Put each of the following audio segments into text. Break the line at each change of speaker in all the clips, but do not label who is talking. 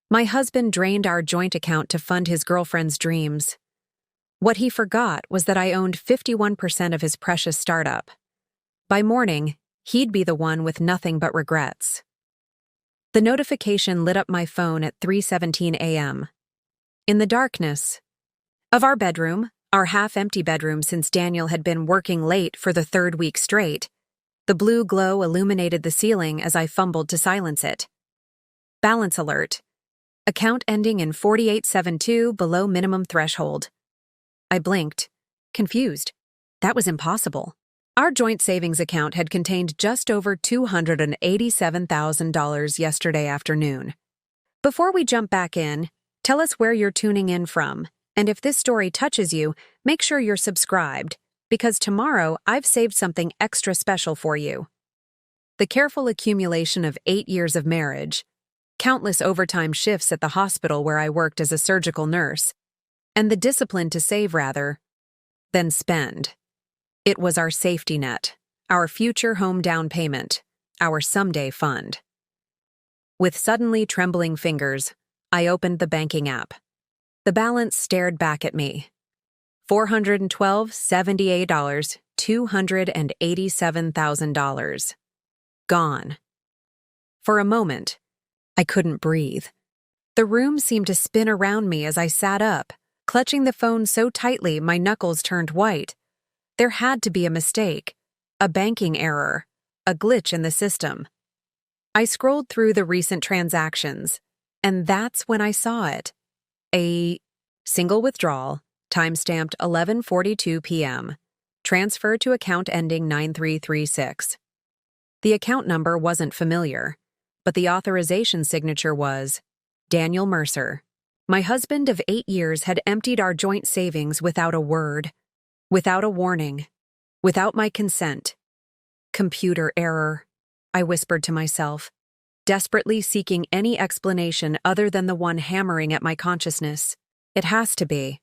My husband drained our joint account to fund his girlfriend's dreams. What he forgot was that I owned 51% of his precious startup. By morning, he'd be the one with nothing but regrets. The notification lit up my phone at 3:17 a.m. In the darkness of our bedroom, our half-empty bedroom since Daniel had been working late for the third week straight, the blue glow illuminated the ceiling as I fumbled to silence it. Balance alert. Account ending in 4872 below minimum threshold. I blinked, confused. That was impossible. Our joint savings account had contained just over $287,000 yesterday afternoon. Before we jump back in, tell us where you're tuning in from, and if this story touches you, make sure you're subscribed, because tomorrow I've saved something extra special for you. The careful accumulation of 8 years of marriage, countless overtime shifts at the hospital where I worked as a surgical nurse, and the discipline to save rather than spend. It was our safety net, our future home down payment, our someday fund. With suddenly trembling fingers, I opened the banking app. The balance stared back at me. $412.78, $287,000. Gone. For a moment, I couldn't breathe. The room seemed to spin around me as I sat up, clutching the phone so tightly my knuckles turned white. There had to be a mistake, a banking error, a glitch in the system. I scrolled through the recent transactions, and that's when I saw it. A single withdrawal, timestamped 11:42 p.m., transfer to account ending 9336. The account number wasn't familiar, but the authorization signature was Daniel Mercer. My husband of 8 years had emptied our joint savings without a word, without a warning, without my consent. Computer error, I whispered to myself, desperately seeking any explanation other than the one hammering at my consciousness. It has to be.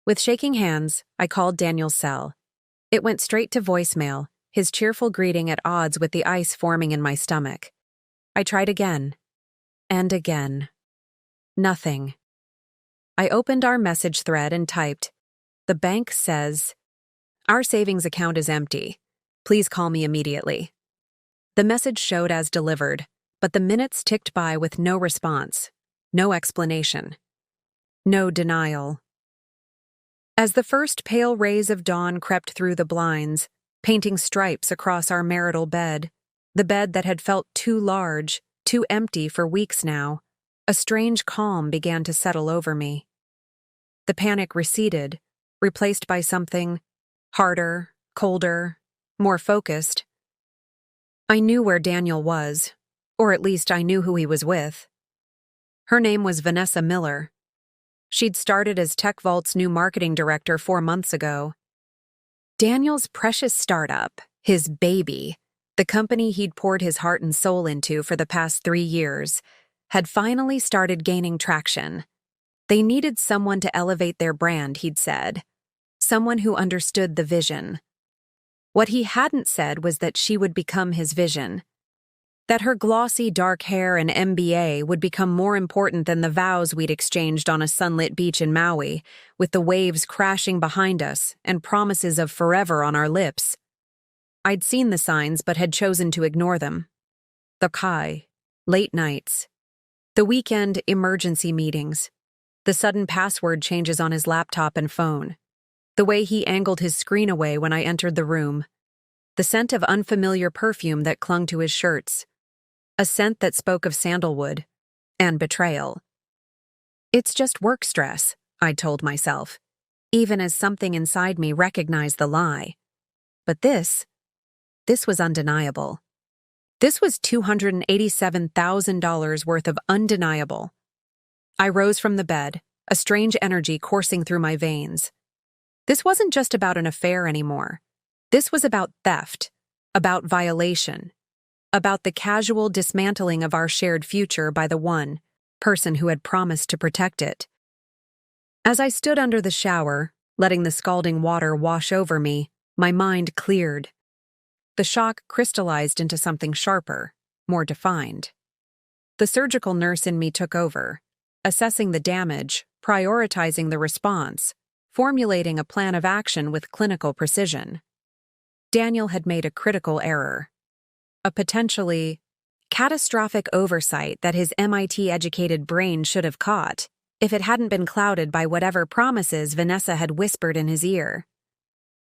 With shaking hands, I called Daniel's cell. It went straight to voicemail, his cheerful greeting at odds with the ice forming in my stomach. I tried again, and again. Nothing. I opened our message thread and typed, "The bank says, our savings account is empty. Please call me immediately." The message showed as delivered, but the minutes ticked by with no response, no explanation, no denial. As the first pale rays of dawn crept through the blinds, painting stripes across our marital bed, the bed that had felt too large, too empty for weeks now, a strange calm began to settle over me. The panic receded, replaced by something harder, colder, more focused. I knew where Daniel was, or at least I knew who he was with. Her name was Vanessa Miller. She'd started as TechVault's new marketing director 4 months ago. Daniel's precious startup, his baby, the company he'd poured his heart and soul into for the past 3 years, had finally started gaining traction. They needed someone to elevate their brand, he'd said. Someone who understood the vision. What he hadn't said was that she would become his vision. That her glossy dark hair and MBA would become more important than the vows we'd exchanged on a sunlit beach in Maui, with the waves crashing behind us and promises of forever on our lips. I'd seen the signs but had chosen to ignore them. The Kai, late nights, the weekend emergency meetings, the sudden password changes on his laptop and phone, the way he angled his screen away when I entered the room, the scent of unfamiliar perfume that clung to his shirts, a scent that spoke of sandalwood and betrayal. It's just work stress, I'd told myself, even as something inside me recognized the lie. But this was undeniable. This was $287,000 worth of undeniable. I rose from the bed, a strange energy coursing through my veins. This wasn't just about an affair anymore. This was about theft, about violation, about the casual dismantling of our shared future by the one person who had promised to protect it. As I stood under the shower, letting the scalding water wash over me, my mind cleared. The shock crystallized into something sharper, more defined. The surgical nurse in me took over, assessing the damage, prioritizing the response, formulating a plan of action with clinical precision. Daniel had made a critical error, a potentially catastrophic oversight that his MIT-educated brain should have caught if it hadn't been clouded by whatever promises Vanessa had whispered in his ear.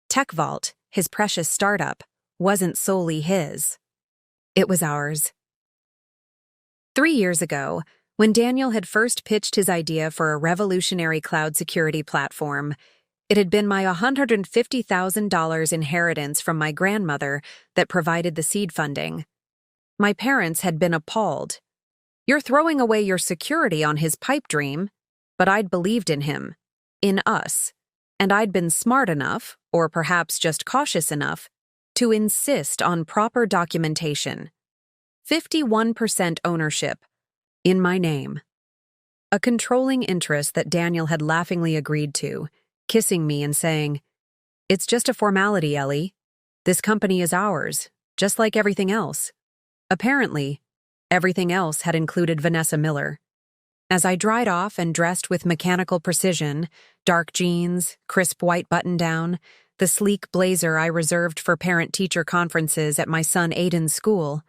TechVault, his precious startup, wasn't solely his. It was ours. 3 years ago, when Daniel had first pitched his idea for a revolutionary cloud security platform, it had been my $150,000 inheritance from my grandmother that provided the seed funding. My parents had been appalled. "You're throwing away your security on his pipe dream." But I'd believed in him, in us, and I'd been smart enough, or perhaps just cautious enough, to insist on proper documentation. 51% ownership, in my name. A controlling interest that Daniel had laughingly agreed to, kissing me and saying, "It's just a formality, Ellie. This company is ours, just like everything else." Apparently, everything else had included Vanessa Miller. As I dried off and dressed with mechanical precision, dark jeans, crisp white button-down, the sleek blazer I reserved for parent-teacher conferences at my son Aiden's school,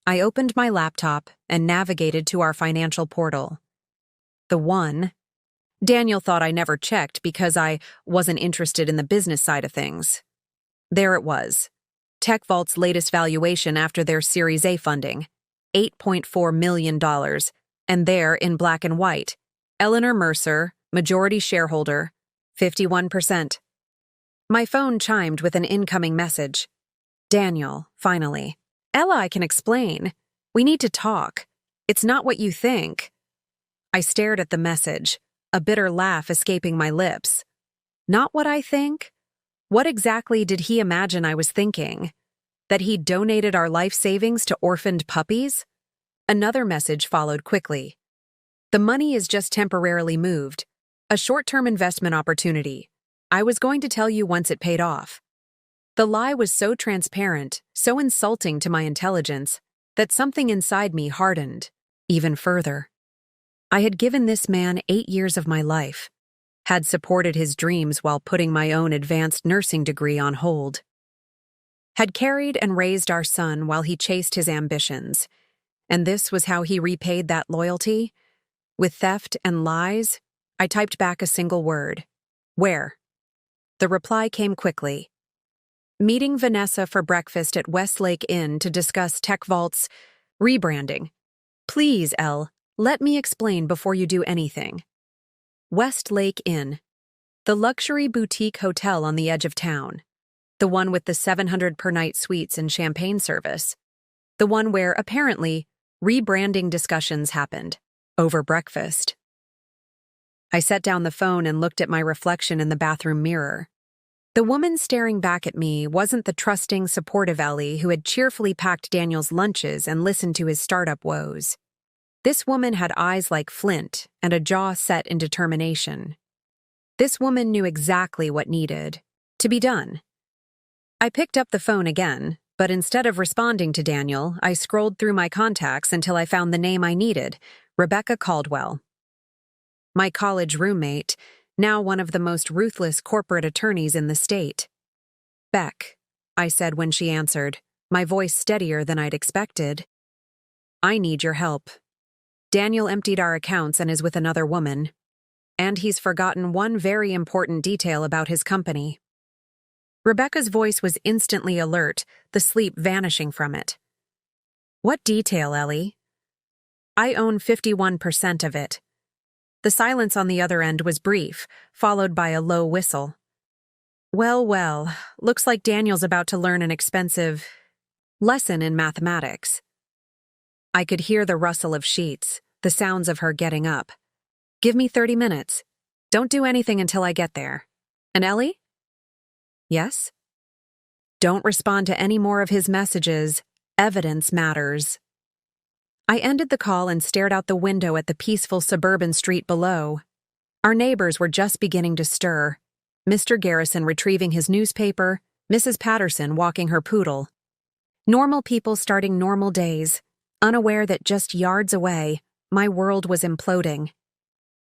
I opened my laptop and navigated to our financial portal. The one. Daniel thought I never checked because I wasn't interested in the business side of things. There it was. TechVault's latest valuation after their Series A funding, $8.4 million. And there, in black and white, Eleanor Mercer, majority shareholder, 51%. My phone chimed with an incoming message. "Daniel, finally. Ella, I can explain. We need to talk. It's not what you think." I stared at the message, a bitter laugh escaping my lips. Not what I think? What exactly did he imagine I was thinking? That he'd donated our life savings to orphaned puppies? Another message followed quickly. "The money is just temporarily moved. A short-term investment opportunity. I was going to tell you once it paid off." The lie was so transparent, so insulting to my intelligence, that something inside me hardened, even further. I had given this man 8 years of my life, had supported his dreams while putting my own advanced nursing degree on hold, had carried and raised our son while he chased his ambitions. And this was how he repaid that loyalty? With theft and lies? I typed back a single word. "Where?" The reply came quickly. "Meeting Vanessa for breakfast at Westlake Inn to discuss TechVault's rebranding. Please, Elle, let me explain before you do anything." Westlake Inn, the luxury boutique hotel on the edge of town. The one with the 700 per night suites and champagne service. The one where, apparently, rebranding discussions happened, over breakfast. I set down the phone and looked at my reflection in the bathroom mirror. The woman staring back at me wasn't the trusting, supportive Ellie who had cheerfully packed Daniel's lunches and listened to his startup woes. This woman had eyes like flint and a jaw set in determination. This woman knew exactly what needed to be done. I picked up the phone again, but instead of responding to Daniel, I scrolled through my contacts until I found the name I needed, Rebecca Caldwell. My college roommate, now one of the most ruthless corporate attorneys in the state. "Beck," I said when she answered, my voice steadier than I'd expected. "I need your help. Daniel emptied our accounts and is with another woman. And he's forgotten one very important detail about his company." Rebecca's voice was instantly alert, the sleep vanishing from it. "What detail, Ellie?" "I own 51% of it." The silence on the other end was brief, followed by a low whistle. Well, looks like Daniel's about to learn an expensive lesson in mathematics." I could hear the rustle of sheets, the sounds of her getting up. "Give me 30 minutes. Don't do anything until I get there. And Ellie?" "Yes?" "Don't respond to any more of his messages. Evidence matters." I ended the call and stared out the window at the peaceful suburban street below. Our neighbors were just beginning to stir. Mr. Garrison retrieving his newspaper, Mrs. Patterson walking her poodle. Normal people starting normal days. unaware that just yards away, my world was imploding.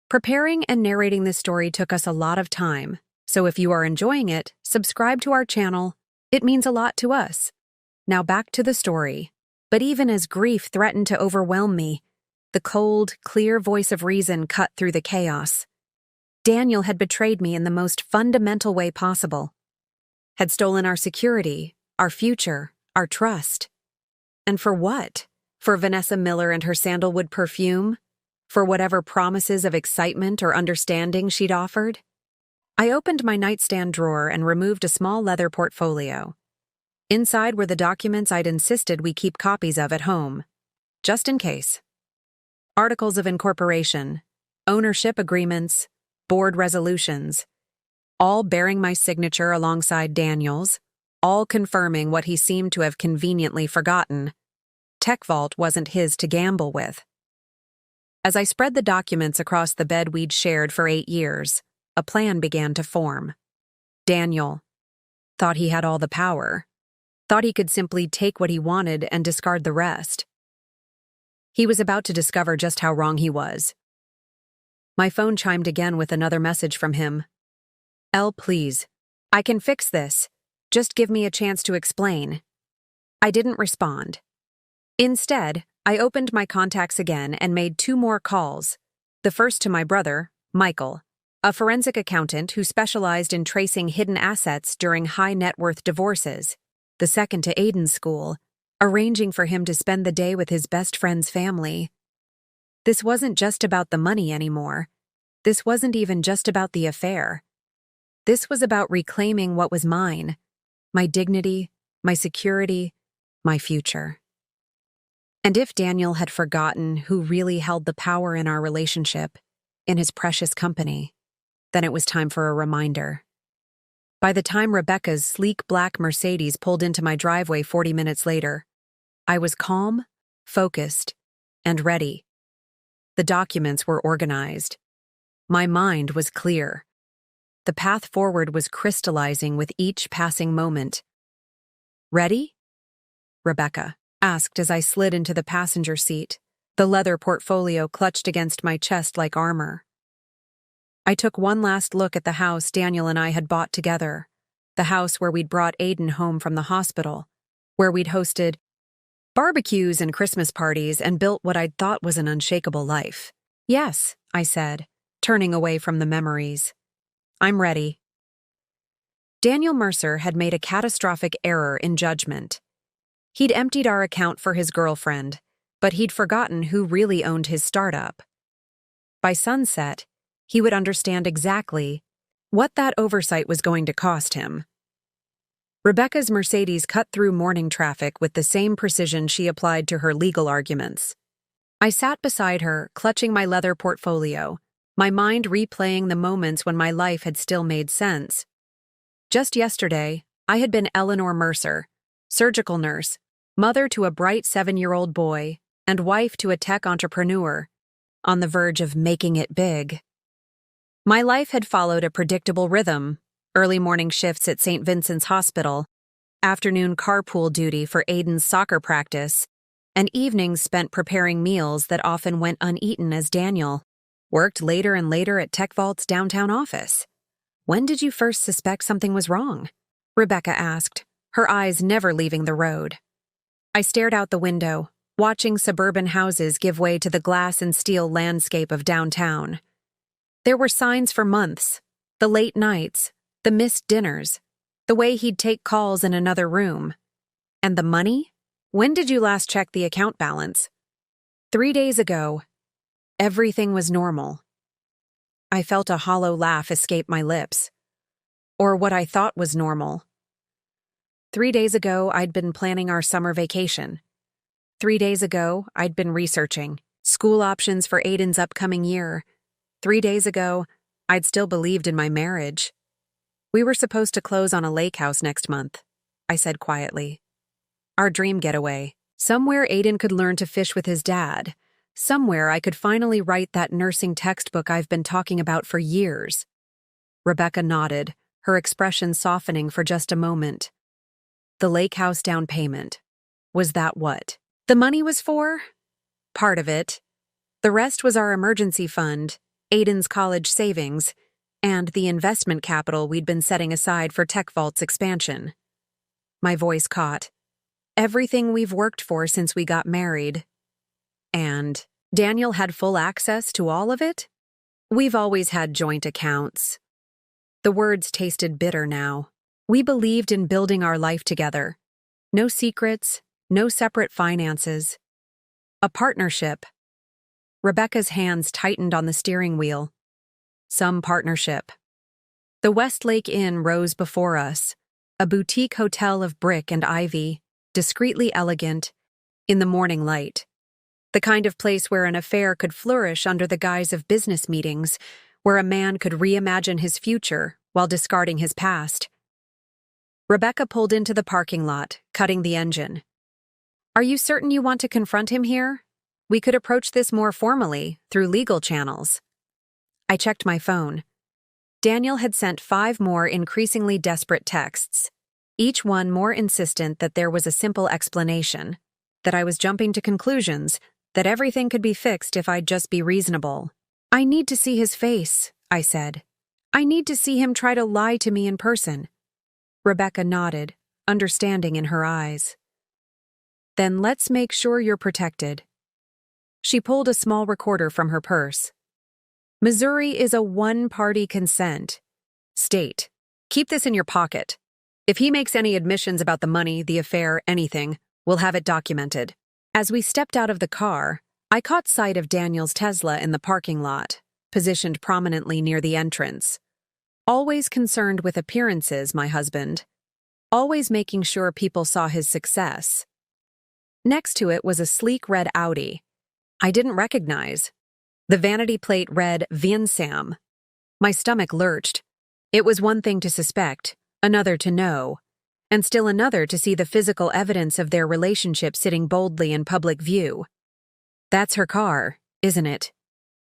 Preparing and narrating this story took us a lot of time, so if you are enjoying it, subscribe to our channel. It means a lot to us. Now back to the story. But even as grief threatened to overwhelm me, the cold, clear voice of reason cut through the chaos. Daniel had betrayed me in the most fundamental way possible. Had stolen our security, our future, our trust. And for what? For Vanessa Miller and her sandalwood perfume? For whatever promises of excitement or understanding she'd offered? I opened my nightstand drawer and removed a small leather portfolio. Inside were the documents I'd insisted we keep copies of at home, just in case. Articles of incorporation, ownership agreements, board resolutions, all bearing my signature alongside Daniel's, all confirming what he seemed to have conveniently forgotten. Tech Vault wasn't his to gamble with. As I spread the documents across the bed we'd shared for 8 years, a plan began to form. Daniel thought he had all the power, thought he could simply take what he wanted and discard the rest. He was about to discover just how wrong he was. My phone chimed again with another message from him. "Elle, please. I can fix this. Just give me a chance to explain." I didn't respond. Instead, I opened my contacts again and made 2 more calls. The first to my brother, Michael, a forensic accountant who specialized in tracing hidden assets during high-net-worth divorces. The second to Aiden's school, arranging for him to spend the day with his best friend's family. This wasn't just about the money anymore. This wasn't even just about the affair. This was about reclaiming what was mine, my dignity, my security, my future. And if Daniel had forgotten who really held the power in our relationship, in his precious company, then it was time for a reminder. By the time Rebecca's sleek black Mercedes pulled into my driveway 40 minutes later, I was calm, focused, and ready. The documents were organized. My mind was clear. The path forward was crystallizing with each passing moment. "Ready?" Rebecca asked as I slid into the passenger seat, the leather portfolio clutched against my chest like armor. I took one last look at the house Daniel and I had bought together, the house where we'd brought Aiden home from the hospital, where we'd hosted barbecues and Christmas parties and built what I'd thought was an unshakable life. "Yes," I said, turning away from the memories. "I'm ready." Daniel Mercer had made a catastrophic error in judgment. He'd emptied our account for his girlfriend, but he'd forgotten who really owned his startup. By sunset, he would understand exactly what that oversight was going to cost him. Rebecca's Mercedes cut through morning traffic with the same precision she applied to her legal arguments. I sat beside her, clutching my leather portfolio, my mind replaying the moments when my life had still made sense. Just yesterday, I had been Eleanor Mercer, surgical nurse, mother to a bright 7-year-old boy, and wife to a tech entrepreneur, on the verge of making it big. My life had followed a predictable rhythm: early morning shifts at St. Vincent's Hospital, afternoon carpool duty for Aiden's soccer practice, and evenings spent preparing meals that often went uneaten as Daniel worked later and later at Tech Vault's downtown office. "When did you first suspect something was wrong?" Rebecca asked, her eyes never leaving the road. I stared out the window, watching suburban houses give way to the glass and steel landscape of downtown. There were signs for months: the late nights, the missed dinners, the way he'd take calls in another room. And the money? When did you last check the account balance? 3 days ago. Everything was normal. I felt a hollow laugh escape my lips. Or what I thought was normal. 3 days ago, I'd been planning our summer vacation. 3 days ago, I'd been researching school options for Aiden's upcoming year. 3 days ago, I'd still believed in my marriage. "We were supposed to close on a lake house next month," I said quietly. "Our dream getaway. Somewhere Aiden could learn to fish with his dad. Somewhere I could finally write that nursing textbook I've been talking about for years." Rebecca nodded, her expression softening for just a moment. The lake house down payment. Was that what? The money was for? Part of it. The rest was our emergency fund, Aiden's college savings, and the investment capital we'd been setting aside for Tech Vault's expansion. My voice caught. Everything we've worked for since we got married. And Daniel had full access to all of it? We've always had joint accounts. The words tasted bitter now. We believed in building our life together. No secrets, no separate finances. A partnership. Rebecca's hands tightened on the steering wheel. Some partnership. The Westlake Inn rose before us, a boutique hotel of brick and ivy, discreetly elegant, in the morning light. The kind of place where an affair could flourish under the guise of business meetings, where a man could reimagine his future while discarding his past. Rebecca pulled into the parking lot, cutting the engine. Are you certain you want to confront him here? We could approach this more formally, through legal channels. I checked my phone. Daniel had sent 5 more increasingly desperate texts, each one more insistent that there was a simple explanation, that I was jumping to conclusions, that everything could be fixed if I'd just be reasonable. I need to see his face, I said. I need to see him try to lie to me in person. Rebecca nodded, understanding in her eyes. Then let's make sure you're protected. She pulled a small recorder from her purse. Missouri is a one-party consent. State, keep this in your pocket. If he makes any admissions about the money, the affair, anything, we'll have it documented. As we stepped out of the car, I caught sight of Daniel's Tesla in the parking lot, positioned prominently near the entrance. Always concerned with appearances, my husband. Always making sure people saw his success. Next to it was a sleek red Audi. I didn't recognize. The vanity plate read Viensam. My stomach lurched. It was one thing to suspect, another to know, and still another to see the physical evidence of their relationship sitting boldly in public view. That's her car, isn't it?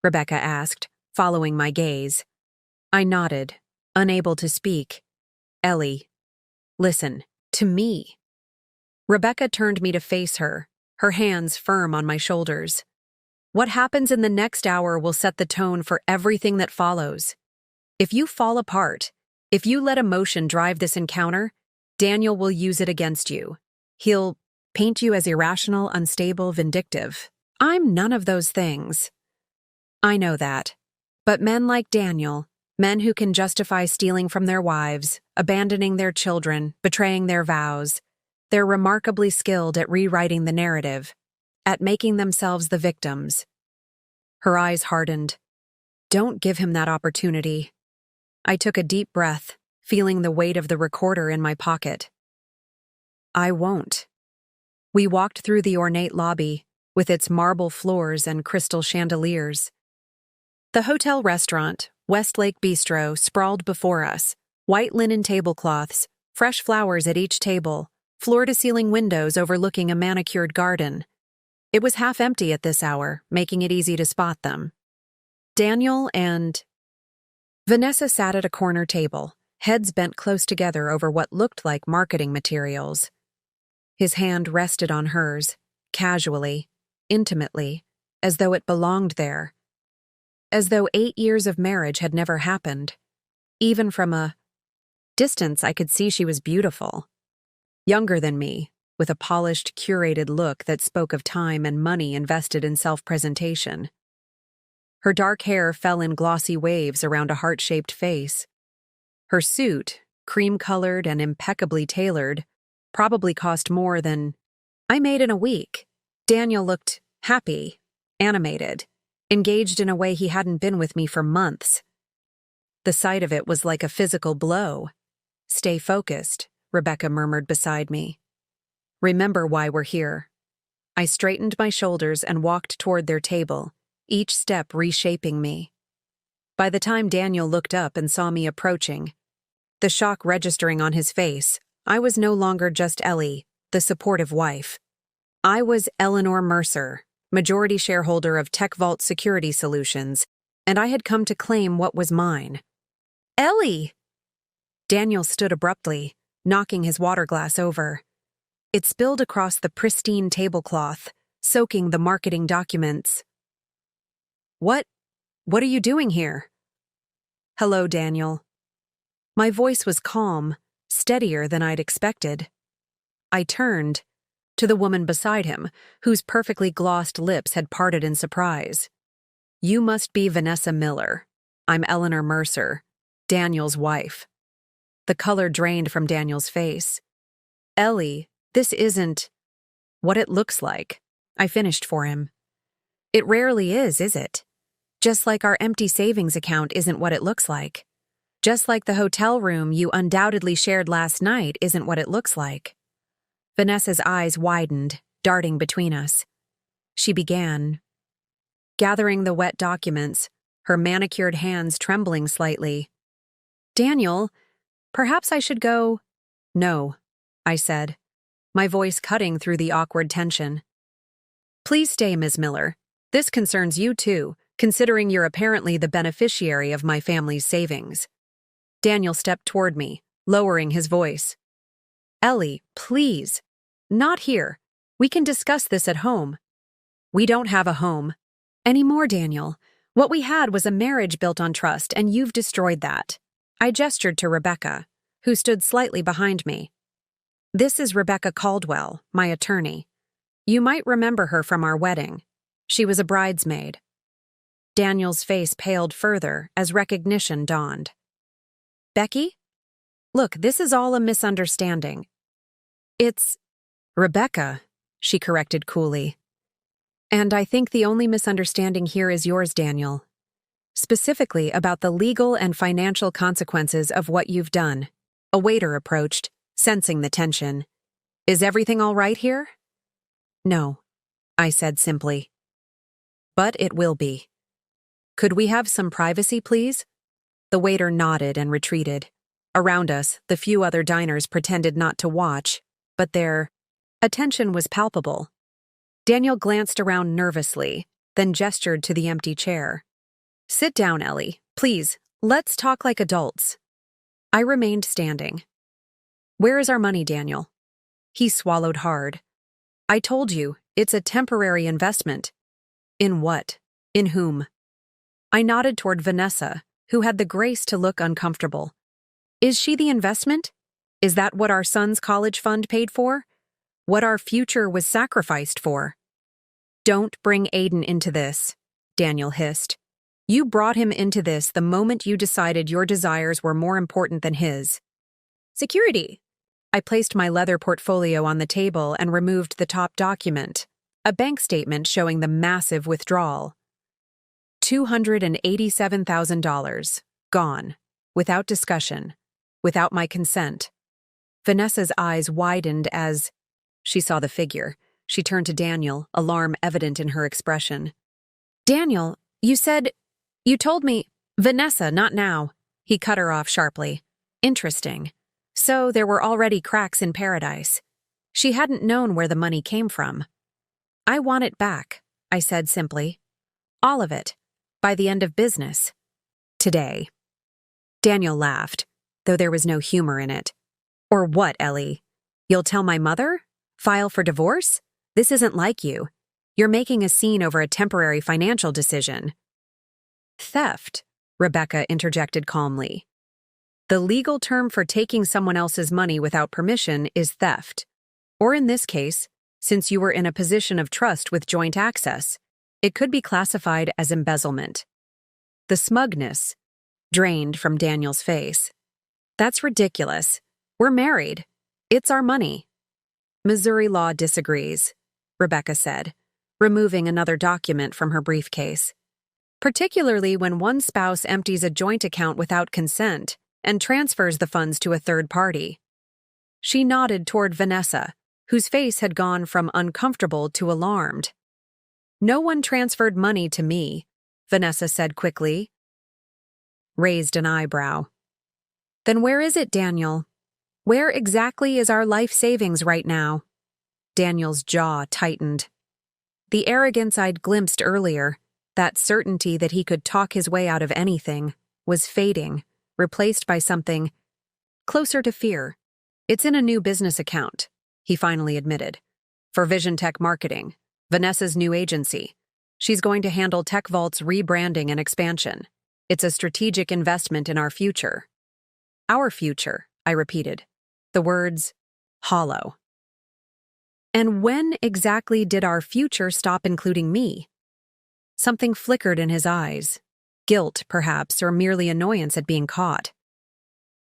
Rebecca asked, following my gaze. I nodded, unable to speak. Ellie, listen, to me. Rebecca turned me to face her, her hands firm on my shoulders. What happens in the next hour will set the tone for everything that follows. If you fall apart, if you let emotion drive this encounter, Daniel will use it against you. He'll paint you as irrational, unstable, vindictive. I'm none of those things. I know that. But men like Daniel, men who can justify stealing from their wives, abandoning their children, betraying their vows, they're remarkably skilled at rewriting the narrative, at making themselves the victims. Her eyes hardened. Don't give him that opportunity. I took a deep breath, feeling the weight of the recorder in my pocket. I won't. We walked through the ornate lobby, with its marble floors and crystal chandeliers. The hotel restaurant, Westlake Bistro, sprawled before us, white linen tablecloths, fresh flowers at each table, floor-to-ceiling windows overlooking a manicured garden. It was half empty at this hour, making it easy to spot them. Daniel and Vanessa sat at a corner table, heads bent close together over what looked like marketing materials. His hand rested on hers, casually, intimately, as though it belonged there. As though 8 years of marriage had never happened. Even from a distance, I could see she was beautiful. Younger than me, with a polished, curated look that spoke of time and money invested in self-presentation. Her dark hair fell in glossy waves around a heart-shaped face. Her suit, cream-colored and impeccably tailored, probably cost more than I made in a week. Daniel looked happy, animated, engaged in a way he hadn't been with me for months. The sight of it was like a physical blow. Stay focused, Rebecca murmured beside me. Remember why we're here. I straightened my shoulders and walked toward their table, each step reshaping me. By the time Daniel looked up and saw me approaching, the shock registering on his face, I was no longer just Ellie, the supportive wife. I was Eleanor Mercer, majority shareholder of Tech Vault Security Solutions, and I had come to claim what was mine. Ellie! Daniel stood abruptly, knocking his water glass over. It spilled across the pristine tablecloth, soaking the marketing documents. What are you doing here? Hello, Daniel. My voice was calm, steadier than I'd expected. I turned to the woman beside him, whose perfectly glossed lips had parted in surprise. You must be Vanessa Miller. I'm Eleanor Mercer, Daniel's wife. The color drained from Daniel's face. Ellie, this isn't what it looks like, I finished for him. It rarely is it? Just like our empty savings account isn't what it looks like. Just like the hotel room you undoubtedly shared last night isn't what it looks like. Vanessa's eyes widened, darting between us. She began gathering the wet documents, her manicured hands trembling slightly. Daniel, perhaps I should go. No, I said, my voice cutting through the awkward tension. Please stay, Ms. Miller. This concerns you too, considering you're apparently the beneficiary of my family's savings. Daniel stepped toward me, lowering his voice. Ellie, please. Not here. We can discuss this at home. We don't have a home. Anymore, Daniel. What we had was a marriage built on trust, and you've destroyed that. I gestured to Rebecca, who stood slightly behind me. This is Rebecca Caldwell, my attorney. You might remember her from our wedding. She was a bridesmaid. Daniel's face paled further as recognition dawned. Becky? Look, this is all a misunderstanding. It's Rebecca, she corrected coolly. And I think the only misunderstanding here is yours, Daniel. Specifically about the legal and financial consequences of what you've done. A waiter approached, sensing the tension. Is everything all right here? No, I said simply. But it will be. Could we have some privacy, please? The waiter nodded and retreated. Around us, the few other diners pretended not to watch, but their attention was palpable. Daniel glanced around nervously, then gestured to the empty chair. Sit down, Ellie. Please, let's talk like adults. I remained standing. Where is our money, Daniel? He swallowed hard. I told you, it's a temporary investment. In what? In whom? I nodded toward Vanessa, who had the grace to look uncomfortable. Is she the investment? Is that what our son's college fund paid for? What our future was sacrificed for? Don't bring Aiden into this, Daniel hissed. You brought him into this the moment you decided your desires were more important than his. Security. I placed my leather portfolio on the table and removed the top document, a bank statement showing the massive withdrawal. $287,000. Gone. Without discussion. Without my consent. Vanessa's eyes widened as she saw the figure. She turned to Daniel, alarm evident in her expression. Daniel, you told me, Vanessa, not now. He cut her off sharply. Interesting. So there were already cracks in paradise. She hadn't known where the money came from. I want it back, I said simply. All of it. By the end of business. Today. Daniel laughed, though there was no humor in it. Or what, Ellie? You'll tell my mother? File for divorce? This isn't like you. You're making a scene over a temporary financial decision. Theft, Rebecca interjected calmly. The legal term for taking someone else's money without permission is theft. Or in this case, since you were in a position of trust with joint access, it could be classified as embezzlement. The smugness drained from Daniel's face. That's ridiculous. We're married. It's our money. Missouri law disagrees, Rebecca said, removing another document from her briefcase. Particularly when one spouse empties a joint account without consent and transfers the funds to a third party. She nodded toward Vanessa, whose face had gone from uncomfortable to alarmed. No one transferred money to me, Vanessa said quickly. Raised an eyebrow. Then where is it, Daniel? Where exactly is our life savings right now? Daniel's jaw tightened. The arrogance I'd glimpsed earlier, that certainty that he could talk his way out of anything, was fading, replaced by something closer to fear. It's in a new business account, he finally admitted. For Vision Tech Marketing, Vanessa's new agency. She's going to handle Tech Vault's rebranding and expansion. It's a strategic investment in our future. Our future, I repeated. The words hollow. And when exactly did our future stop including me? Something flickered in his eyes. Guilt, perhaps, or merely annoyance at being caught.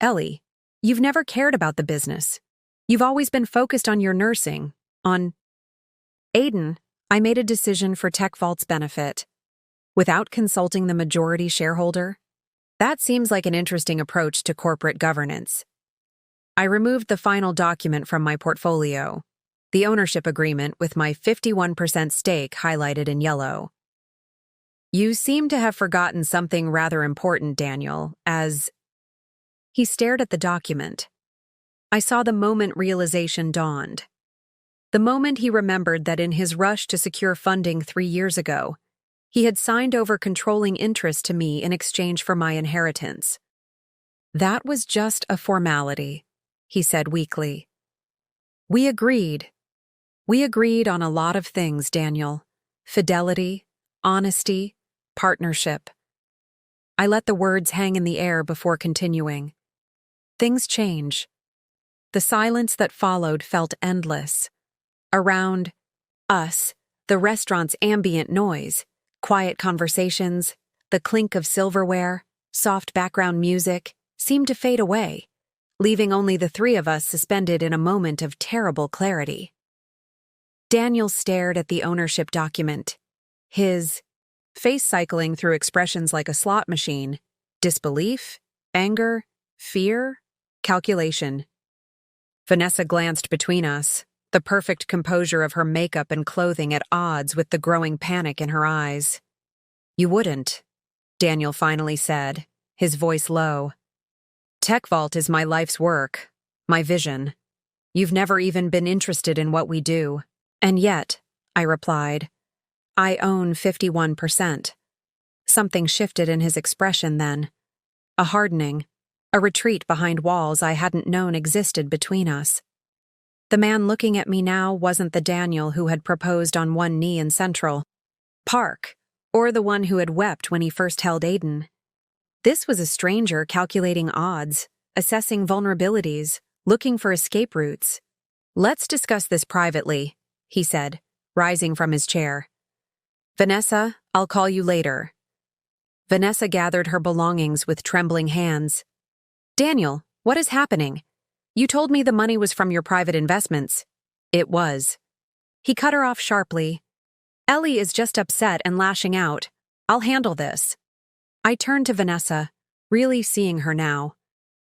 Ellie, you've never cared about the business. You've always been focused on your nursing, on... Aiden, I made a decision for Tech Vault's benefit. Without consulting the majority shareholder? That seems like an interesting approach to corporate governance. I removed the final document from my portfolio, the ownership agreement with my 51% stake highlighted in yellow. You seem to have forgotten something rather important, Daniel, as... He stared at the document. I saw the moment realization dawned. The moment he remembered that in his rush to secure funding 3 years ago, he had signed over controlling interest to me in exchange for my inheritance. That was just a formality, he said weakly. We agreed. We agreed on a lot of things, Daniel. Fidelity, honesty, partnership. I let the words hang in the air before continuing. Things change. The silence that followed felt endless. Around us, the restaurant's ambient noise, quiet conversations, the clink of silverware, soft background music, seemed to fade away, leaving only the three of us suspended in a moment of terrible clarity. Daniel stared at the ownership document, his face cycling through expressions like a slot machine: disbelief, anger, fear, calculation. Vanessa glanced between us, the perfect composure of her makeup and clothing at odds with the growing panic in her eyes. You wouldn't, Daniel finally said, his voice low. Tech Vault is my life's work, my vision. You've never even been interested in what we do. And yet, I replied, I own 51%. Something shifted in his expression then. A hardening, a retreat behind walls I hadn't known existed between us. The man looking at me now wasn't the Daniel who had proposed on one knee in Central Park, or the one who had wept when he first held Aiden. This was a stranger calculating odds, assessing vulnerabilities, looking for escape routes. Let's discuss this privately, he said, rising from his chair. Vanessa, I'll call you later. Vanessa gathered her belongings with trembling hands. Daniel, what is happening? You told me the money was from your private investments. It was. He cut her off sharply. Ellie is just upset and lashing out. I'll handle this. I turned to Vanessa, really seeing her now.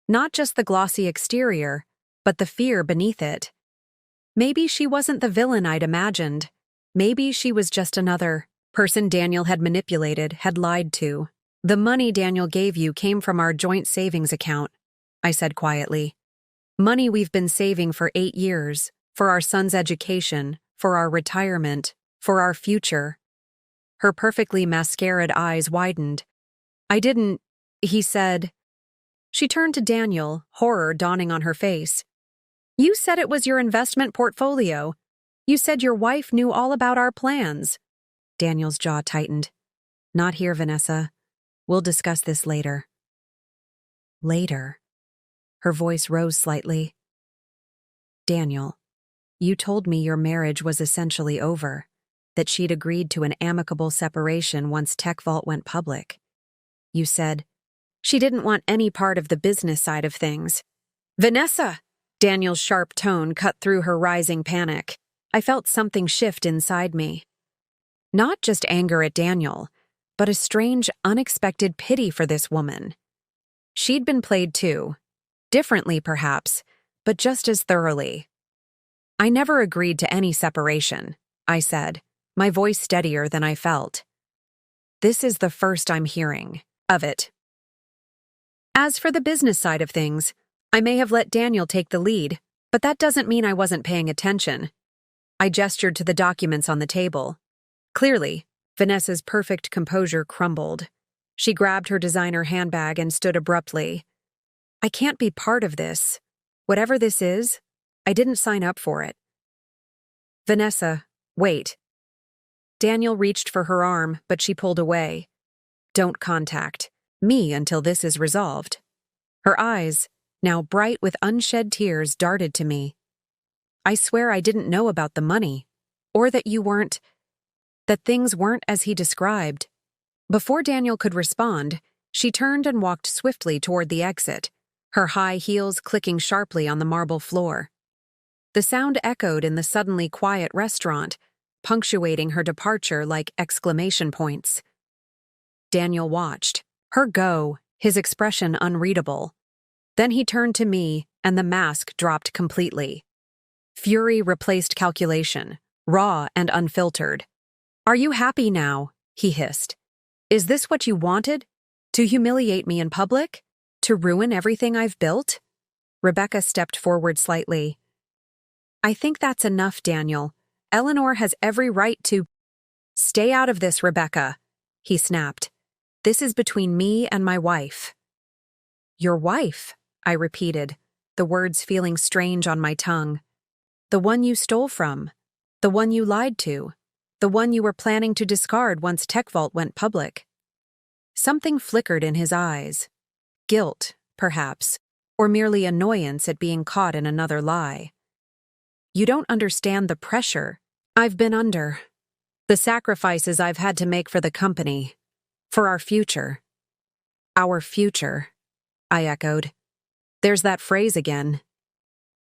Not just the glossy exterior, but the fear beneath it. Maybe she wasn't the villain I'd imagined. Maybe she was just another person Daniel had manipulated, had lied to. The money Daniel gave you came from our joint savings account, I said quietly. Money we've been saving for 8 years, for our son's education, for our retirement, for our future. Her perfectly mascaraed eyes widened. I didn't, he said. She turned to Daniel, horror dawning on her face. You said it was your investment portfolio. You said your wife knew all about our plans. Daniel's jaw tightened. Not here, Vanessa. We'll discuss this later. Later. Her voice rose slightly. Daniel, you told me your marriage was essentially over, that she'd agreed to an amicable separation once Tech Vault went public. You said, she didn't want any part of the business side of things. Vanessa! Daniel's sharp tone cut through her rising panic. I felt something shift inside me. Not just anger at Daniel, but a strange, unexpected pity for this woman. She'd been played too. Differently, perhaps, but just as thoroughly. I never agreed to any separation, I said, my voice steadier than I felt. This is the first I'm hearing of it. As for the business side of things, I may have let Daniel take the lead, but that doesn't mean I wasn't paying attention. I gestured to the documents on the table. Clearly, Vanessa's perfect composure crumbled. She grabbed her designer handbag and stood abruptly. I can't be part of this. Whatever this is, I didn't sign up for it. Vanessa, wait. Daniel reached for her arm, but she pulled away. Don't contact me until this is resolved. Her eyes, now bright with unshed tears, darted to me. I swear I didn't know about the money, or that things weren't as he described. Before Daniel could respond, she turned and walked swiftly toward the exit, her high heels clicking sharply on the marble floor. The sound echoed in the suddenly quiet restaurant, punctuating her departure like exclamation points. Daniel watched her go, his expression unreadable. Then he turned to me, and the mask dropped completely. Fury replaced calculation, raw and unfiltered. "Are you happy now?" he hissed. "Is this what you wanted? To humiliate me in public? To ruin everything I've built?" Rebecca stepped forward slightly. "I think that's enough, Daniel. Eleanor has every right to—" "Stay out of this, Rebecca," he snapped. "This is between me and my wife." "Your wife?" I repeated, the words feeling strange on my tongue. "The one you stole from. The one you lied to. The one you were planning to discard once TechVault went public." Something flickered in his eyes. Guilt, perhaps, or merely annoyance at being caught in another lie. "You don't understand the pressure I've been under. The sacrifices I've had to make for the company. For our future." "Our future," I echoed. There's that phrase again.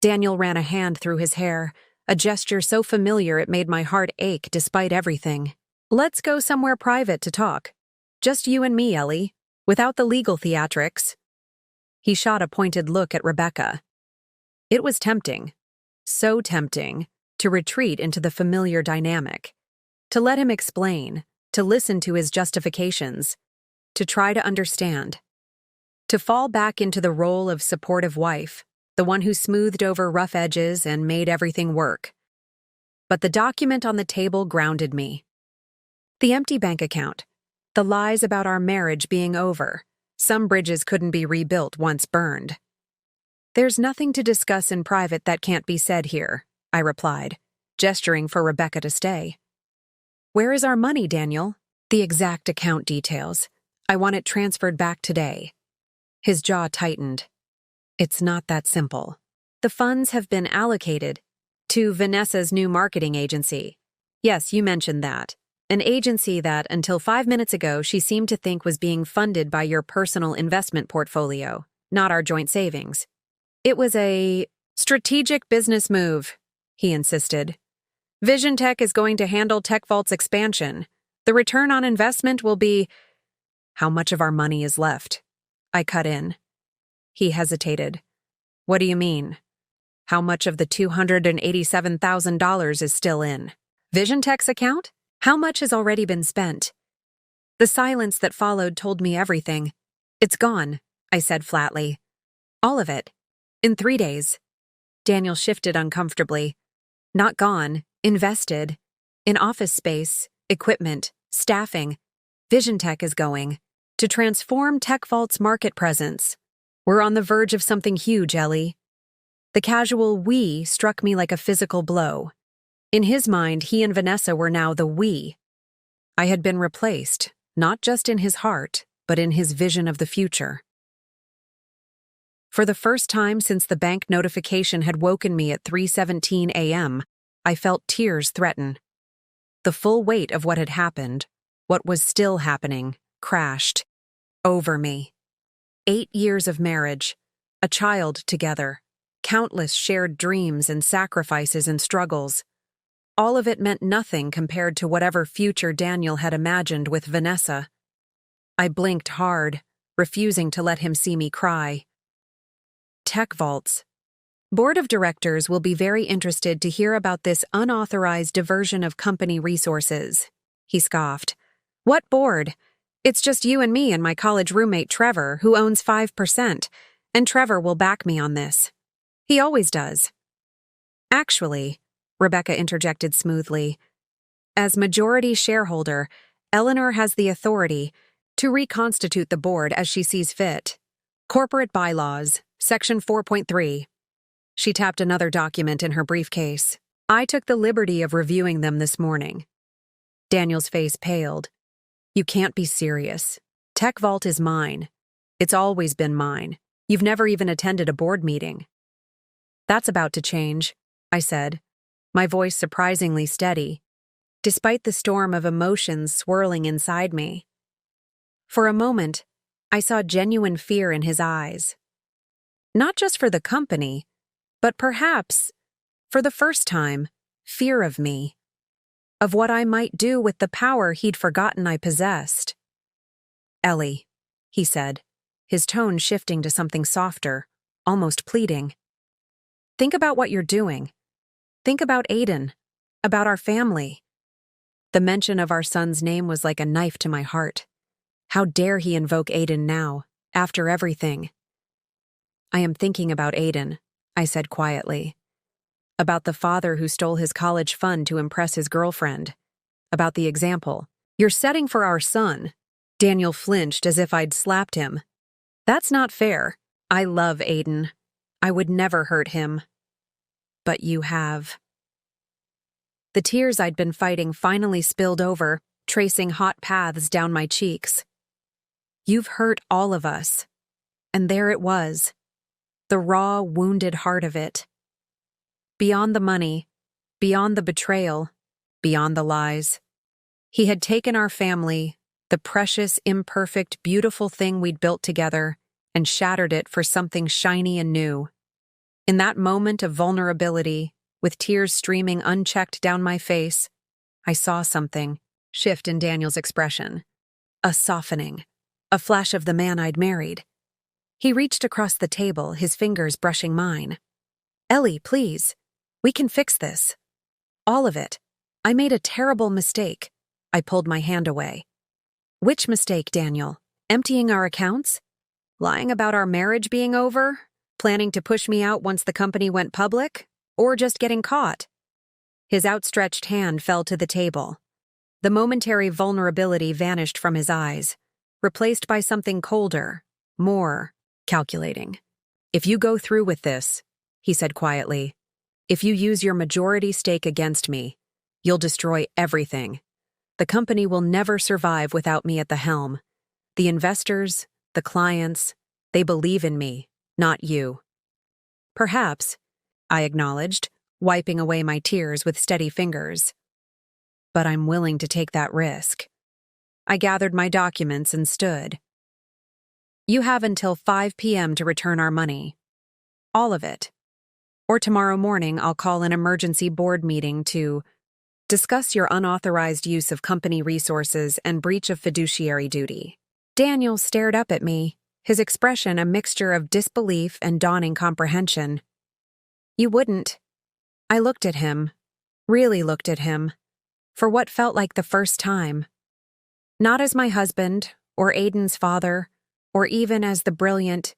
Daniel ran a hand through his hair, a gesture so familiar it made my heart ache despite everything. "Let's go somewhere private to talk. Just you and me, Ellie, without the legal theatrics." He shot a pointed look at Rebecca. It was tempting, so tempting, to retreat into the familiar dynamic, to let him explain, to listen to his justifications, to try to understand, to fall back into the role of supportive wife, the one who smoothed over rough edges and made everything work. But the document on the table grounded me. The empty bank account, the lies about our marriage being over, some bridges couldn't be rebuilt once burned. "There's nothing to discuss in private that can't be said here," I replied, gesturing for Rebecca to stay. "Where is our money, Daniel?" "The exact account details. I want it transferred back today." His jaw tightened. "It's not that simple. The funds have been allocated to Vanessa's new marketing agency. Yes, you mentioned that. An agency that, until 5 minutes ago, she seemed to think was being funded by your personal investment portfolio, not our joint savings. It was a strategic business move," he insisted. "Vision Tech is going to handle TechVault's expansion. The return on investment will be—" "How much of our money is left?" I cut in. He hesitated. "What do you mean? How much of the $287,000 is still in Vision Tech's account? How much has already been spent?" The silence that followed told me everything. "It's gone," I said flatly. "All of it. In 3 days." Daniel shifted uncomfortably. "Not gone. Invested. In office space, equipment, staffing. Vision Tech is going to transform TechVault's market presence. We're on the verge of something huge, Ellie." The casual "we" struck me like a physical blow. In his mind, he and Vanessa were now the "we." I had been replaced, not just in his heart, but in his vision of the future. For the first time since the bank notification had woken me at 3:17 a.m., I felt tears threaten. The full weight of what had happened, what was still happening, crashed over me. 8 years of marriage, a child together, countless shared dreams and sacrifices and struggles. All of it meant nothing compared to whatever future Daniel had imagined with Vanessa. I blinked hard, refusing to let him see me cry. TechVault's board of directors will be very interested to hear about this unauthorized diversion of company resources, he scoffed. "What board? It's just you and me and my college roommate Trevor, who owns 5%, and Trevor will back me on this. He always does." "Actually," Rebecca interjected smoothly, "as majority shareholder, Eleanor has the authority to reconstitute the board as she sees fit. Corporate bylaws, Section 4.3. She tapped another document in her briefcase. I took the liberty of reviewing them this morning. Daniel's face paled. You can't be serious. Tech Vault is mine. It's always been mine. You've never even attended a board meeting. That's about to change, I said, my voice surprisingly steady, despite the storm of emotions swirling inside me. For a moment, I saw genuine fear in his eyes. Not just for the company, but perhaps, for the first time, fear of me, of what I might do with the power he'd forgotten I possessed. Ellie, he said, his tone shifting to something softer, almost pleading. Think about what you're doing. Think about Aiden, about our family. The mention of our son's name was like a knife to my heart. How dare he invoke Aiden now, after everything? I am thinking about Aiden, I said quietly. About the father who stole his college fund to impress his girlfriend. About the example you're setting for our son. Daniel flinched as if I'd slapped him. That's not fair. I love Aiden. I would never hurt him. But you have. The tears I'd been fighting finally spilled over, tracing hot paths down my cheeks. You've hurt all of us. And there it was. The raw, wounded heart of it. Beyond the money, beyond the betrayal, beyond the lies. He had taken our family, the precious, imperfect, beautiful thing we'd built together, and shattered it for something shiny and new. In that moment of vulnerability, with tears streaming unchecked down my face, I saw something shift in Daniel's expression. A softening. A flash of the man I'd married. He reached across the table, his fingers brushing mine. Ellie, please. We can fix this. All of it. I made a terrible mistake. I pulled my hand away. Which mistake, Daniel? Emptying our accounts? Lying about our marriage being over? Planning to push me out once the company went public? Or just getting caught? His outstretched hand fell to the table. The momentary vulnerability vanished from his eyes, replaced by something colder, more calculating. If you go through with this, he said quietly, if you use your majority stake against me, you'll destroy everything. The company will never survive without me at the helm. The investors, the clients, they believe in me, not you. Perhaps, I acknowledged, wiping away my tears with steady fingers. But I'm willing to take that risk. I gathered my documents and stood. You have until 5 p.m. to return our money. All of it. Or tomorrow morning I'll call an emergency board meeting to discuss your unauthorized use of company resources and breach of fiduciary duty. Daniel stared up at me, his expression a mixture of disbelief and dawning comprehension. You wouldn't. I looked at him, really looked at him, for what felt like the first time. Not as my husband, or Aiden's father, or even as the brilliant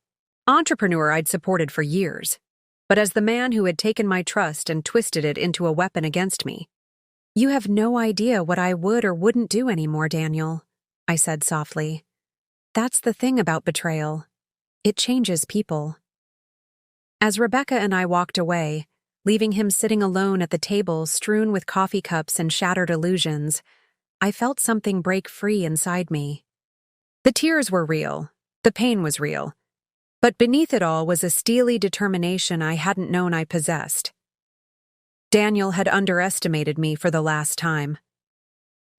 entrepreneur I'd supported for years, but as the man who had taken my trust and twisted it into a weapon against me. You have no idea what I would or wouldn't do anymore, Daniel, I said softly. That's the thing about betrayal. It changes people. As Rebecca and I walked away, leaving him sitting alone at the table strewn with coffee cups and shattered illusions, I felt something break free inside me. The tears were real. The pain was real. But beneath it all was a steely determination I hadn't known I possessed. Daniel had underestimated me for the last time.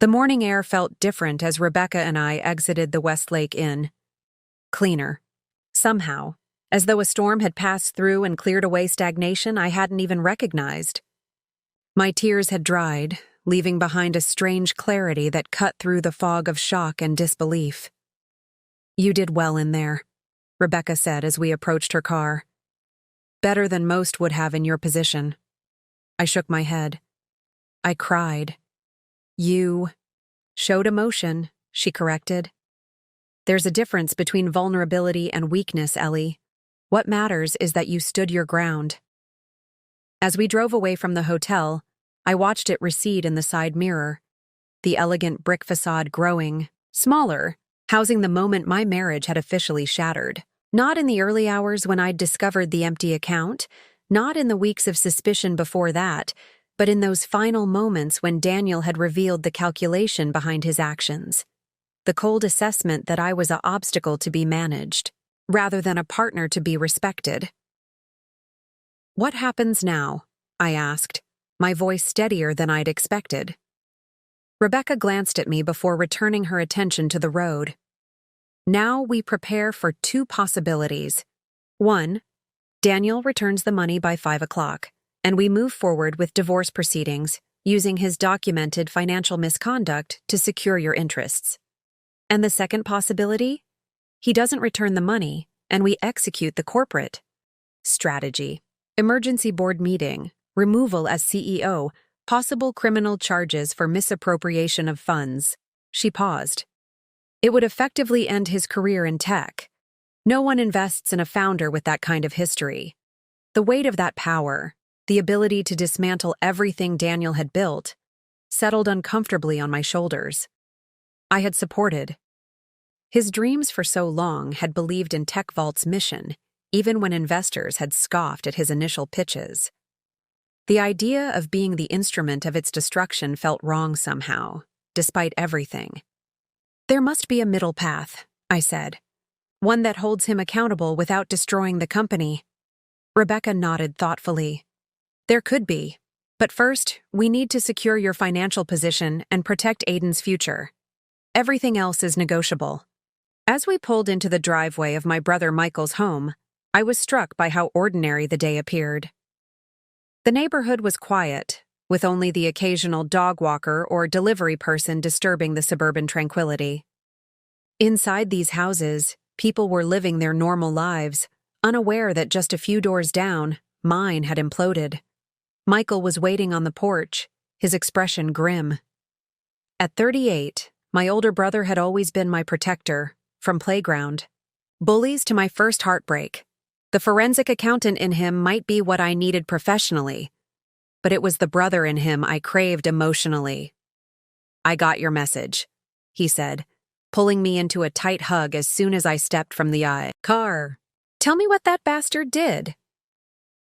The morning air felt different as Rebecca and I exited the Westlake Inn. Cleaner. Somehow, as though a storm had passed through and cleared away stagnation I hadn't even recognized. My tears had dried, leaving behind a strange clarity that cut through the fog of shock and disbelief. You did well in there, Rebecca said as we approached her car. Better than most would have in your position. I shook my head. I cried. You showed emotion, she corrected. There's a difference between vulnerability and weakness, Ellie. What matters is that you stood your ground. As we drove away from the hotel, I watched it recede in the side mirror, the elegant brick facade growing, smaller, housing the moment my marriage had officially shattered. Not in the early hours when I'd discovered the empty account, Not in the weeks of suspicion before that, but in those final moments when Daniel had revealed the calculation behind his actions. The cold assessment that I was an obstacle to be managed, rather than a partner to be respected. "What happens now?" I asked, my voice steadier than I'd expected. Rebecca glanced at me before returning her attention to the road. "Now we prepare for two possibilities. 1. Daniel returns the money by 5 o'clock, and we move forward with divorce proceedings, using his documented financial misconduct to secure your interests. And the second possibility? He doesn't return the money, and we execute the corporate strategy. Emergency board meeting, removal as CEO, possible criminal charges for misappropriation of funds." She paused. "It would effectively end his career in tech. No one invests in a founder with that kind of history. The weight of that power, the ability to dismantle everything Daniel had built, settled uncomfortably on my shoulders. I had supported his dreams for so long, had believed in Tech Vault's mission, even when investors had scoffed at his initial pitches. The idea of being the instrument of its destruction felt wrong somehow, despite everything. "There must be a middle path," I said. "One that holds him accountable without destroying the company." Rebecca nodded thoughtfully. "There could be. But first, we need to secure your financial position and protect Aiden's future. Everything else is negotiable." As we pulled into the driveway of my brother Michael's home, I was struck by how ordinary the day appeared. The neighborhood was quiet, with only the occasional dog walker or delivery person disturbing the suburban tranquility. Inside these houses, people were living their normal lives, unaware that just a few doors down, mine had imploded. Michael was waiting on the porch, his expression grim. At 38, my older brother had always been my protector, from playground. Bullies to my first heartbreak. The forensic accountant in him might be what I needed professionally, but it was the brother in him I craved emotionally. "I got your message," he said, pulling me into a tight hug as soon as I stepped from the car. "Tell me what that bastard did."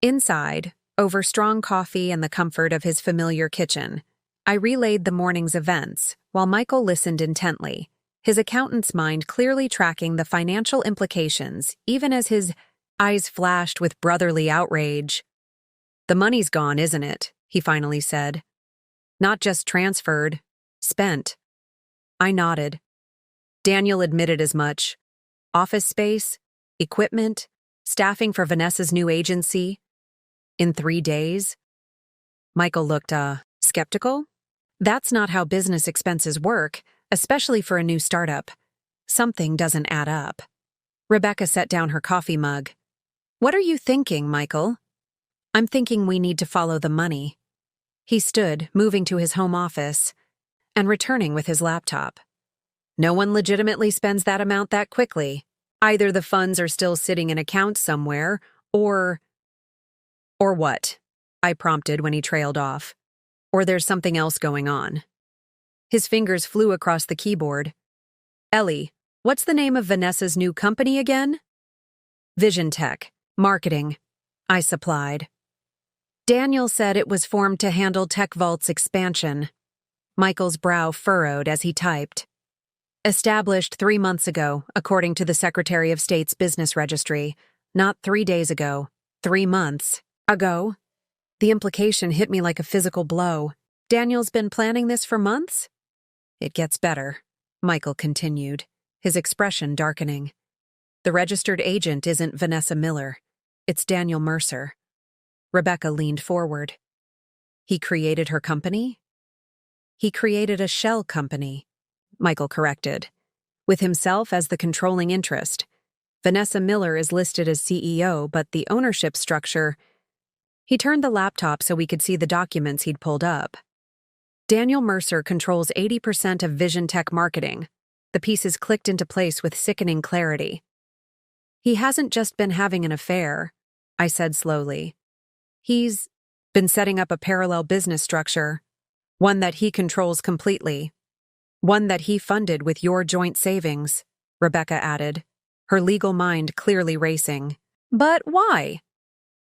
Inside, over strong coffee and the comfort of his familiar kitchen, I relayed the morning's events, while Michael listened intently, his accountant's mind clearly tracking the financial implications, even as his eyes flashed with brotherly outrage. "The money's gone, isn't it?" he finally said. "Not just transferred, spent." I nodded. Daniel admitted as much. Office space, equipment, staffing for Vanessa's new agency. In 3 days? Michael looked, skeptical. "That's not how business expenses work, especially for a new startup. Something doesn't add up." Rebecca set down her coffee mug. "What are you thinking, Michael?" "I'm thinking we need to follow the money." He stood, moving to his home office, and returning with his laptop. "No one legitimately spends that amount that quickly. Either the funds are still sitting in accounts somewhere, or what?" I prompted when he trailed off. "Or there's something else going on." His fingers flew across the keyboard. "Ellie, what's the name of Vanessa's new company again?" "Vision Tech. Marketing," I supplied. "Daniel said it was formed to handle Tech Vault's expansion." Michael's brow furrowed as he typed. "Established 3 months ago, according to the Secretary of State's business registry. Not 3 days ago. 3 months ago." The implication hit me like a physical blow. "Daniel's been planning this for months?" "It gets better," Michael continued, his expression darkening. "The registered agent isn't Vanessa Miller. It's Daniel Mercer." Rebecca leaned forward. "He created her company?" "He created a shell company," Michael corrected, "with himself as the controlling interest. Vanessa Miller is listed as CEO, but the ownership structure—" He turned the laptop so we could see the documents he'd pulled up. "Daniel Mercer controls 80% of Vision Tech marketing." The pieces clicked into place with sickening clarity. "He hasn't just been having an affair," I said slowly. "He's been setting up a parallel business structure, one that he controls completely. One that he funded with your joint savings," Rebecca added, her legal mind clearly racing. "But why?"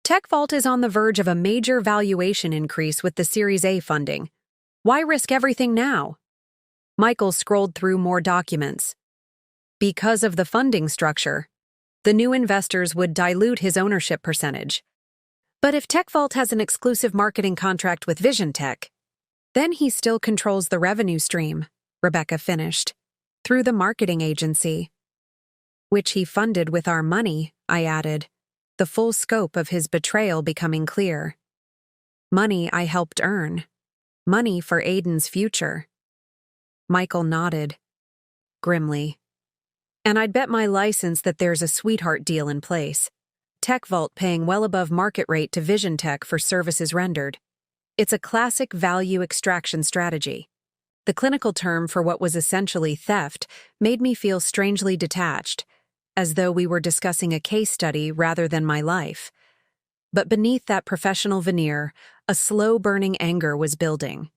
TechVault is on the verge of a major valuation increase with the Series A funding. Why risk everything now? Michael scrolled through more documents. Because of the funding structure, the new investors would dilute his ownership percentage. But if TechVault has an exclusive marketing contract with Vision Tech, then he still controls the revenue stream, Rebecca finished, through the marketing agency. Which he funded with our money, I added, the full scope of his betrayal becoming clear. Money I helped earn. Money for Aiden's future. Michael nodded, grimly. And I'd bet my license that there's a sweetheart deal in place. TechVault paying well above market rate to Vision Tech for services rendered. It's a classic value extraction strategy. The clinical term for what was essentially theft made me feel strangely detached, as though we were discussing a case study rather than my life. But beneath that professional veneer, a slow-burning anger was building.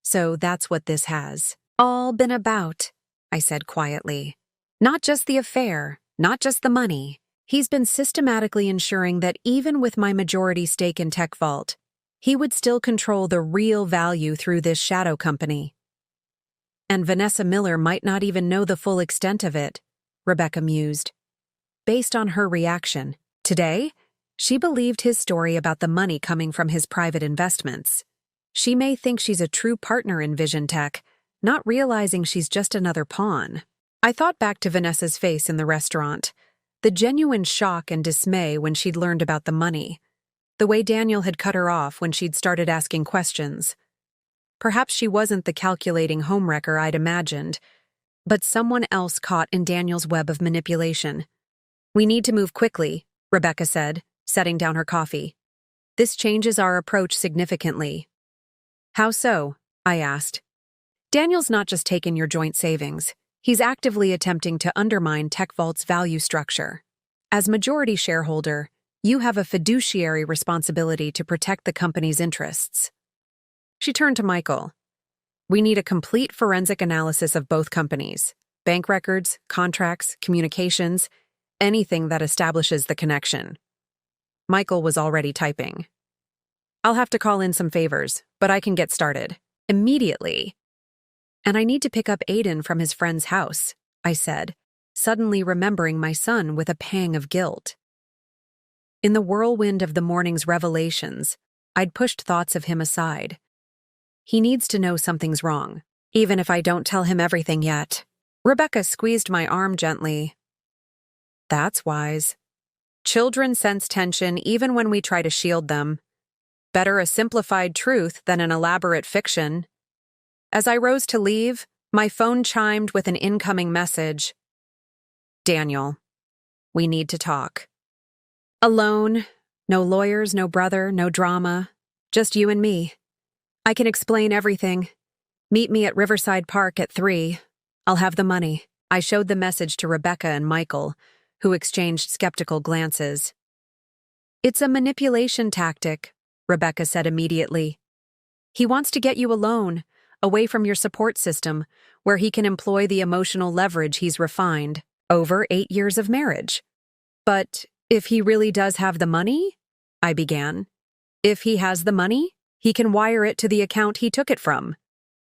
So that's what this has all been about, I said quietly. Not just the affair, not just the money. He's been systematically ensuring that even with my majority stake in TechVault, he would still control the real value through this shadow company. And Vanessa Miller might not even know the full extent of it, Rebecca mused. Based on her reaction, today, she believed his story about the money coming from his private investments. She may think she's a true partner in Vision Tech, not realizing she's just another pawn. I thought back to Vanessa's face in the restaurant, the genuine shock and dismay when she'd learned about the money, the way Daniel had cut her off when she'd started asking questions. Perhaps she wasn't the calculating homewrecker I'd imagined, but someone else caught in Daniel's web of manipulation. We need to move quickly, Rebecca said, setting down her coffee. This changes our approach significantly. How so? I asked. Daniel's not just taken your joint savings. He's actively attempting to undermine TechVault's value structure. As majority shareholder, you have a fiduciary responsibility to protect the company's interests. She turned to Michael. We need a complete forensic analysis of both companies. Bank records, contracts, communications, anything that establishes the connection. Michael was already typing. I'll have to call in some favors, but I can get started. Immediately. And I need to pick up Aiden from his friend's house, I said, suddenly remembering my son with a pang of guilt. In the whirlwind of the morning's revelations, I'd pushed thoughts of him aside. He needs to know something's wrong, even if I don't tell him everything yet. Rebecca squeezed my arm gently. That's wise. Children sense tension even when we try to shield them. Better a simplified truth than an elaborate fiction. As I rose to leave, my phone chimed with an incoming message. Daniel, we need to talk. Alone, no lawyers, no brother, no drama, just you and me. I can explain everything. Meet me at Riverside Park at 3. I'll have the money. I showed the message to Rebecca and Michael, who exchanged skeptical glances. It's a manipulation tactic, Rebecca said immediately. He wants to get you alone, away from your support system, where he can employ the emotional leverage he's refined over 8 years of marriage. But if he really does have the money, I began. If he has the money, he can wire it to the account he took it from,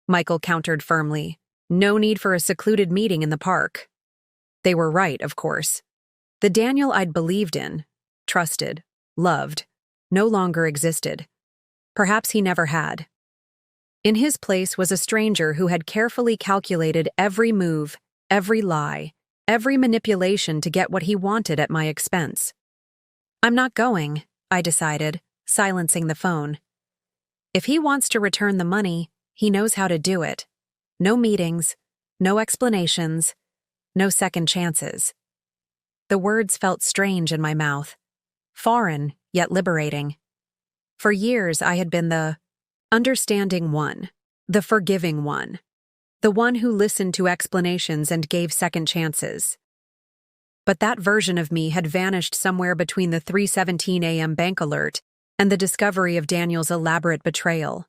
Michael countered firmly. No need for a secluded meeting in the park. They were right, of course. The Daniel I'd believed in, trusted, loved, no longer existed. Perhaps he never had. In his place was a stranger who had carefully calculated every move, every lie, every manipulation to get what he wanted at my expense. I'm not going, I decided, silencing the phone. If he wants to return the money, he knows how to do it. No meetings, no explanations, no second chances. The words felt strange in my mouth, foreign yet liberating. For years I had been the understanding one, the forgiving one, the one who listened to explanations and gave second chances. But that version of me had vanished somewhere between the 3:17 a.m. bank alert and the discovery of Daniel's elaborate betrayal.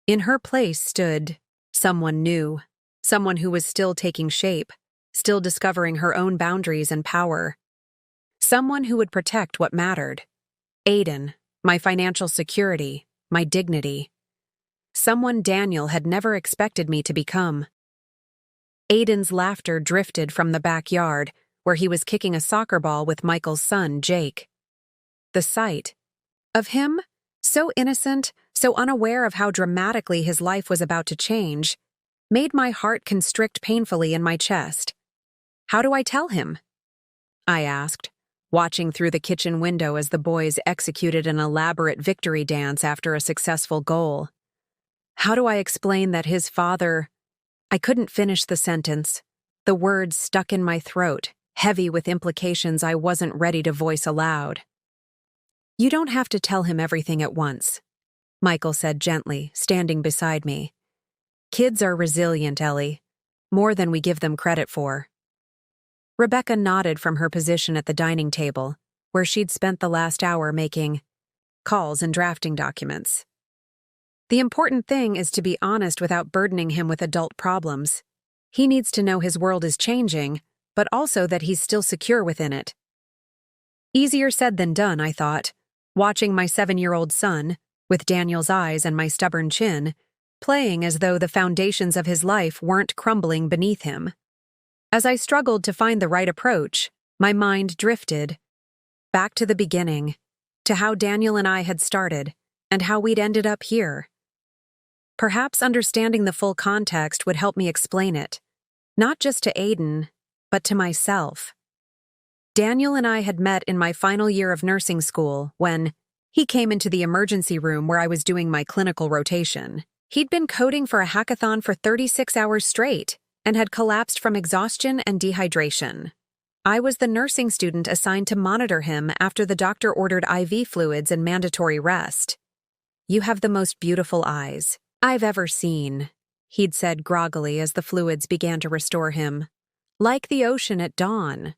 In her place stood someone new, someone who was still taking shape, still discovering her own boundaries and power. Someone who would protect what mattered, Aiden, my financial security, my dignity. Someone Daniel had never expected me to become. Aiden's laughter drifted from the backyard, where he was kicking a soccer ball with Michael's son, Jake. The sight of him, so innocent, so unaware of how dramatically his life was about to change, made my heart constrict painfully in my chest. How do I tell him? I asked, watching through the kitchen window as the boys executed an elaborate victory dance after a successful goal. How do I explain that his father— I couldn't finish the sentence. The words stuck in my throat, heavy with implications I wasn't ready to voice aloud. You don't have to tell him everything at once, Michael said gently, standing beside me. Kids are resilient, Ellie, more than we give them credit for. Rebecca nodded from her position at the dining table, where she'd spent the last hour making calls and drafting documents. The important thing is to be honest without burdening him with adult problems. He needs to know his world is changing, but also that he's still secure within it. Easier said than done, I thought, watching my 7-year-old son, with Daniel's eyes and my stubborn chin, playing as though the foundations of his life weren't crumbling beneath him. As I struggled to find the right approach, my mind drifted back to the beginning, to how Daniel and I had started, and how we'd ended up here. Perhaps understanding the full context would help me explain it, not just to Aiden, but to myself. Daniel and I had met in my final year of nursing school when he came into the emergency room where I was doing my clinical rotation. He'd been coding for a hackathon for 36 hours straight and had collapsed from exhaustion and dehydration. I was the nursing student assigned to monitor him after the doctor ordered IV fluids and mandatory rest. You have the most beautiful eyes I've ever seen, he'd said groggily as the fluids began to restore him. Like the ocean at dawn.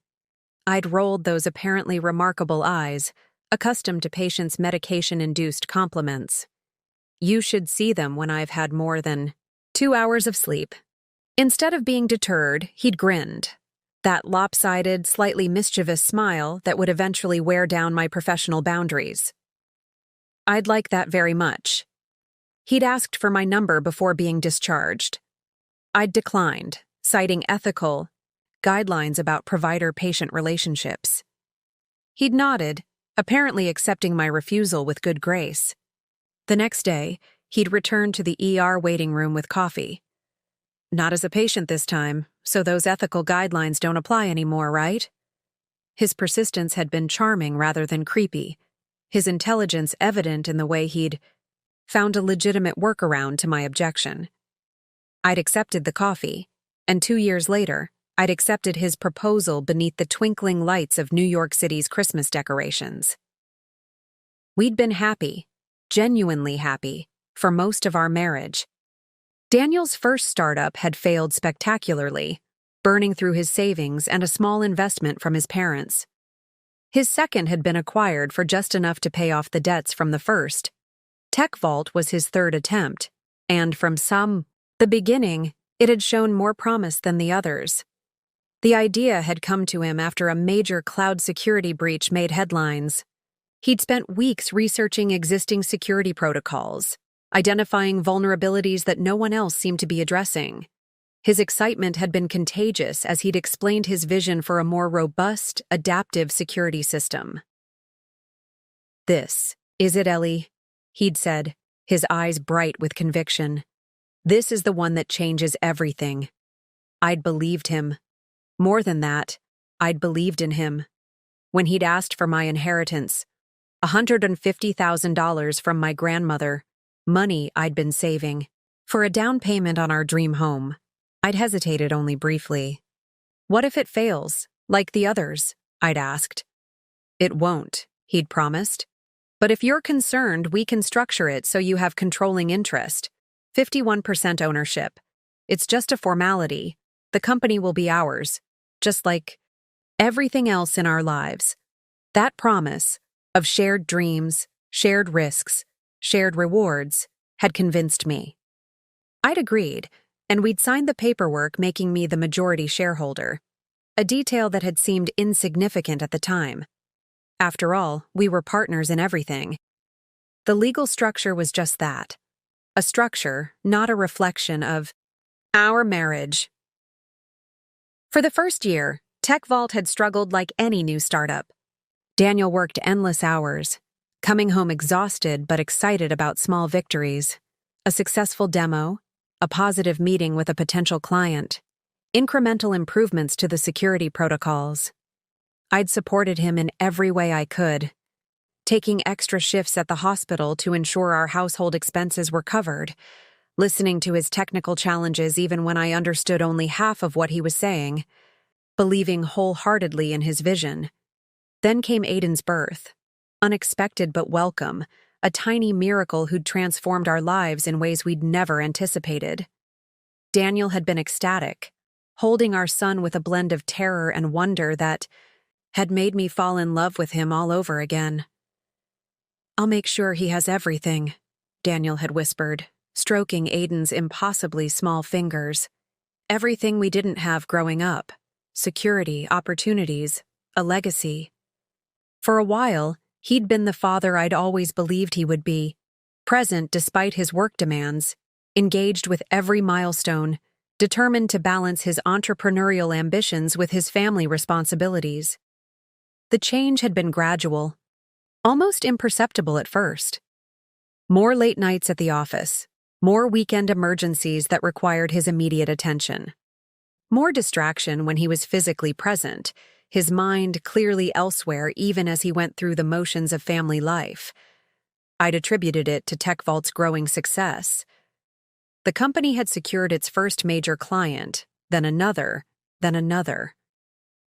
I'd rolled those apparently remarkable eyes, accustomed to patients' medication-induced compliments. You should see them when I've had more than 2 hours of sleep. Instead of being deterred, he'd grinned. That lopsided, slightly mischievous smile that would eventually wear down my professional boundaries. I'd like that very much. He'd asked for my number before being discharged. I'd declined, citing ethical guidelines about provider-patient relationships. He'd nodded, apparently accepting my refusal with good grace. The next day, he'd returned to the ER waiting room with coffee. Not as a patient this time, so those ethical guidelines don't apply anymore, right? His persistence had been charming rather than creepy, his intelligence evident in the way he'd found a legitimate workaround to my objection. I'd accepted the coffee, and 2 years later, I'd accepted his proposal beneath the twinkling lights of New York City's Christmas decorations. We'd been happy, genuinely happy, for most of our marriage. Daniel's first startup had failed spectacularly, burning through his savings and a small investment from his parents. His second had been acquired for just enough to pay off the debts from the first. Tech Vault was his third attempt, and from the beginning, it had shown more promise than the others. The idea had come to him after a major cloud security breach made headlines. He'd spent weeks researching existing security protocols, identifying vulnerabilities that no one else seemed to be addressing. His excitement had been contagious as he'd explained his vision for a more robust, adaptive security system. This is it, Ellie, he'd said, his eyes bright with conviction. This is the one that changes everything. I'd believed him. More than that, I'd believed in him. When he'd asked for my inheritance, $150,000 from my grandmother, money I'd been saving, for a down payment on our dream home, I'd hesitated only briefly. What if it fails, like the others? I'd asked. It won't, he'd promised. But if you're concerned, we can structure it so you have controlling interest. 51% ownership. It's just a formality. The company will be ours, just like everything else in our lives. That promise of shared dreams, shared risks, shared rewards had convinced me. I'd agreed, and we'd signed the paperwork making me the majority shareholder, a detail that had seemed insignificant at the time. After all, we were partners in everything. The legal structure was just that. A structure, not a reflection of our marriage. For the first year, Tech Vault had struggled like any new startup. Daniel worked endless hours, coming home exhausted but excited about small victories. A successful demo, a positive meeting with a potential client, incremental improvements to the security protocols. I'd supported him in every way I could, taking extra shifts at the hospital to ensure our household expenses were covered, listening to his technical challenges even when I understood only half of what he was saying, believing wholeheartedly in his vision. Then came Aiden's birth, unexpected but welcome, a tiny miracle who'd transformed our lives in ways we'd never anticipated. Daniel had been ecstatic, holding our son with a blend of terror and wonder that had made me fall in love with him all over again. "I'll make sure he has everything," Daniel had whispered, stroking Aiden's impossibly small fingers. Everything we didn't have growing up: security, opportunities, a legacy. For a while, he'd been the father I'd always believed he would be, present despite his work demands, engaged with every milestone, determined to balance his entrepreneurial ambitions with his family responsibilities. The change had been gradual, almost imperceptible at first. More late nights at the office, more weekend emergencies that required his immediate attention. More distraction when he was physically present, his mind clearly elsewhere even as he went through the motions of family life. I'd attributed it to Tech Vault's growing success. The company had secured its first major client, then another, then another.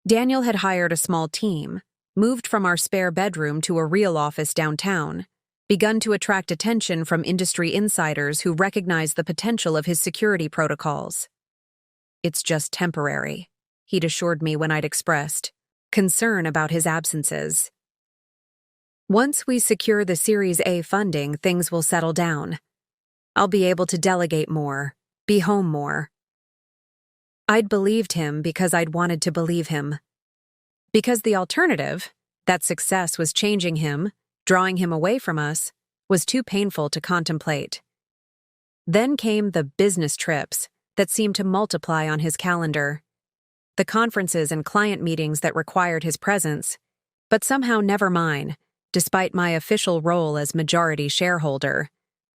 Daniel had hired a small team, moved from our spare bedroom to a real office downtown, begun to attract attention from industry insiders who recognized the potential of his security protocols. "It's just temporary," he'd assured me when I'd expressed concern about his absences. "Once we secure the Series A funding, things will settle down. I'll be able to delegate more, be home more." I'd believed him because I'd wanted to believe him. Because the alternative, that success was changing him, drawing him away from us, was too painful to contemplate. Then came the business trips that seemed to multiply on his calendar. The conferences and client meetings that required his presence, but somehow never mine, despite my official role as majority shareholder.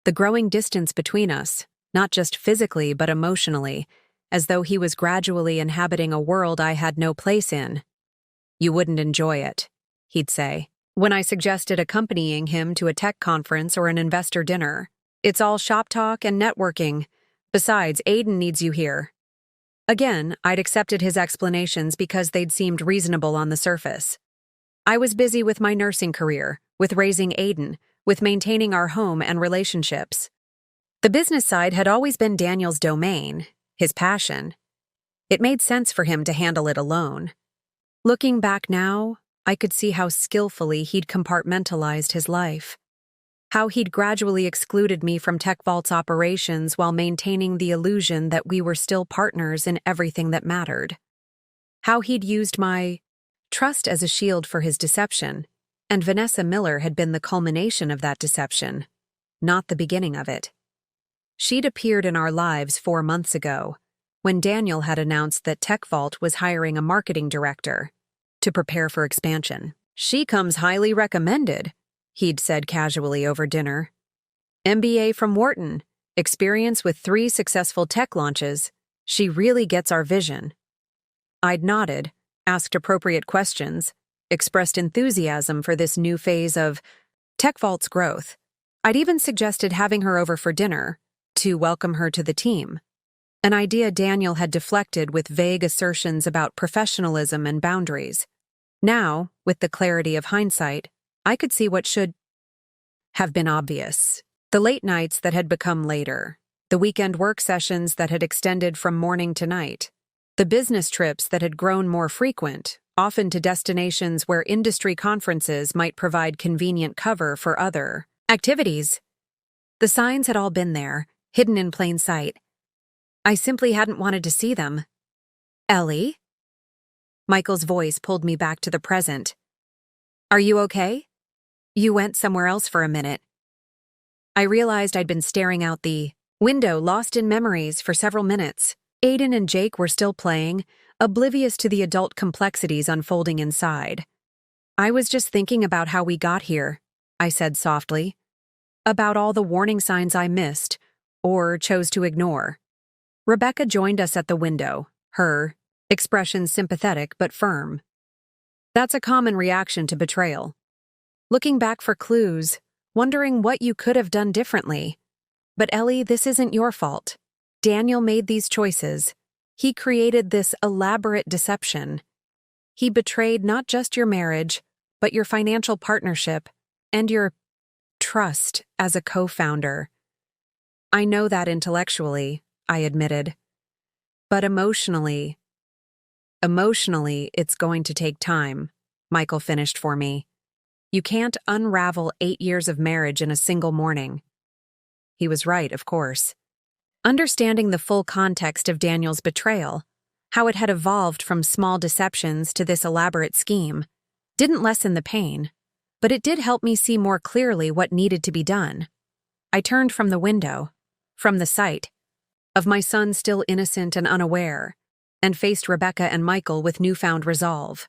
The growing distance between us, not just physically but emotionally, as though he was gradually inhabiting a world I had no place in. "You wouldn't enjoy it," he'd say, when I suggested accompanying him to a tech conference or an investor dinner. "It's all shop talk and networking. Besides, Aiden needs you here." Again, I'd accepted his explanations because they'd seemed reasonable on the surface. I was busy with my nursing career, with raising Aiden, with maintaining our home and relationships. The business side had always been Daniel's domain, his passion. It made sense for him to handle it alone. Looking back now, I could see how skillfully he'd compartmentalized his life. How he'd gradually excluded me from Tech Vault's operations while maintaining the illusion that we were still partners in everything that mattered. How he'd used my trust as a shield for his deception, and Vanessa Miller had been the culmination of that deception, not the beginning of it. She'd appeared in our lives 4 months ago, when Daniel had announced that Tech Vault was hiring a marketing director to prepare for expansion. "She comes highly recommended," he'd said casually over dinner. "MBA from Wharton, experience with 3 successful tech launches. She really gets our vision." I'd nodded, asked appropriate questions, expressed enthusiasm for this new phase of Tech Vault's growth. I'd even suggested having her over for dinner to welcome her to the team, an idea Daniel had deflected with vague assertions about professionalism and boundaries. Now, with the clarity of hindsight, I could see what should have been obvious. The late nights that had become later, the weekend work sessions that had extended from morning to night, the business trips that had grown more frequent, often to destinations where industry conferences might provide convenient cover for other activities. The signs had all been there, hidden in plain sight. I simply hadn't wanted to see them. "Ellie?" Michael's voice pulled me back to the present. Are you okay? You went somewhere else for a minute. I realized I'd been staring out the window, lost in memories, for several minutes. Aiden and Jake were still playing, oblivious to the adult complexities unfolding inside. I was just thinking about how we got here, I said softly. About all the warning signs I missed, or chose to ignore. Rebecca joined us at the window, her expression sympathetic but firm. That's a common reaction to betrayal. Looking back for clues, wondering what you could have done differently. But Ellie, this isn't your fault. Daniel made these choices. He created this elaborate deception. He betrayed not just your marriage, but your financial partnership and your trust as a co-founder. I know that intellectually, I admitted. But emotionally, it's going to take time, Michael finished for me. You can't unravel 8 years of marriage in a single morning. He was right, of course. Understanding the full context of Daniel's betrayal, how it had evolved from small deceptions to this elaborate scheme, didn't lessen the pain, but it did help me see more clearly what needed to be done. I turned from the window, from the sight of my son still innocent and unaware, and faced Rebecca and Michael with newfound resolve.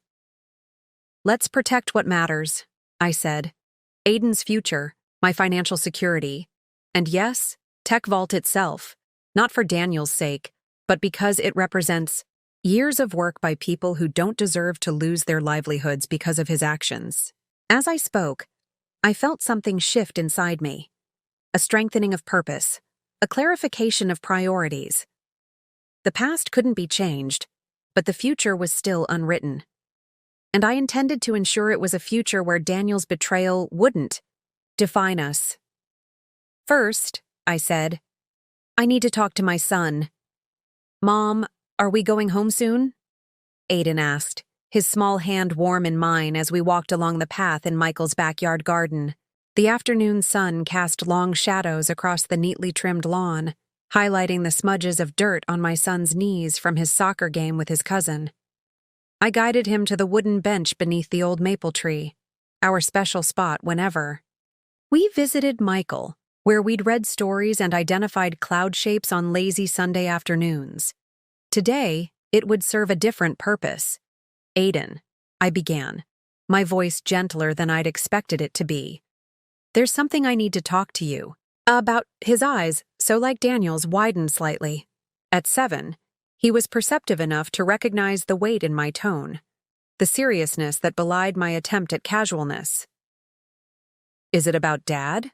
Let's protect what matters, I said. Aiden's future, my financial security, and yes, Tech Vault itself, not for Daniel's sake, but because it represents years of work by people who don't deserve to lose their livelihoods because of his actions. As I spoke, I felt something shift inside me. A strengthening of purpose, a clarification of priorities. The past couldn't be changed, but the future was still unwritten. And I intended to ensure it was a future where Daniel's betrayal wouldn't define us. First, I said, I need to talk to my son. Mom, are we going home soon? Aiden asked, his small hand warm in mine as we walked along the path in Michael's backyard garden. The afternoon sun cast long shadows across the neatly trimmed lawn, highlighting the smudges of dirt on my son's knees from his soccer game with his cousin. I guided him to the wooden bench beneath the old maple tree, our special spot whenever. We visited Michael, where we'd read stories and identified cloud shapes on lazy Sunday afternoons. Today, it would serve a different purpose. Aiden, I began, my voice gentler than I'd expected it to be. There's something I need to talk to you about. His eyes, so like Daniel's, widened slightly. At 7, he was perceptive enough to recognize the weight in my tone, the seriousness that belied my attempt at casualness. Is it about Dad?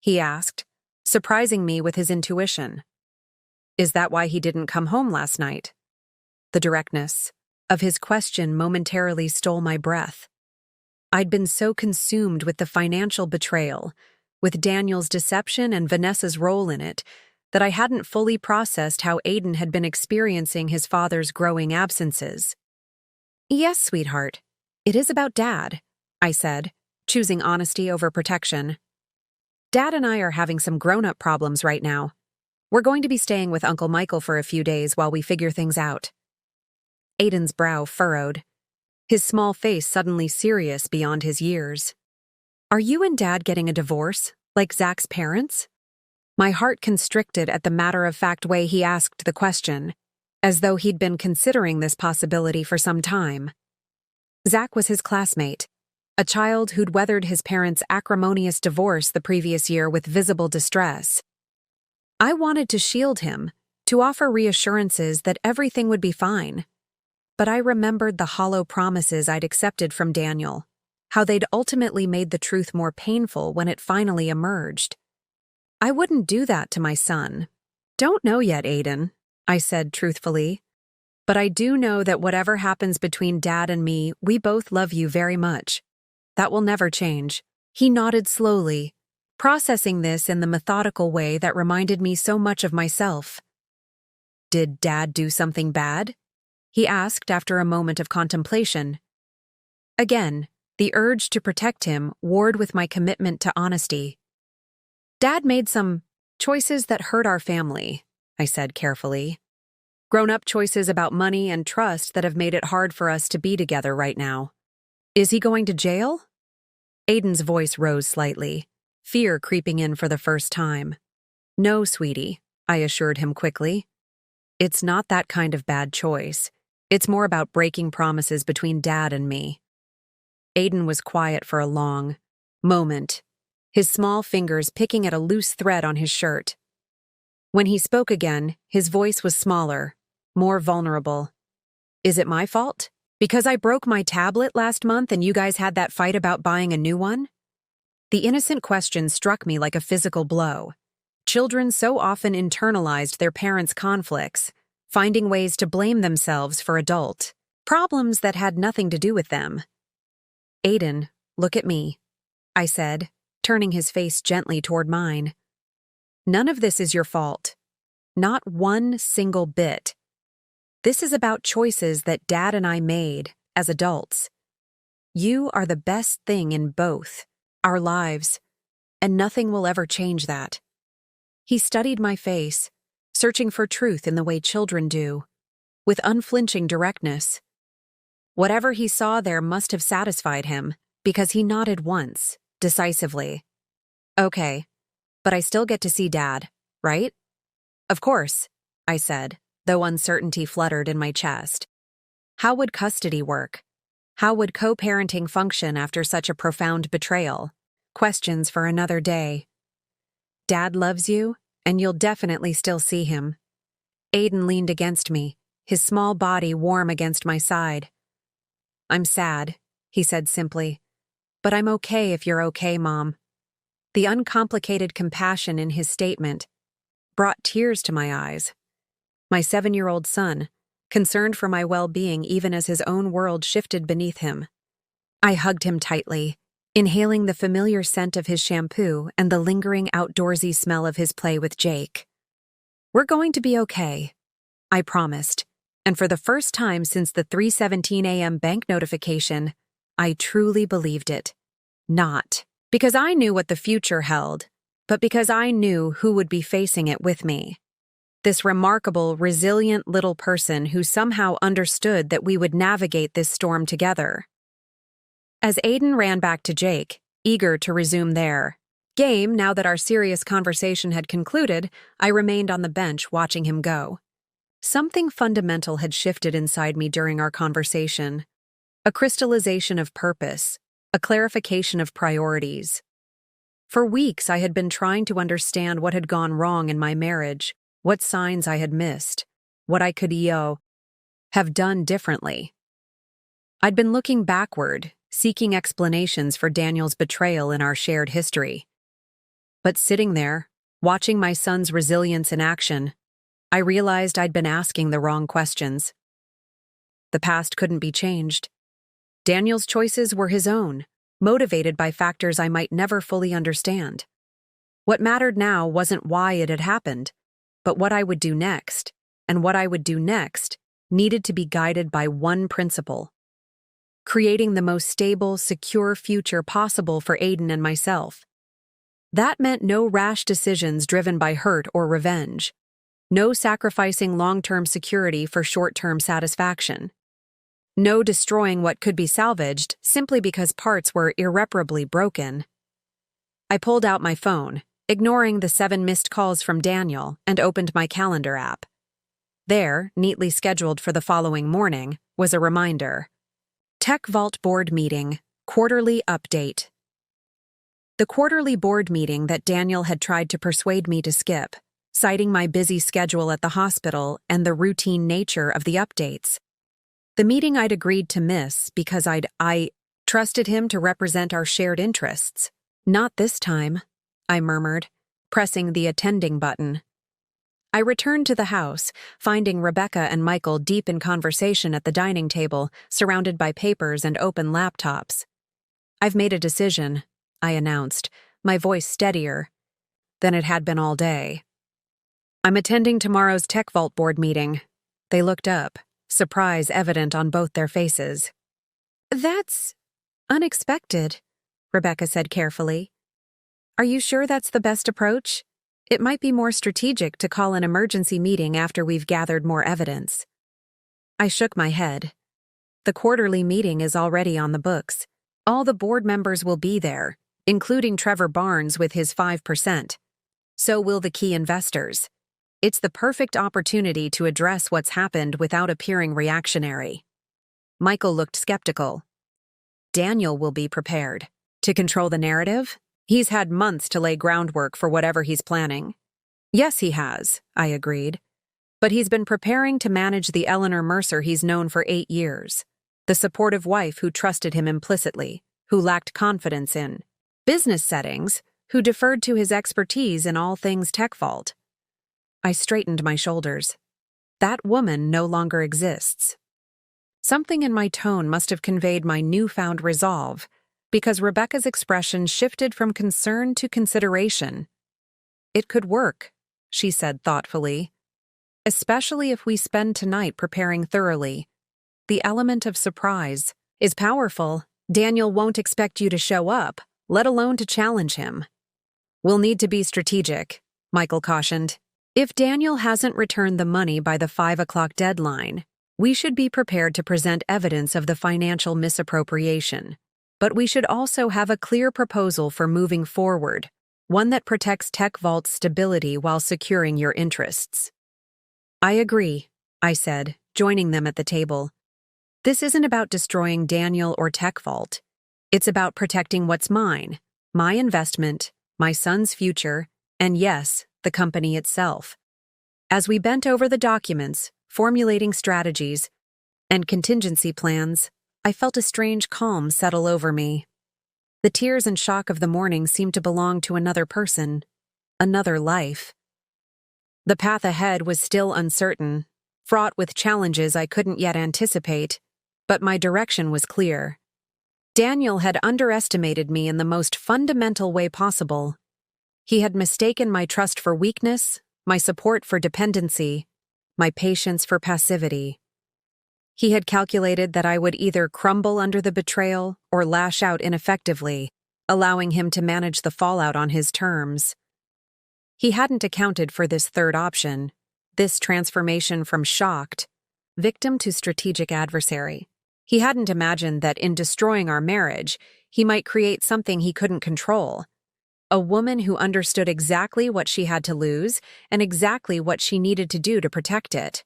He asked, surprising me with his intuition. Is that why he didn't come home last night? The directness of his question momentarily stole my breath. I'd been so consumed with the financial betrayal, with Daniel's deception and Vanessa's role in it, that I hadn't fully processed how Aiden had been experiencing his father's growing absences. Yes, sweetheart, it is about Dad, I said, choosing honesty over protection. Dad and I are having some grown-up problems right now. We're going to be staying with Uncle Michael for a few days while we figure things out. Aiden's brow furrowed, his small face suddenly serious beyond his years. Are you and Dad getting a divorce, like Zach's parents? My heart constricted at the matter-of-fact way he asked the question, as though he'd been considering this possibility for some time. Zach was his classmate, a child who'd weathered his parents' acrimonious divorce the previous year with visible distress. I wanted to shield him, to offer reassurances that everything would be fine. But I remembered the hollow promises I'd accepted from Daniel, how they'd ultimately made the truth more painful when it finally emerged. I wouldn't do that to my son. Don't know yet, Aiden, I said truthfully. But I do know that whatever happens between Dad and me, we both love you very much. That will never change. He nodded slowly, processing this in the methodical way that reminded me so much of myself. Did Dad do something bad? He asked after a moment of contemplation. Again, the urge to protect him warred with my commitment to honesty. Dad made some choices that hurt our family, I said carefully. Grown-up choices about money and trust that have made it hard for us to be together right now. Is he going to jail? Aiden's voice rose slightly, fear creeping in for the first time. "No, sweetie," I assured him quickly. "It's not that kind of bad choice. It's more about breaking promises between Dad and me." Aiden was quiet for a long moment, his small fingers picking at a loose thread on his shirt. When he spoke again, his voice was smaller, more vulnerable. "Is it my fault? Because I broke my tablet last month and you guys had that fight about buying a new one?" The innocent question struck me like a physical blow. Children so often internalized their parents' conflicts, finding ways to blame themselves for adult problems that had nothing to do with them. "Aiden, look at me," I said, turning his face gently toward mine. "None of this is your fault. Not one single bit. This is about choices that Dad and I made as adults. You are the best thing in both our lives, and nothing will ever change that." He studied my face, searching for truth in the way children do, with unflinching directness. Whatever he saw there must have satisfied him, because he nodded once, decisively. "Okay, but I still get to see Dad, right?" "Of course," I said, though uncertainty fluttered in my chest. How would custody work? How would co-parenting function after such a profound betrayal? Questions for another day. "Dad loves you, and you'll definitely still see him." Aiden leaned against me, his small body warm against my side. "I'm sad," he said simply, "but I'm okay if you're okay, Mom." The uncomplicated compassion in his statement brought tears to my eyes. My 7-year-old son, concerned for my well-being even as his own world shifted beneath him. I hugged him tightly, inhaling the familiar scent of his shampoo and the lingering outdoorsy smell of his play with Jake. "We're going to be okay," I promised, and for the first time since the 3:17 a.m. bank notification, I truly believed it. Not because I knew what the future held, but because I knew who would be facing it with me. This remarkable, resilient little person who somehow understood that we would navigate this storm together. As Aiden ran back to Jake, eager to resume their game now that our serious conversation had concluded, I remained on the bench watching him go. Something fundamental had shifted inside me during our conversation. A crystallization of purpose, a clarification of priorities. For weeks I had been trying to understand what had gone wrong in my marriage, what signs I had missed, what I could have done differently. I'd been looking backward, seeking explanations for Daniel's betrayal in our shared history. But sitting there, watching my son's resilience in action, I realized I'd been asking the wrong questions. The past couldn't be changed. Daniel's choices were his own, motivated by factors I might never fully understand. What mattered now wasn't why it had happened, but what I would do next, and what I would do next needed to be guided by one principle: creating the most stable, secure future possible for Aiden and myself. That meant no rash decisions driven by hurt or revenge, no sacrificing long-term security for short-term satisfaction, no destroying what could be salvaged simply because parts were irreparably broken. I pulled out my phone, ignoring the 7 missed calls from Daniel, and opened my calendar app. There, neatly scheduled for the following morning, was a reminder. Tech Vault Board Meeting, Quarterly Update. The quarterly board meeting that Daniel had tried to persuade me to skip, citing my busy schedule at the hospital and the routine nature of the updates. The meeting I'd agreed to miss because I trusted him to represent our shared interests. "Not this time," I murmured, pressing the attending button. I returned to the house, finding Rebecca and Michael deep in conversation at the dining table, surrounded by papers and open laptops. "I've made a decision," I announced, my voice steadier than it had been all day. "I'm attending tomorrow's Tech Vault Board meeting." They looked up, surprise evident on both their faces. "That's unexpected," Rebecca said carefully. "Are you sure that's the best approach? It might be more strategic to call an emergency meeting after we've gathered more evidence." I shook my head. "The quarterly meeting is already on the books. All the board members will be there, including Trevor Barnes with his 5%. So will the key investors. It's the perfect opportunity to address what's happened without appearing reactionary. Michael looked skeptical. Daniel will be prepared. To control the narrative? He's had months to lay groundwork for whatever he's planning. Yes, he has, I agreed. But he's been preparing to manage the Eleanor Mercer he's known for 8 years. The supportive wife who trusted him implicitly, who lacked confidence in business settings, who deferred to his expertise in all things tech vault. I straightened my shoulders. That woman no longer exists. Something in my tone must have conveyed my newfound resolve, because Rebecca's expression shifted from concern to consideration. It could work, she said thoughtfully, especially if we spend tonight preparing thoroughly. The element of surprise is powerful. Daniel won't expect you to show up, let alone to challenge him. We'll need to be strategic, Michael cautioned. If Daniel hasn't returned the money by the 5 o'clock deadline, we should be prepared to present evidence of the financial misappropriation. But we should also have a clear proposal for moving forward, one that protects Tech Vault's stability while securing your interests. I agree, I said, joining them at the table. This isn't about destroying Daniel or Tech Vault. It's about protecting what's mine, my investment, my son's future, and yes, the company itself. As we bent over the documents, formulating strategies, and contingency plans, I felt a strange calm settle over me. The tears and shock of the morning seemed to belong to another person, another life. The path ahead was still uncertain, fraught with challenges I couldn't yet anticipate, but my direction was clear. Daniel had underestimated me in the most fundamental way possible. He had mistaken my trust for weakness, my support for dependency, my patience for passivity. He had calculated that I would either crumble under the betrayal or lash out ineffectively, allowing him to manage the fallout on his terms. He hadn't accounted for this third option, this transformation from shocked victim to strategic adversary. He hadn't imagined that in destroying our marriage, he might create something he couldn't control. A woman who understood exactly what she had to lose and exactly what she needed to do to protect it.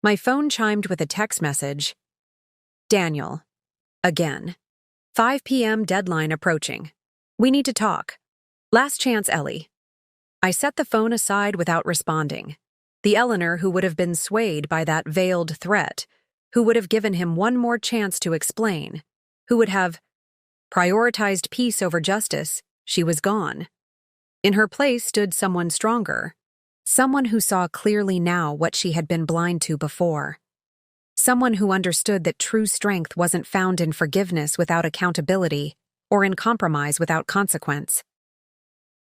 My phone chimed with a text message. Daniel. Again. 5 p.m. deadline approaching. We need to talk. Last chance, Ellie. I set the phone aside without responding. The Eleanor who would have been swayed by that veiled threat, who would have given him one more chance to explain, who would have prioritized peace over justice, she was gone. In her place stood someone stronger. Someone who saw clearly now what she had been blind to before. Someone who understood that true strength wasn't found in forgiveness without accountability, or in compromise without consequence.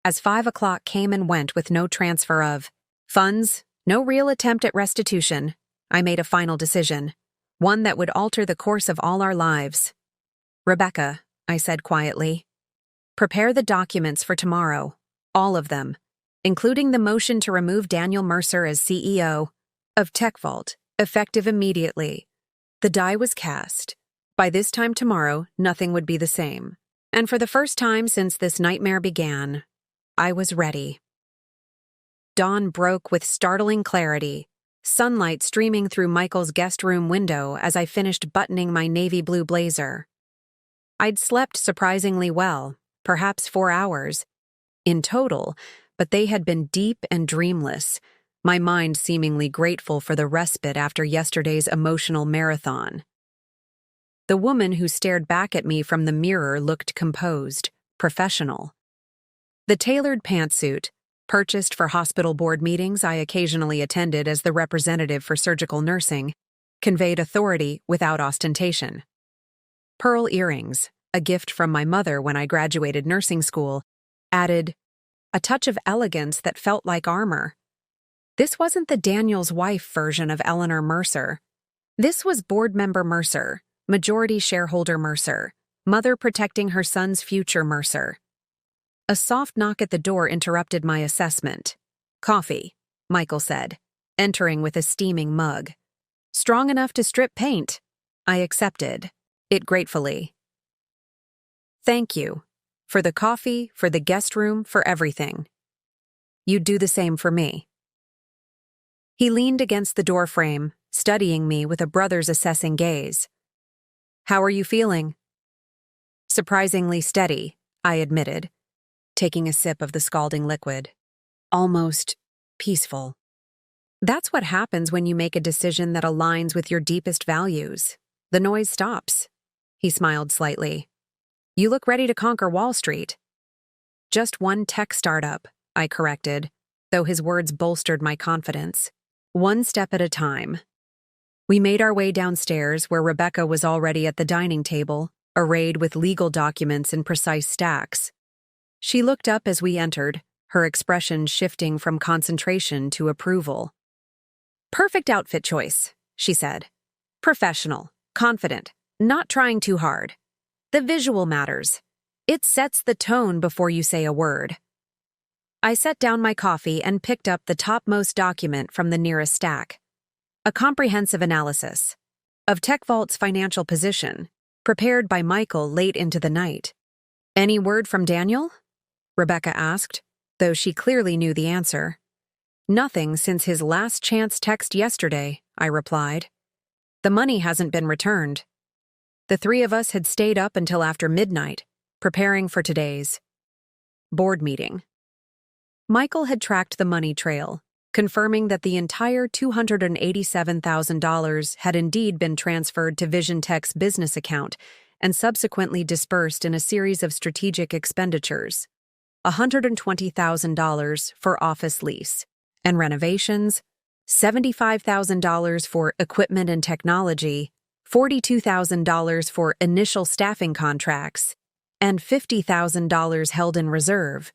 As 5 o'clock came and went with no transfer of funds, no real attempt at restitution, I made a final decision, one that would alter the course of all our lives. Rebecca, I said quietly, prepare the documents for tomorrow, all of them, including the motion to remove Daniel Mercer as CEO of Tech Vault, effective immediately. The die was cast. By this time tomorrow, nothing would be the same. And for the first time since this nightmare began, I was ready. Dawn broke with startling clarity, sunlight streaming through Michael's guest room window as I finished buttoning my navy blue blazer. I'd slept surprisingly well, perhaps 4 hours in total, but they had been deep and dreamless, my mind seemingly grateful for the respite after yesterday's emotional marathon. The woman who stared back at me from the mirror looked composed, professional. The tailored pantsuit, purchased for hospital board meetings I occasionally attended as the representative for surgical nursing, conveyed authority without ostentation. Pearl earrings, a gift from my mother when I graduated nursing school, added a touch of elegance that felt like armor. This wasn't the Daniel's wife version of Eleanor Mercer. This was board member Mercer, majority shareholder Mercer, mother protecting her son's future Mercer. A soft knock at the door interrupted my assessment. Coffee, Michael said, entering with a steaming mug. Strong enough to strip paint. I accepted it gratefully. Thank you. For the coffee, for the guest room, for everything. You'd do the same for me. He leaned against the doorframe, studying me with a brother's assessing gaze. How are you feeling? Surprisingly steady, I admitted, taking a sip of the scalding liquid. Almost peaceful. That's what happens when you make a decision that aligns with your deepest values. The noise stops. He smiled slightly. You look ready to conquer Wall Street. Just one tech startup, I corrected, though his words bolstered my confidence. One step at a time. We made our way downstairs where Rebecca was already at the dining table, arrayed with legal documents in precise stacks. She looked up as we entered, her expression shifting from concentration to approval. Perfect outfit choice, she said. Professional, confident, not trying too hard. The visual matters. It sets the tone before you say a word. I set down my coffee and picked up the topmost document from the nearest stack. A comprehensive analysis of TechVault's financial position, prepared by Michael late into the night. Any word from Daniel? Rebecca asked, though she clearly knew the answer. Nothing since his last chance text yesterday, I replied. The money hasn't been returned. The three of us had stayed up until after midnight, preparing for today's board meeting. Michael had tracked the money trail, confirming that the entire $287,000 had indeed been transferred to Vision Tech's business account and subsequently dispersed in a series of strategic expenditures. $120,000 for office lease and renovations, $75,000 for equipment and technology, $42,000 for initial staffing contracts, and $50,000 held in reserve,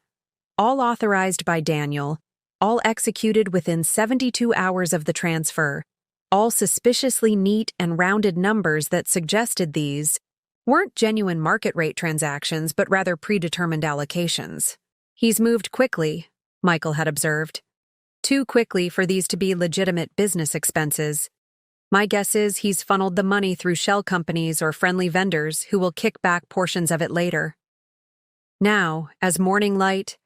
all authorized by Daniel, all executed within 72 hours of the transfer, all suspiciously neat and rounded numbers that suggested these weren't genuine market rate transactions but rather predetermined allocations. He's moved quickly, Michael had observed. Too quickly for these to be legitimate business expenses. My guess is he's funneled the money through shell companies or friendly vendors who will kick back portions of it later. Now, as morning light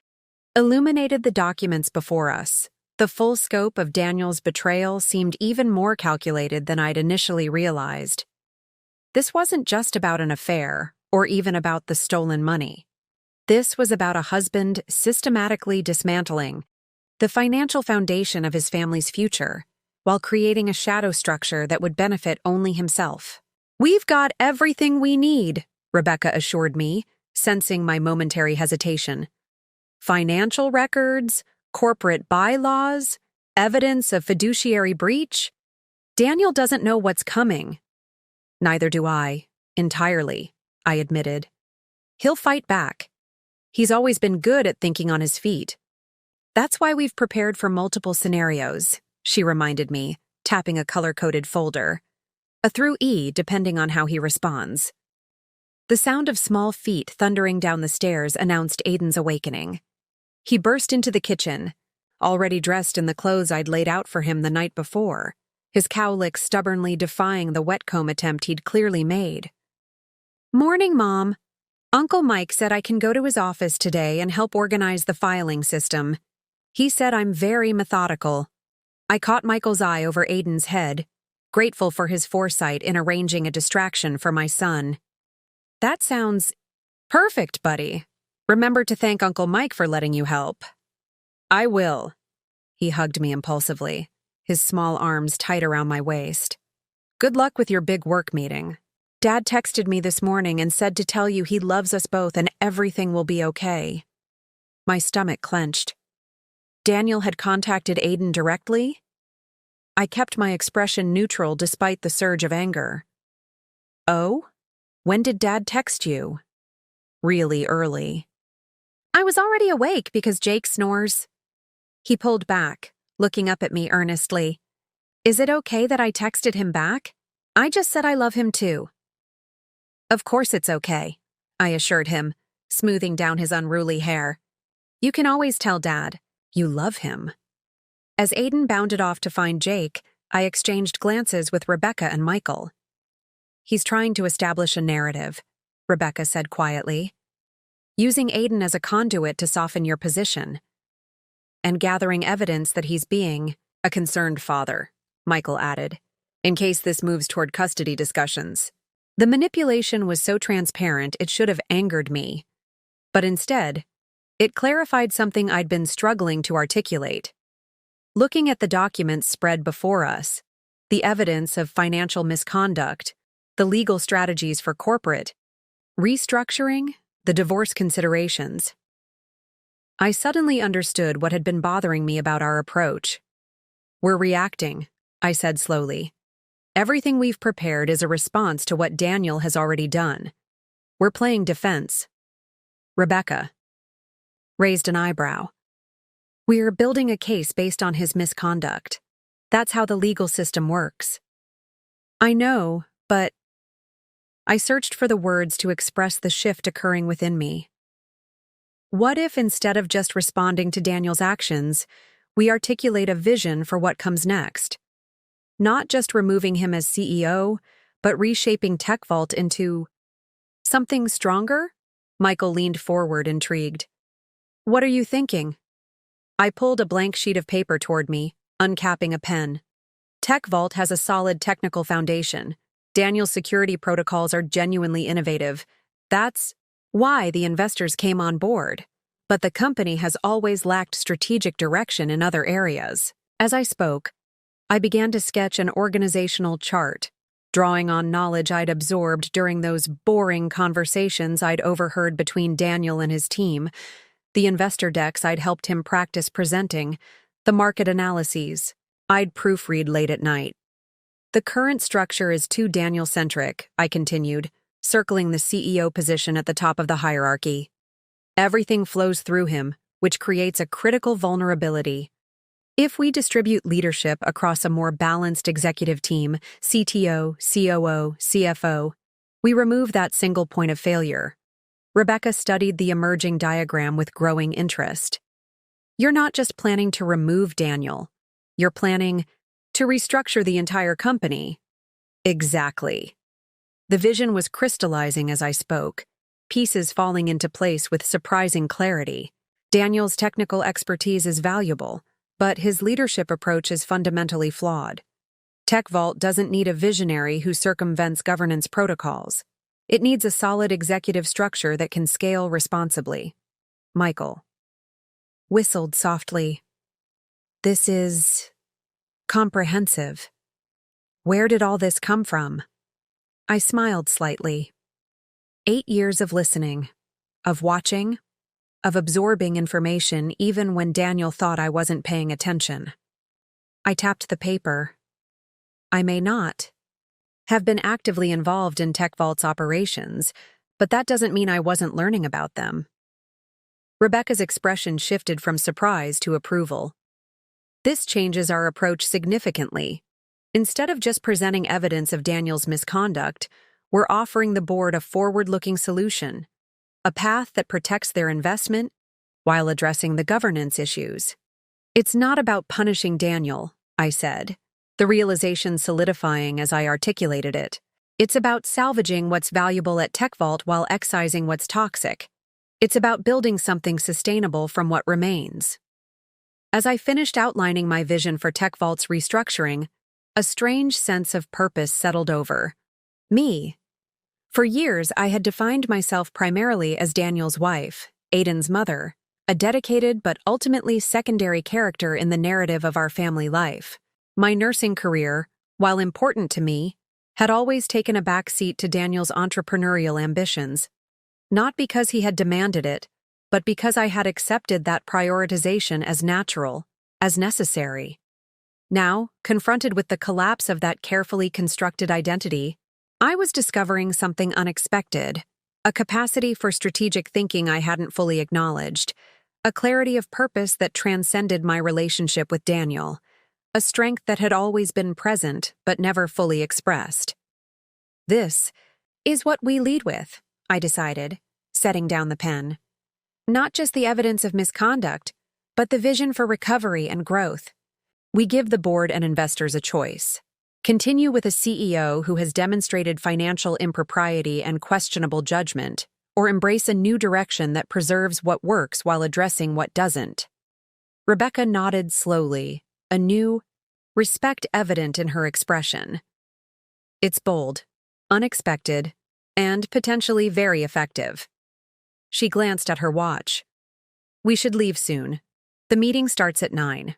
illuminated the documents before us, the full scope of Daniel's betrayal seemed even more calculated than I'd initially realized. This wasn't just about an affair, or even about the stolen money. This was about a husband systematically dismantling the financial foundation of his family's future, while creating a shadow structure that would benefit only himself. We've got everything we need, Rebecca assured me, sensing my momentary hesitation. Financial records, corporate bylaws, evidence of fiduciary breach. Daniel doesn't know what's coming. Neither do I, entirely, I admitted. He'll fight back. He's always been good at thinking on his feet. That's why we've prepared for multiple scenarios, she reminded me, tapping a color-coded folder. A through E, depending on how he responds. The sound of small feet thundering down the stairs announced Aiden's awakening. He burst into the kitchen, already dressed in the clothes I'd laid out for him the night before, his cowlick stubbornly defying the wet comb attempt he'd clearly made. Morning, Mom. Uncle Mike said I can go to his office today and help organize the filing system. He said I'm very methodical. I caught Michael's eye over Aiden's head, grateful for his foresight in arranging a distraction for my son. That sounds perfect, buddy. Remember to thank Uncle Mike for letting you help. I will. He hugged me impulsively, his small arms tight around my waist. Good luck with your big work meeting. Dad texted me this morning and said to tell you he loves us both and everything will be okay. My stomach clenched. Daniel had contacted Aiden directly? I kept my expression neutral despite the surge of anger. Oh? When did Dad text you? Really early. I was already awake because Jake snores. He pulled back, looking up at me earnestly. Is it okay that I texted him back? I just said I love him too. Of course it's okay, I assured him, smoothing down his unruly hair. You can always tell Dad. You love him. As Aiden bounded off to find Jake, I exchanged glances with Rebecca and Michael. He's trying to establish a narrative, Rebecca said quietly. Using Aiden as a conduit to soften your position. And gathering evidence that he's being a concerned father, Michael added, in case this moves toward custody discussions. The manipulation was so transparent it should have angered me. But instead, it clarified something I'd been struggling to articulate. Looking at the documents spread before us, the evidence of financial misconduct, the legal strategies for corporate restructuring, the divorce considerations, I suddenly understood what had been bothering me about our approach. We're reacting, I said slowly. Everything we've prepared is a response to what Daniel has already done. We're playing defense. Rebecca raised an eyebrow. We're building a case based on his misconduct. That's how the legal system works. I know, but I searched for the words to express the shift occurring within me. What if, instead of just responding to Daniel's actions, we articulate a vision for what comes next? Not just removing him as CEO, but reshaping TechVault into something stronger? Michael leaned forward, intrigued. What are you thinking? I pulled a blank sheet of paper toward me, uncapping a pen. TechVault has a solid technical foundation. Daniel's security protocols are genuinely innovative. That's why the investors came on board. But the company has always lacked strategic direction in other areas. As I spoke, I began to sketch an organizational chart, drawing on knowledge I'd absorbed during those boring conversations I'd overheard between Daniel and his team, the investor decks I'd helped him practice presenting, the market analyses I'd proofread late at night. The current structure is too Daniel-centric, I continued, circling the CEO position at the top of the hierarchy. Everything flows through him, which creates a critical vulnerability. If we distribute leadership across a more balanced executive team, CTO, COO, CFO, we remove that single point of failure. Rebecca studied the emerging diagram with growing interest. You're not just planning to remove Daniel. You're planning to restructure the entire company. Exactly. The vision was crystallizing as I spoke, pieces falling into place with surprising clarity. Daniel's technical expertise is valuable, but his leadership approach is fundamentally flawed. TechVault doesn't need a visionary who circumvents governance protocols. It needs a solid executive structure that can scale responsibly. Michael whistled softly. This is comprehensive. Where did all this come from? I smiled slightly. 8 years of listening, of watching, of absorbing information even when Daniel thought I wasn't paying attention. I tapped the paper. I may not have been actively involved in TechVault's operations, but that doesn't mean I wasn't learning about them. Rebecca's expression shifted from surprise to approval. This changes our approach significantly. Instead of just presenting evidence of Daniel's misconduct, we're offering the board a forward-looking solution, a path that protects their investment while addressing the governance issues. It's not about punishing Daniel, I said, the realization solidifying as I articulated it. It's about salvaging what's valuable at TechVault while excising what's toxic. It's about building something sustainable from what remains. As I finished outlining my vision for TechVault's restructuring, a strange sense of purpose settled over me. For years, I had defined myself primarily as Daniel's wife, Aiden's mother, a dedicated but ultimately secondary character in the narrative of our family life. My nursing career, while important to me, had always taken a back seat to Daniel's entrepreneurial ambitions, not because he had demanded it, but because I had accepted that prioritization as natural, as necessary. Now, confronted with the collapse of that carefully constructed identity, I was discovering something unexpected, a capacity for strategic thinking I hadn't fully acknowledged, a clarity of purpose that transcended my relationship with Daniel, a strength that had always been present but never fully expressed. This is what we lead with, I decided, setting down the pen. Not just the evidence of misconduct, but the vision for recovery and growth. We give the board and investors a choice. Continue with a CEO who has demonstrated financial impropriety and questionable judgment, or embrace a new direction that preserves what works while addressing what doesn't. Rebecca nodded slowly, a new respect evident in her expression. It's bold, unexpected, and potentially very effective. She glanced at her watch. We should leave soon. The meeting starts at 9.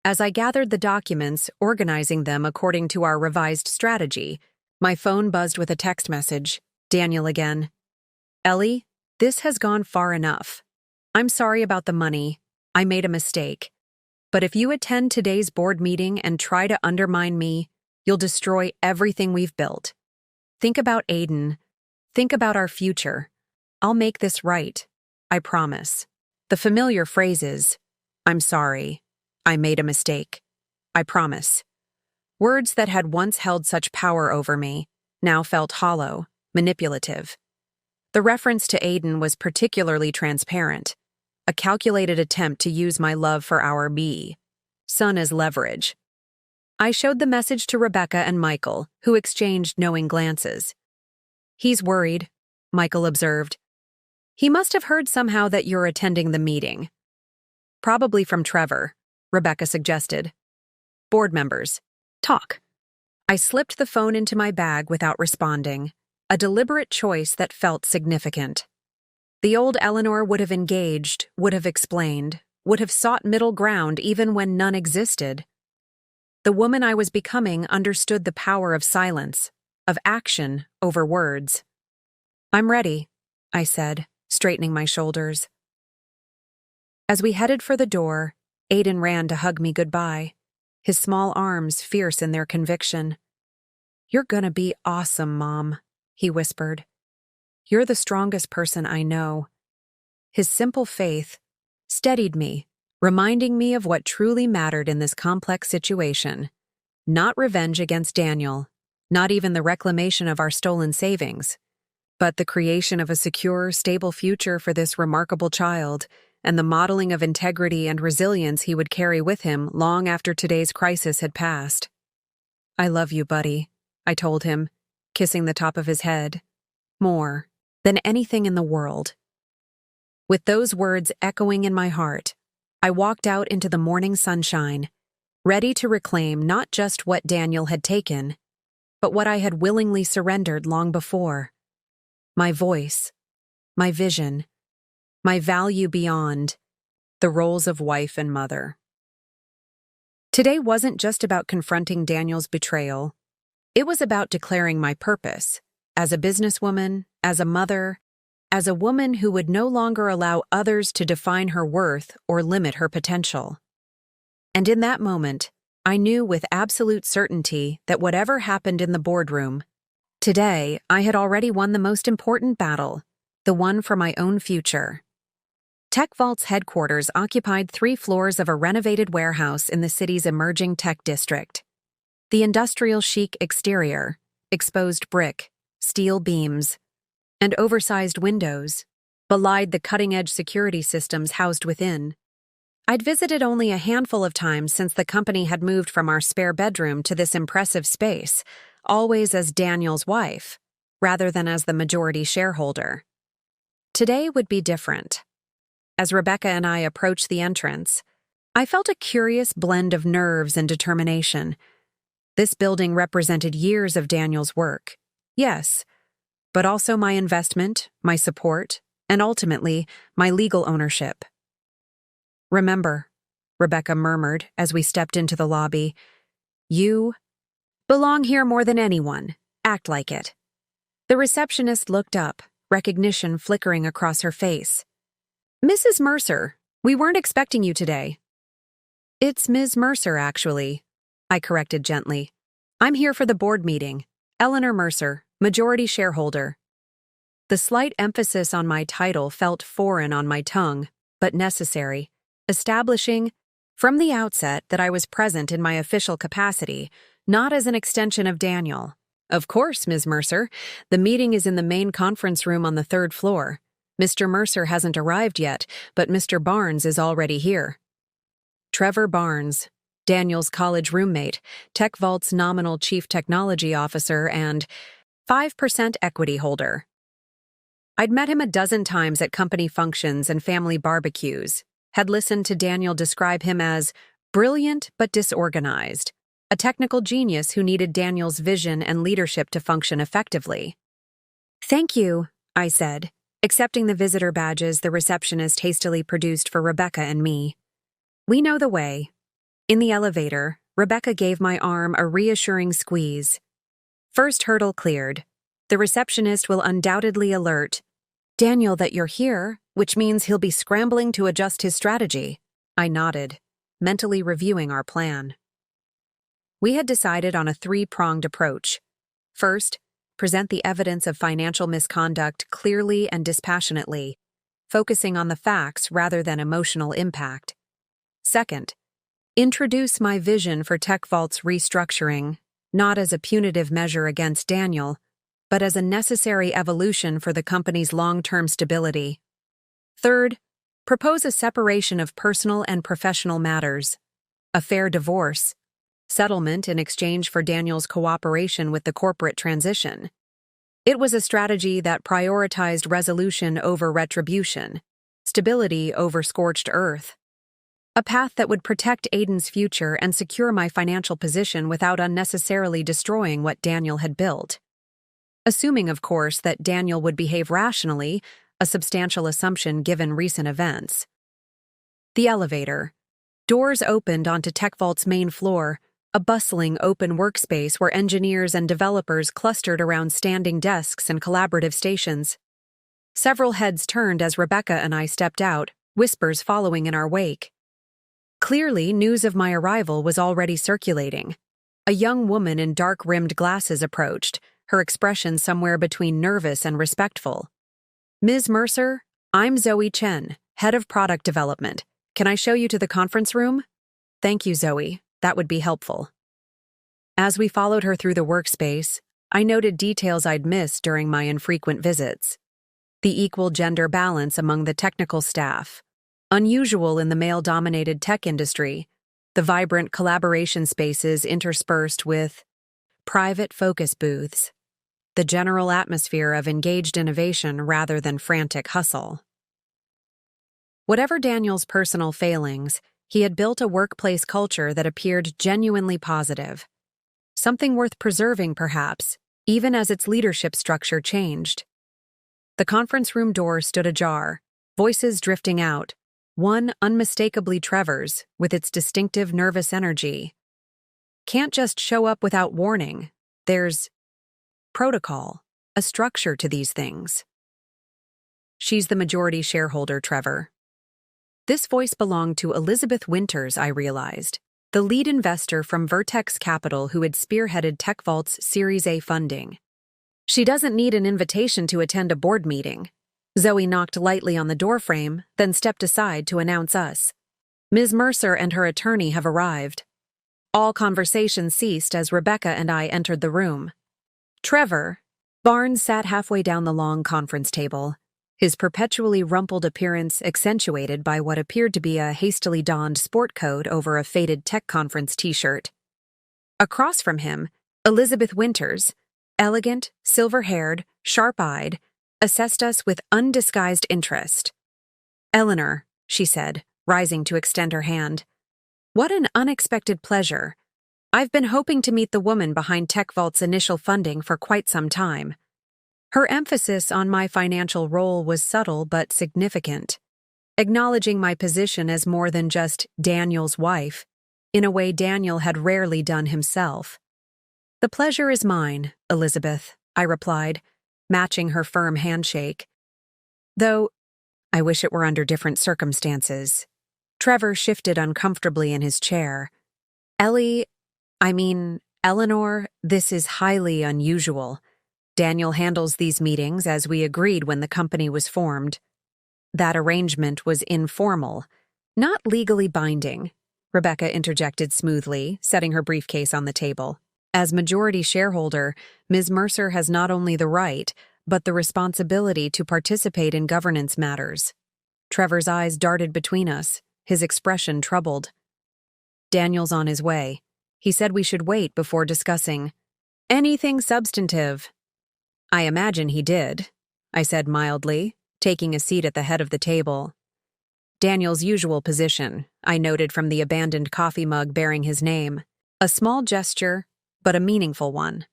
As I gathered the documents, organizing them according to our revised strategy, my phone buzzed with a text message. Daniel again. Ellie, this has gone far enough. I'm sorry about the money. I made a mistake. But if you attend today's board meeting and try to undermine me, you'll destroy everything we've built. Think about Aiden. Think about our future. I'll make this right. I promise. The familiar phrases, I'm sorry. I made a mistake. I promise. Words that had once held such power over me now felt hollow, manipulative. The reference to Aiden was particularly transparent, a calculated attempt to use my love for our son as leverage. I showed the message to Rebecca and Michael, who exchanged knowing glances. He's worried, Michael observed. He must have heard somehow that you're attending the meeting. Probably from Trevor, Rebecca suggested. Board members, talk. I slipped the phone into my bag without responding, a deliberate choice that felt significant. The old Eleanor would have engaged, would have explained, would have sought middle ground even when none existed. The woman I was becoming understood the power of silence, of action over words. I'm ready, I said, straightening my shoulders. As we headed for the door, Aiden ran to hug me goodbye, his small arms fierce in their conviction. You're gonna be awesome, Mom, he whispered. You're the strongest person I know. His simple faith steadied me, reminding me of what truly mattered in this complex situation. Not revenge against Daniel, not even the reclamation of our stolen savings, but the creation of a secure, stable future for this remarkable child, and the modeling of integrity and resilience he would carry with him long after today's crisis had passed. I love you, buddy, I told him, kissing the top of his head. More than anything in the world. With those words echoing in my heart, I walked out into the morning sunshine, ready to reclaim not just what Daniel had taken, but what I had willingly surrendered long before. My voice, my vision, my value beyond the roles of wife and mother. Today wasn't just about confronting Daniel's betrayal. It was about declaring my purpose as a businesswoman, as a mother, as a woman who would no longer allow others to define her worth or limit her potential. And in that moment, I knew with absolute certainty that whatever happened in the boardroom, today I had already won the most important battle, the one for my own future. TechVault's headquarters occupied 3 floors of a renovated warehouse in the city's emerging tech district. The industrial chic exterior, exposed brick, steel beams, and oversized windows belied the cutting-edge security systems housed within. I'd visited only a handful of times since the company had moved from our spare bedroom to this impressive space, always as Daniel's wife, rather than as the majority shareholder. Today would be different. As Rebecca and I approached the entrance, I felt a curious blend of nerves and determination. This building represented years of Daniel's work, yes, but also my investment, my support, and ultimately, my legal ownership. Remember, Rebecca murmured as we stepped into the lobby, you belong here more than anyone. Act like it. The receptionist looked up, recognition flickering across her face. Mrs. Mercer, we weren't expecting you today. It's Ms. Mercer, actually, I corrected gently. I'm here for the board meeting. Eleanor Mercer, majority shareholder. The slight emphasis on my title felt foreign on my tongue, but necessary, establishing from the outset that I was present in my official capacity, not as an extension of Daniel. Of course, Ms. Mercer, the meeting is in the main conference room on the 3rd floor. Mr. Mercer hasn't arrived yet, but Mr. Barnes is already here. Trevor Barnes, Daniel's college roommate, TechVault's nominal chief technology officer, and 5% equity holder. I'd met him a dozen times at company functions and family barbecues, had listened to Daniel describe him as brilliant but disorganized, a technical genius who needed Daniel's vision and leadership to function effectively. "Thank you," I said, accepting the visitor badges the receptionist hastily produced for Rebecca and me. "We know the way." In the elevator, Rebecca gave my arm a reassuring squeeze. First hurdle cleared. The receptionist will undoubtedly alert Daniel that you're here, which means he'll be scrambling to adjust his strategy. I nodded, mentally reviewing our plan. We had decided on a three-pronged approach. First, present the evidence of financial misconduct clearly and dispassionately, focusing on the facts rather than emotional impact. Second, introduce my vision for TechVault's restructuring, not as a punitive measure against Daniel, but as a necessary evolution for the company's long-term stability. Third, propose a separation of personal and professional matters, a fair divorce, settlement in exchange for Daniel's cooperation with the corporate transition. It was a strategy that prioritized resolution over retribution, stability over scorched earth. A path that would protect Aiden's future and secure my financial position without unnecessarily destroying what Daniel had built. Assuming, of course, that Daniel would behave rationally, a substantial assumption given recent events. The elevator. Doors opened onto TechVault's main floor, a bustling open workspace where engineers and developers clustered around standing desks and collaborative stations. Several heads turned as Rebecca and I stepped out, whispers following in our wake. Clearly, news of my arrival was already circulating. A young woman in dark-rimmed glasses approached, her expression somewhere between nervous and respectful. "Ms. Mercer, I'm Zoe Chen, head of product development. Can I show you to the conference room?" "Thank you, Zoe. That would be helpful." As we followed her through the workspace, I noted details I'd missed during my infrequent visits. The equal gender balance among the technical staff, unusual in the male-dominated tech industry, the vibrant collaboration spaces interspersed with private focus booths, the general atmosphere of engaged innovation rather than frantic hustle. Whatever Daniel's personal failings, he had built a workplace culture that appeared genuinely positive. Something worth preserving, perhaps, even as its leadership structure changed. The conference room door stood ajar, voices drifting out, one unmistakably Trevor's, with its distinctive nervous energy. Can't just show up without warning. There's protocol, a structure to these things. "She's the majority shareholder, Trevor." This voice belonged to Elizabeth Winters, I realized, the lead investor from Vertex Capital who had spearheaded TechVault's Series A funding. "She doesn't need an invitation to attend a board meeting." Zoe knocked lightly on the doorframe, then stepped aside to announce us. "Ms. Mercer and her attorney have arrived." All conversation ceased as Rebecca and I entered the room. Trevor, Barnes sat halfway down the long conference table, his perpetually rumpled appearance accentuated by what appeared to be a hastily donned sport coat over a faded tech conference t-shirt. Across from him, Elizabeth Winters, elegant, silver-haired, sharp-eyed, assessed us with undisguised interest. "Eleanor," she said, rising to extend her hand. "What an unexpected pleasure. I've been hoping to meet the woman behind TechVault's initial funding for quite some time." Her emphasis on my financial role was subtle but significant, acknowledging my position as more than just Daniel's wife, in a way Daniel had rarely done himself. "The pleasure is mine, Elizabeth," I replied, matching her firm handshake. "Though, I wish it were under different circumstances." Trevor shifted uncomfortably in his chair. Eleanor, this is highly unusual. Daniel handles these meetings as we agreed when the company was formed. That arrangement was informal, not legally binding, Rebecca interjected smoothly, setting her briefcase on the table. As majority shareholder, Ms. Mercer has not only the right, but the responsibility to participate in governance matters. Trevor's eyes darted between us, his expression troubled. Daniel's on his way. He said we should wait before discussing anything substantive. I imagine he did, I said mildly, taking a seat at the head of the table. Daniel's usual position, I noted from the abandoned coffee mug bearing his name. A small gesture, but a meaningful one.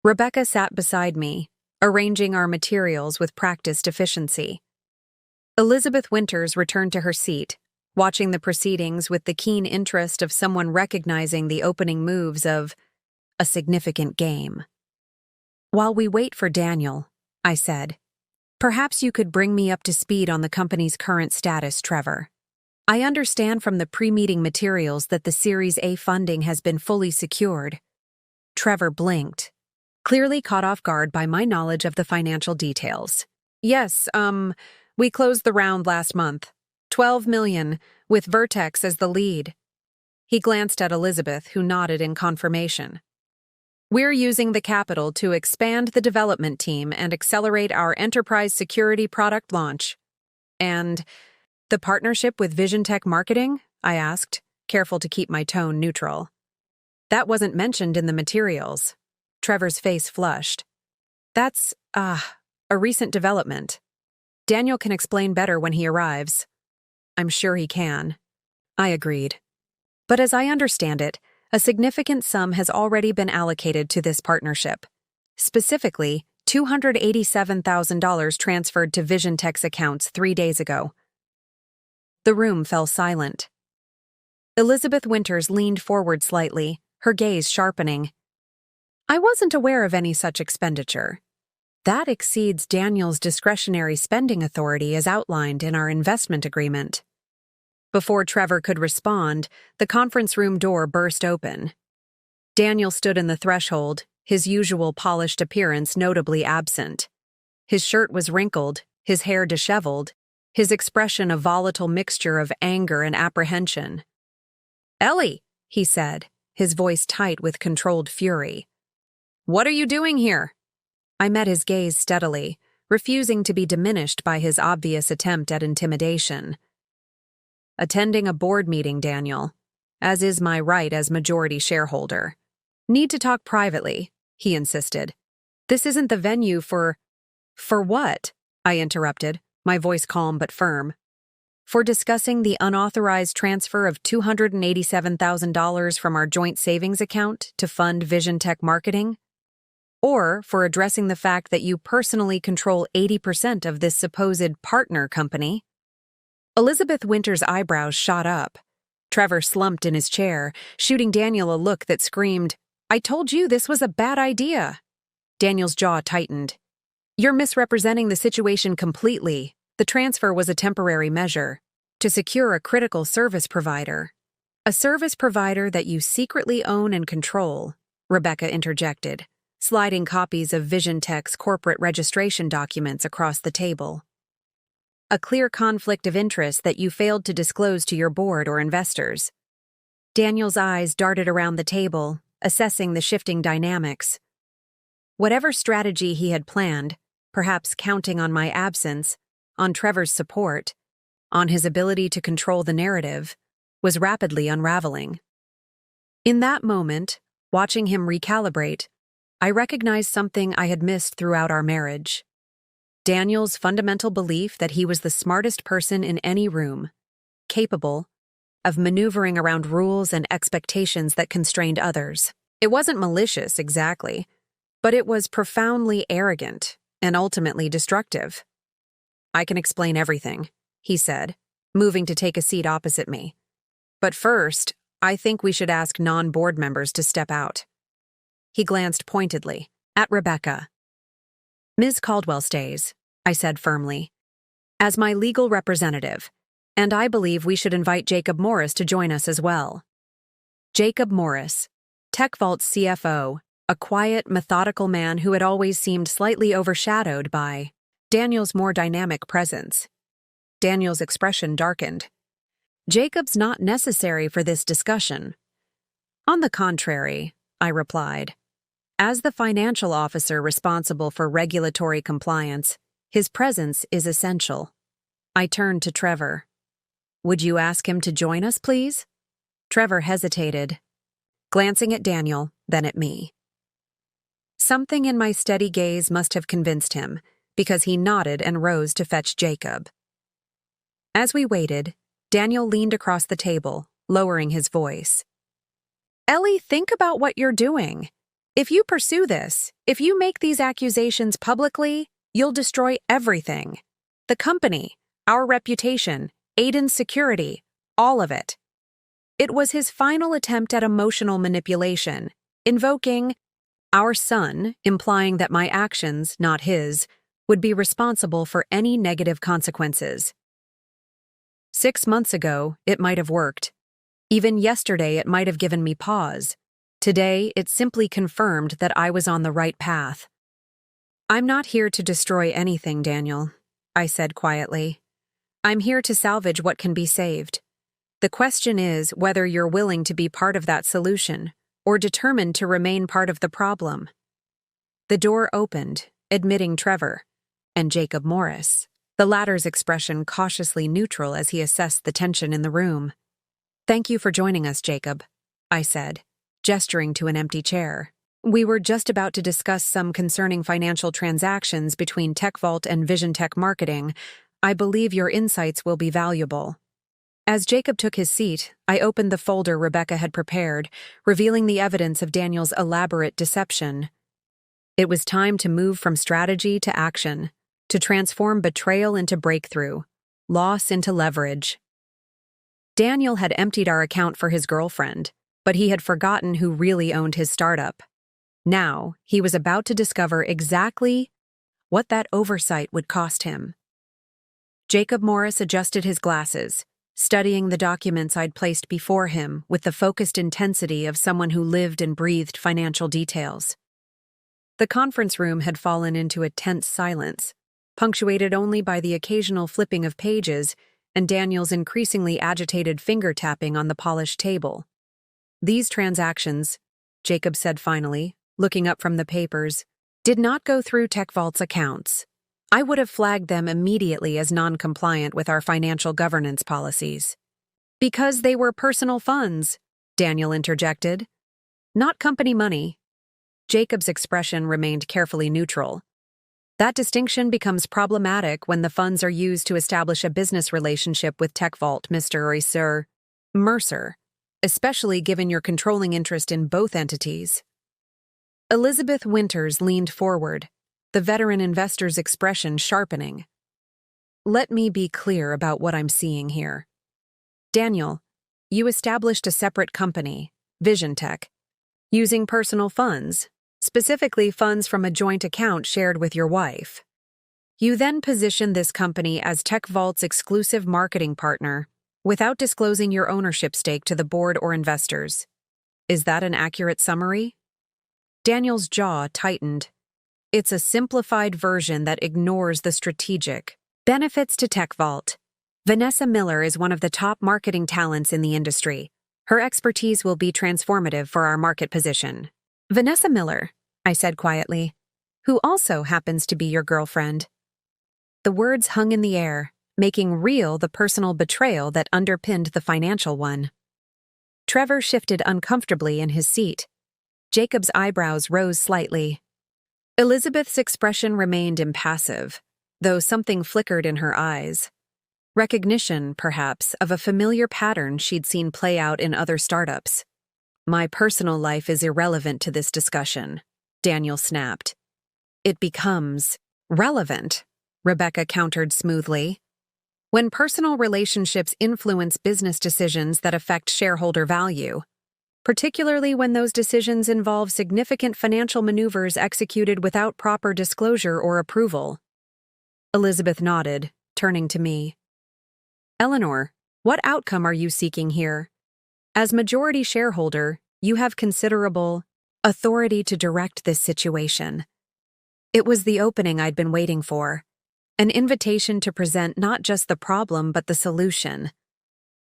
Rebecca sat beside me, arranging our materials with practiced efficiency. Elizabeth Winters returned to her seat, watching the proceedings with the keen interest of someone recognizing the opening moves of a significant game. While we wait for Daniel, I said, perhaps you could bring me up to speed on the company's current status, Trevor. I understand from the pre-meeting materials that the Series A funding has been fully secured. Trevor blinked, clearly caught off guard by my knowledge of the financial details. Yes, we closed the round last month. $12 million, with Vertex as the lead. He glanced at Elizabeth, who nodded in confirmation. We're using the capital to expand the development team and accelerate our enterprise security product launch. And the partnership with Vision Tech Marketing? I asked, careful to keep my tone neutral. That wasn't mentioned in the materials. Trevor's face flushed. That's, a recent development. Daniel can explain better when he arrives. I'm sure he can. I agreed. But as I understand it, a significant sum has already been allocated to this partnership. Specifically, $287,000 transferred to Vision Tech's accounts 3 days ago. The room fell silent. Elizabeth Winters leaned forward slightly, her gaze sharpening. I wasn't aware of any such expenditure. That exceeds Daniel's discretionary spending authority as outlined in our investment agreement. Before Trevor could respond, the conference room door burst open. Daniel stood in the threshold, his usual polished appearance notably absent. His shirt was wrinkled, his hair disheveled, his expression a volatile mixture of anger and apprehension. Ellie, he said, his voice tight with controlled fury. What are you doing here? I met his gaze steadily, refusing to be diminished by his obvious attempt at intimidation. Attending a board meeting, Daniel, as is my right as majority shareholder. Need to talk privately, he insisted. This isn't the venue for... For what? I interrupted, my voice calm but firm. For discussing the unauthorized transfer of $287,000 from our joint savings account to fund Vision Tech Marketing? Or for addressing the fact that you personally control 80% of this supposed partner company? Elizabeth Winters' eyebrows shot up. Trevor slumped in his chair, shooting Daniel a look that screamed, I told you this was a bad idea. Daniel's jaw tightened. You're misrepresenting the situation completely. The transfer was a temporary measure to secure a critical service provider. A service provider that you secretly own and control, Rebecca interjected, sliding copies of Vision Tech's corporate registration documents across the table. A clear conflict of interest that you failed to disclose to your board or investors. Daniel's eyes darted around the table, assessing the shifting dynamics. Whatever strategy he had planned, perhaps counting on my absence, on Trevor's support, on his ability to control the narrative, was rapidly unraveling. In that moment, watching him recalibrate, I recognized something I had missed throughout our marriage. Daniel's fundamental belief that he was the smartest person in any room, capable of maneuvering around rules and expectations that constrained others. It wasn't malicious, exactly, but it was profoundly arrogant and ultimately destructive. I can explain everything, he said, moving to take a seat opposite me. But first, I think we should ask non-board members to step out. He glanced pointedly at Rebecca. Ms. Caldwell stays, I said firmly, as my legal representative, and I believe we should invite Jacob Morris to join us as well. Jacob Morris, TechVault's CFO, a quiet, methodical man who had always seemed slightly overshadowed by Daniel's more dynamic presence. Daniel's expression darkened. Jacob's not necessary for this discussion. On the contrary, I replied. As the financial officer responsible for regulatory compliance, his presence is essential. I turned to Trevor. Would you ask him to join us, please? Trevor hesitated, glancing at Daniel, then at me. Something in my steady gaze must have convinced him, because he nodded and rose to fetch Jacob. As we waited, Daniel leaned across the table, lowering his voice. "Ellie, think about what you're doing. If you pursue this, if you make these accusations publicly, you'll destroy everything. The company, our reputation, Aiden's security, all of it." It was his final attempt at emotional manipulation, invoking our son, implying that my actions, not his, would be responsible for any negative consequences. 6 months ago, it might have worked. Even yesterday, it might have given me pause. Today, it simply confirmed that I was on the right path. "I'm not here to destroy anything, Daniel," I said quietly. "I'm here to salvage what can be saved. The question is whether you're willing to be part of that solution or determined to remain part of the problem." The door opened, admitting Trevor and Jacob Morris, the latter's expression cautiously neutral as he assessed the tension in the room. "Thank you for joining us, Jacob," I said, gesturing to an empty chair. "We were just about to discuss some concerning financial transactions between TechVault and Vision Tech Marketing. I believe your insights will be valuable." As Jacob took his seat, I opened the folder Rebecca had prepared, revealing the evidence of Daniel's elaborate deception. It was time to move from strategy to action, to transform betrayal into breakthrough, loss into leverage. Daniel had emptied our account for his girlfriend, but he had forgotten who really owned his startup. Now, he was about to discover exactly what that oversight would cost him. Jacob Morris adjusted his glasses, studying the documents I'd placed before him with the focused intensity of someone who lived and breathed financial details. The conference room had fallen into a tense silence, punctuated only by the occasional flipping of pages and Daniel's increasingly agitated finger-tapping on the polished table. "These transactions," Jacob said finally, looking up from the papers, "did not go through TechVault's accounts. I would have flagged them immediately as non-compliant with our financial governance policies." "Because they were personal funds," Daniel interjected. "Not company money." Jacob's expression remained carefully neutral. "That distinction becomes problematic when the funds are used to establish a business relationship with TechVault, Mr. or Sir Mercer, especially given your controlling interest in both entities." Elizabeth Winters leaned forward, the veteran investor's expression sharpening. "Let me be clear about what I'm seeing here. Daniel, you established a separate company, Vision Tech, using personal funds, specifically funds from a joint account shared with your wife. You then positioned this company as TechVault's exclusive marketing partner without disclosing your ownership stake to the board or investors. Is that an accurate summary?" Daniel's jaw tightened. "It's a simplified version that ignores the strategic benefits to TechVault. Vanessa Miller is one of the top marketing talents in the industry. Her expertise will be transformative for our market position." "Vanessa Miller," I said quietly, "who also happens to be your girlfriend." The words hung in the air, making real the personal betrayal that underpinned the financial one. Trevor shifted uncomfortably in his seat. Jacob's eyebrows rose slightly. Elizabeth's expression remained impassive, though something flickered in her eyes. Recognition, perhaps, of a familiar pattern she'd seen play out in other startups. "My personal life is irrelevant to this discussion," Daniel snapped. "It becomes relevant," Rebecca countered smoothly. "When personal relationships influence business decisions that affect shareholder value, particularly when those decisions involve significant financial maneuvers executed without proper disclosure or approval." Elizabeth nodded, turning to me. "Eleanor, what outcome are you seeking here? As majority shareholder, you have considerable authority to direct this situation." It was the opening I'd been waiting for, an invitation to present not just the problem but the solution.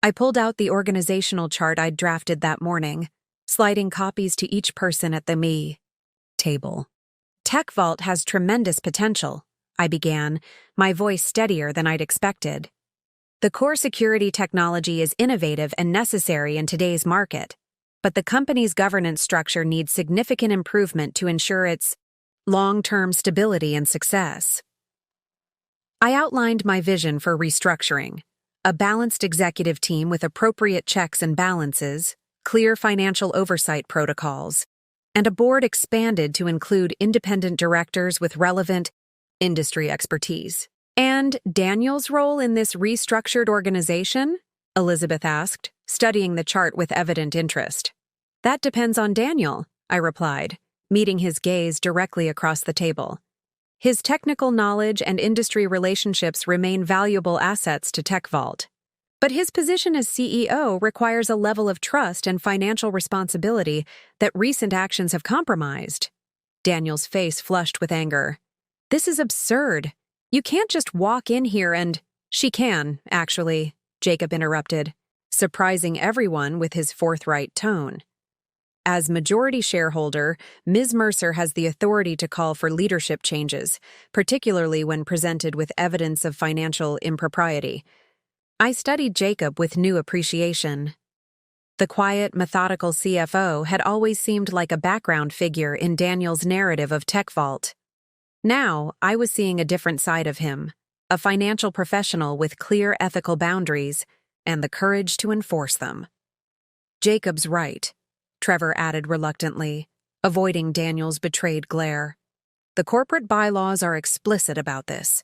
I pulled out the organizational chart I'd drafted that morning, sliding copies to each person at the me table. "TechVault has tremendous potential," I began, my voice steadier than I'd expected. The core security technology is innovative and necessary in today's market, but the company's governance structure needs significant improvement to ensure its long-term stability and success. I outlined my vision for restructuring: a balanced executive team with appropriate checks and balances, clear financial oversight protocols, and a board expanded to include independent directors with relevant industry expertise. And Daniel's role in this restructured organization? Elizabeth asked, studying the chart with evident interest. That depends on Daniel, I replied, meeting his gaze directly across the table. His technical knowledge and industry relationships remain valuable assets to TechVault. But his position as CEO requires a level of trust and financial responsibility that recent actions have compromised. Daniel's face flushed with anger. This is absurd. You can't just walk in here and— She can, actually, Jacob interrupted, surprising everyone with his forthright tone. As majority shareholder, Ms. Mercer has the authority to call for leadership changes, particularly when presented with evidence of financial impropriety. I studied Jacob with new appreciation. The quiet, methodical CFO had always seemed like a background figure in Daniel's narrative of TechVault. Now, I was seeing a different side of him, a financial professional with clear ethical boundaries and the courage to enforce them. Jacob's right, Trevor added reluctantly, avoiding Daniel's betrayed glare. The corporate bylaws are explicit about this.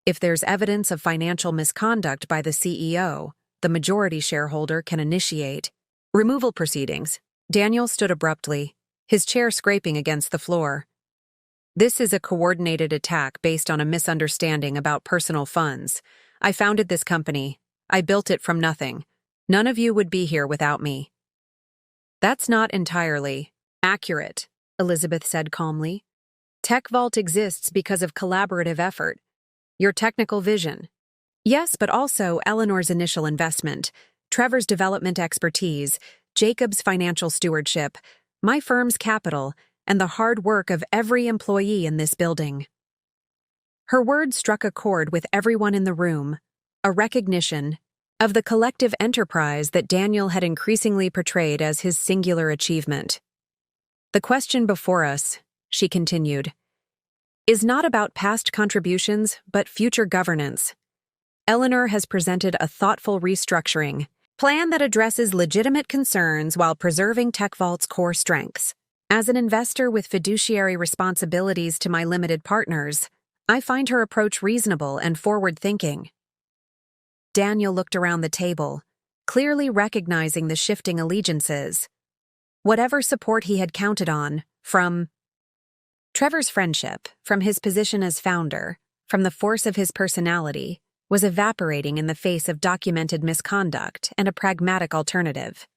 If there's evidence of financial misconduct by the CEO, the majority shareholder can initiate removal proceedings. Daniel stood abruptly, his chair scraping against the floor. This is a coordinated attack based on a misunderstanding about personal funds. I founded this company. I built it from nothing. None of you would be here without me. That's not entirely accurate, Elizabeth said calmly. TechVault exists because of collaborative effort. Your technical vision. Yes, but also Eleanor's initial investment, Trevor's development expertise, Jacob's financial stewardship, my firm's capital, and the hard work of every employee in this building. Her words struck a chord with everyone in the room, a recognition of the collective enterprise that Daniel had increasingly portrayed as his singular achievement. The question before us, she continued, is not about past contributions, but future governance. Eleanor has presented a thoughtful restructuring plan that addresses legitimate concerns while preserving TechVault's core strengths. As an investor with fiduciary responsibilities to my limited partners, I find her approach reasonable and forward-thinking. Daniel looked around the table, clearly recognizing the shifting allegiances. Whatever support he had counted on, from Trevor's friendship, from his position as founder, from the force of his personality, was evaporating in the face of documented misconduct and a pragmatic alternative.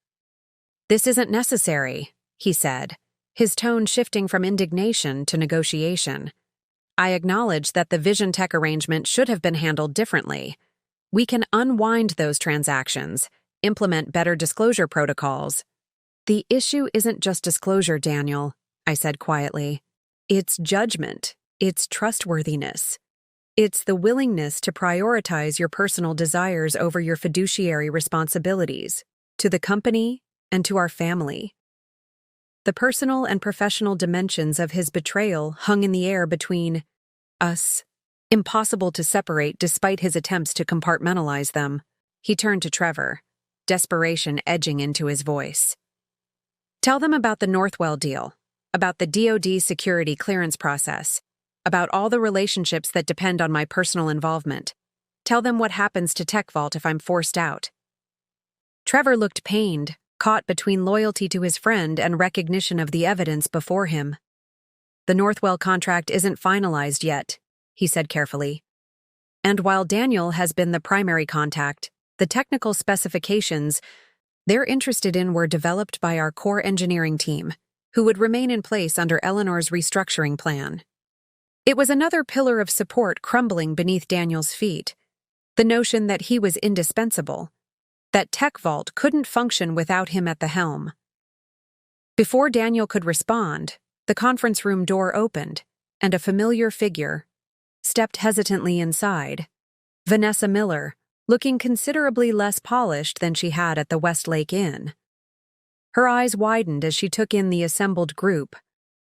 This isn't necessary, he said, his tone shifting from indignation to negotiation. I acknowledge that the Vision Tech arrangement should have been handled differently. We can unwind those transactions, implement better disclosure protocols. The issue isn't just disclosure, Daniel, I said quietly. It's judgment. It's trustworthiness. It's the willingness to prioritize your personal desires over your fiduciary responsibilities, to the company and to our family. The personal and professional dimensions of his betrayal hung in the air between us, impossible to separate despite his attempts to compartmentalize them. He turned to Trevor, desperation edging into his voice. Tell them about the Northwell deal, about the DoD security clearance process, about all the relationships that depend on my personal involvement. Tell them what happens to TechVault if I'm forced out. Trevor looked pained, caught between loyalty to his friend and recognition of the evidence before him. The Northwell contract isn't finalized yet, he said carefully. And while Daniel has been the primary contact, the technical specifications they're interested in were developed by our core engineering team, who would remain in place under Eleanor's restructuring plan. It was another pillar of support crumbling beneath Daniel's feet, the notion that he was indispensable, that TechVault couldn't function without him at the helm. Before Daniel could respond, the conference room door opened, and a familiar figure stepped hesitantly inside. Vanessa Miller, looking considerably less polished than she had at the Westlake Inn. Her eyes widened as she took in the assembled group,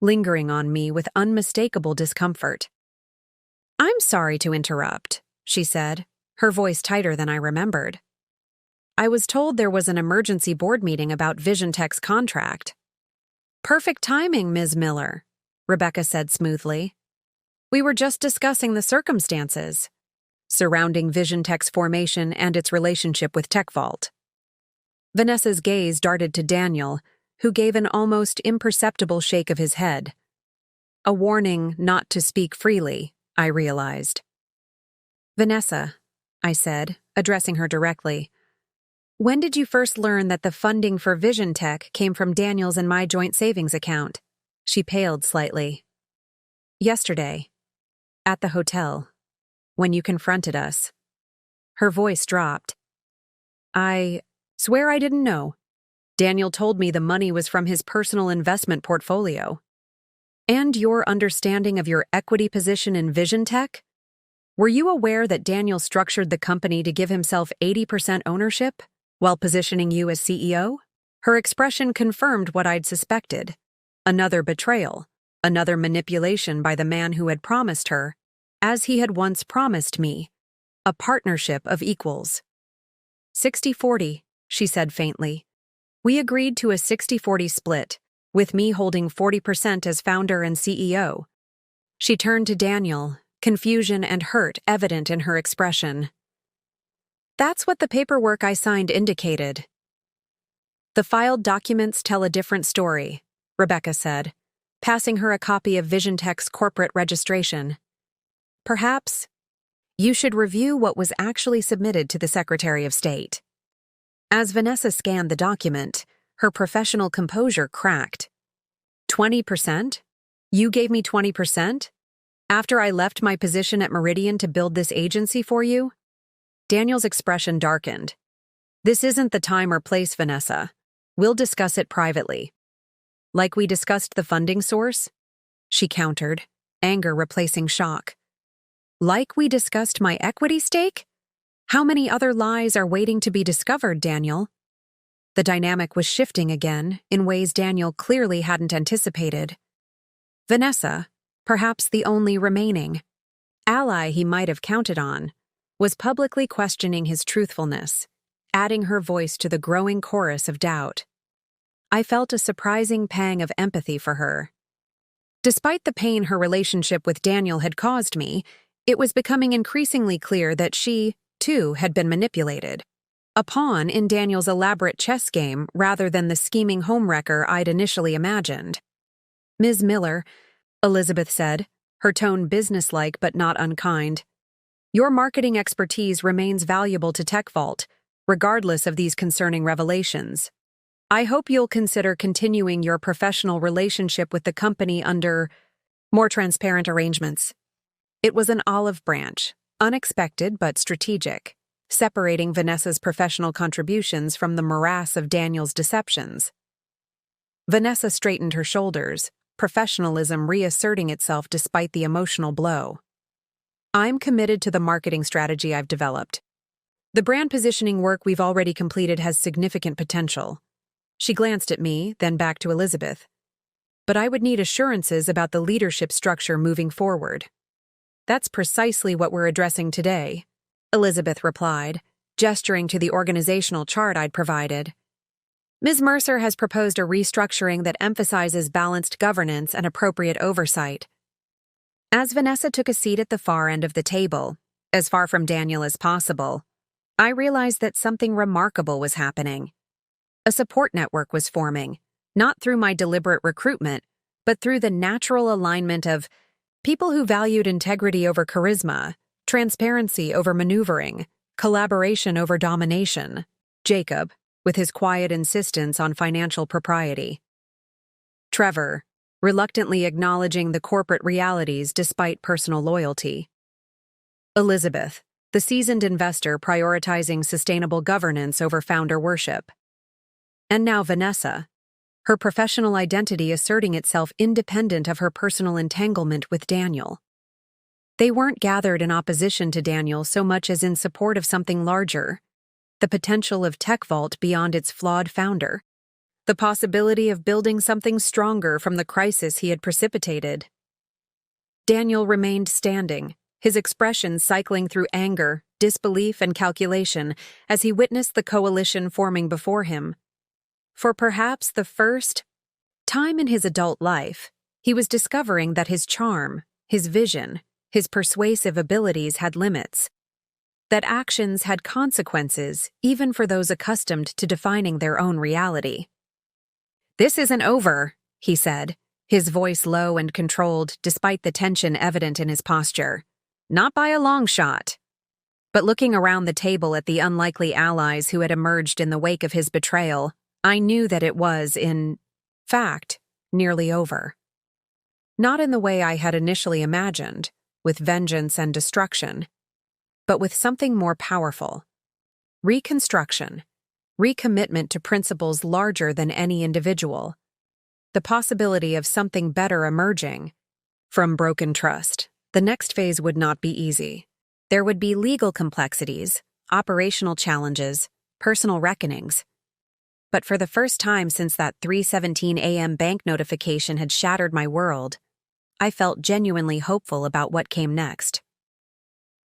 lingering on me with unmistakable discomfort. "I'm sorry to interrupt," she said, her voice tighter than I remembered. "I was told there was an emergency board meeting about VisionTech's contract." "Perfect timing, Ms. Miller," Rebecca said smoothly. "We were just discussing the circumstances surrounding VisionTech's formation and its relationship with TechVault." Vanessa's gaze darted to Daniel, who gave an almost imperceptible shake of his head. A warning not to speak freely, I realized. "Vanessa," I said, addressing her directly, "when did you first learn that the funding for VisionTech came from Daniel's and my joint savings account?" She paled slightly. "Yesterday, at the hotel, when you confronted us." Her voice dropped. "I swear I didn't know. Daniel told me the money was from his personal investment portfolio." "And your understanding of your equity position in VisionTech? Were you aware that Daniel structured the company to give himself 80% ownership, while positioning you as CEO?" Her expression confirmed what I'd suspected. Another betrayal, another manipulation by the man who had promised her, as he had once promised me, a partnership of equals. 60-40, she said faintly. "We agreed to a 60-40 split, with me holding 40% as founder and CEO." She turned to Daniel, confusion and hurt evident in her expression. "That's what the paperwork I signed indicated." "The filed documents tell a different story," Rebecca said, passing her a copy of VisionTech's corporate registration. "Perhaps you should review what was actually submitted to the Secretary of State." As Vanessa scanned the document, her professional composure cracked. 20%? You gave me 20%? After I left my position at Meridian to build this agency for you? Daniel's expression darkened. "This isn't the time or place, Vanessa. We'll discuss it privately." "Like we discussed the funding source?" she countered, anger replacing shock. "Like we discussed my equity stake? How many other lies are waiting to be discovered, Daniel?" The dynamic was shifting again, in ways Daniel clearly hadn't anticipated. Vanessa, perhaps the only remaining ally he might have counted on, was publicly questioning his truthfulness, adding her voice to the growing chorus of doubt. I felt a surprising pang of empathy for her. Despite the pain her relationship with Daniel had caused me, it was becoming increasingly clear that she, too, had been manipulated. A pawn in Daniel's elaborate chess game rather than the scheming homewrecker I'd initially imagined. "Ms. Miller," Elizabeth said, her tone businesslike but not unkind, "your marketing expertise remains valuable to TechVault, regardless of these concerning revelations. I hope you'll consider continuing your professional relationship with the company under more transparent arrangements." It was an olive branch, unexpected but strategic, separating Vanessa's professional contributions from the morass of Daniel's deceptions. Vanessa straightened her shoulders, professionalism reasserting itself despite the emotional blow. "I'm committed to the marketing strategy I've developed. The brand positioning work we've already completed has significant potential." She glanced at me, then back to Elizabeth. "But I would need assurances about the leadership structure moving forward." "That's precisely what we're addressing today," Elizabeth replied, gesturing to the organizational chart I'd provided. "Ms. Mercer has proposed a restructuring that emphasizes balanced governance and appropriate oversight." As Vanessa took a seat at the far end of the table, as far from Daniel as possible, I realized that something remarkable was happening. A support network was forming, not through my deliberate recruitment, but through the natural alignment of people who valued integrity over charisma, transparency over maneuvering, collaboration over domination. Jacob, with his quiet insistence on financial propriety. Trevor, reluctantly acknowledging the corporate realities despite personal loyalty. Elizabeth, the seasoned investor prioritizing sustainable governance over founder worship. And now Vanessa, her professional identity asserting itself independent of her personal entanglement with Daniel. They weren't gathered in opposition to Daniel so much as in support of something larger: the potential of Tech Vault beyond its flawed founder, the possibility of building something stronger from the crisis he had precipitated. Daniel remained standing, his expression cycling through anger, disbelief, and calculation as he witnessed the coalition forming before him. For perhaps the first time in his adult life, he was discovering that his charm, his vision, his persuasive abilities had limits, that actions had consequences even for those accustomed to defining their own reality. "This isn't over," he said, his voice low and controlled despite the tension evident in his posture. "Not by a long shot." But looking around the table at the unlikely allies who had emerged in the wake of his betrayal, I knew that it was, in fact, nearly over. Not in the way I had initially imagined, with vengeance and destruction, but with something more powerful: reconstruction, recommitment to principles larger than any individual, the possibility of something better emerging from broken trust. The next phase would not be easy. There would be legal complexities, operational challenges, personal reckonings. But for the first time since that 3:17 a.m. bank notification had shattered my world, I felt genuinely hopeful about what came next.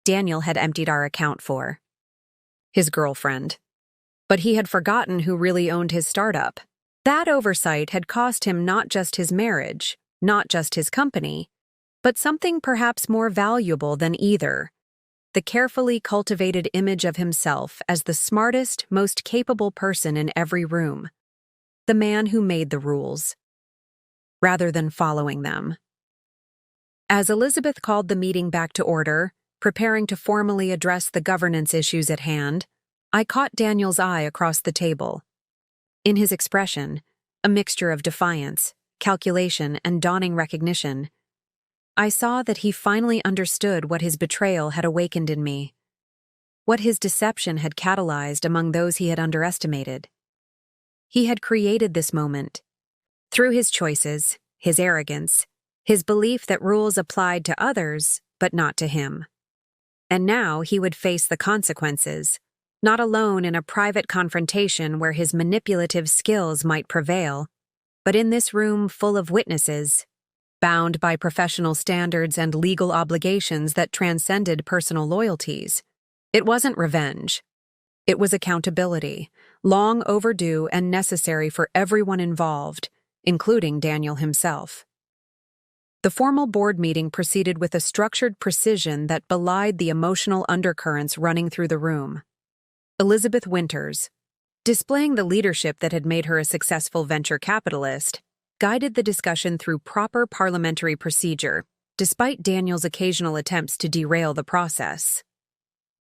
Daniel had emptied our account for his girlfriend. But he had forgotten who really owned his startup. That oversight had cost him not just his marriage, not just his company, but something perhaps more valuable than either: the carefully cultivated image of himself as the smartest, most capable person in every room, the man who made the rules, rather than following them. As Elizabeth called the meeting back to order, preparing to formally address the governance issues at hand, I caught Daniel's eye across the table. In his expression, a mixture of defiance, calculation, and dawning recognition, I saw that he finally understood what his betrayal had awakened in me, what his deception had catalyzed among those he had underestimated. He had created this moment through his choices, his arrogance, his belief that rules applied to others but not to him. And now he would face the consequences, not alone in a private confrontation where his manipulative skills might prevail, but in this room full of witnesses, bound by professional standards and legal obligations that transcended personal loyalties. It wasn't revenge. It was accountability, long overdue and necessary for everyone involved, including Daniel himself. The formal board meeting proceeded with a structured precision that belied the emotional undercurrents running through the room. Elizabeth Winters, displaying the leadership that had made her a successful venture capitalist, guided the discussion through proper parliamentary procedure, despite Daniel's occasional attempts to derail the process.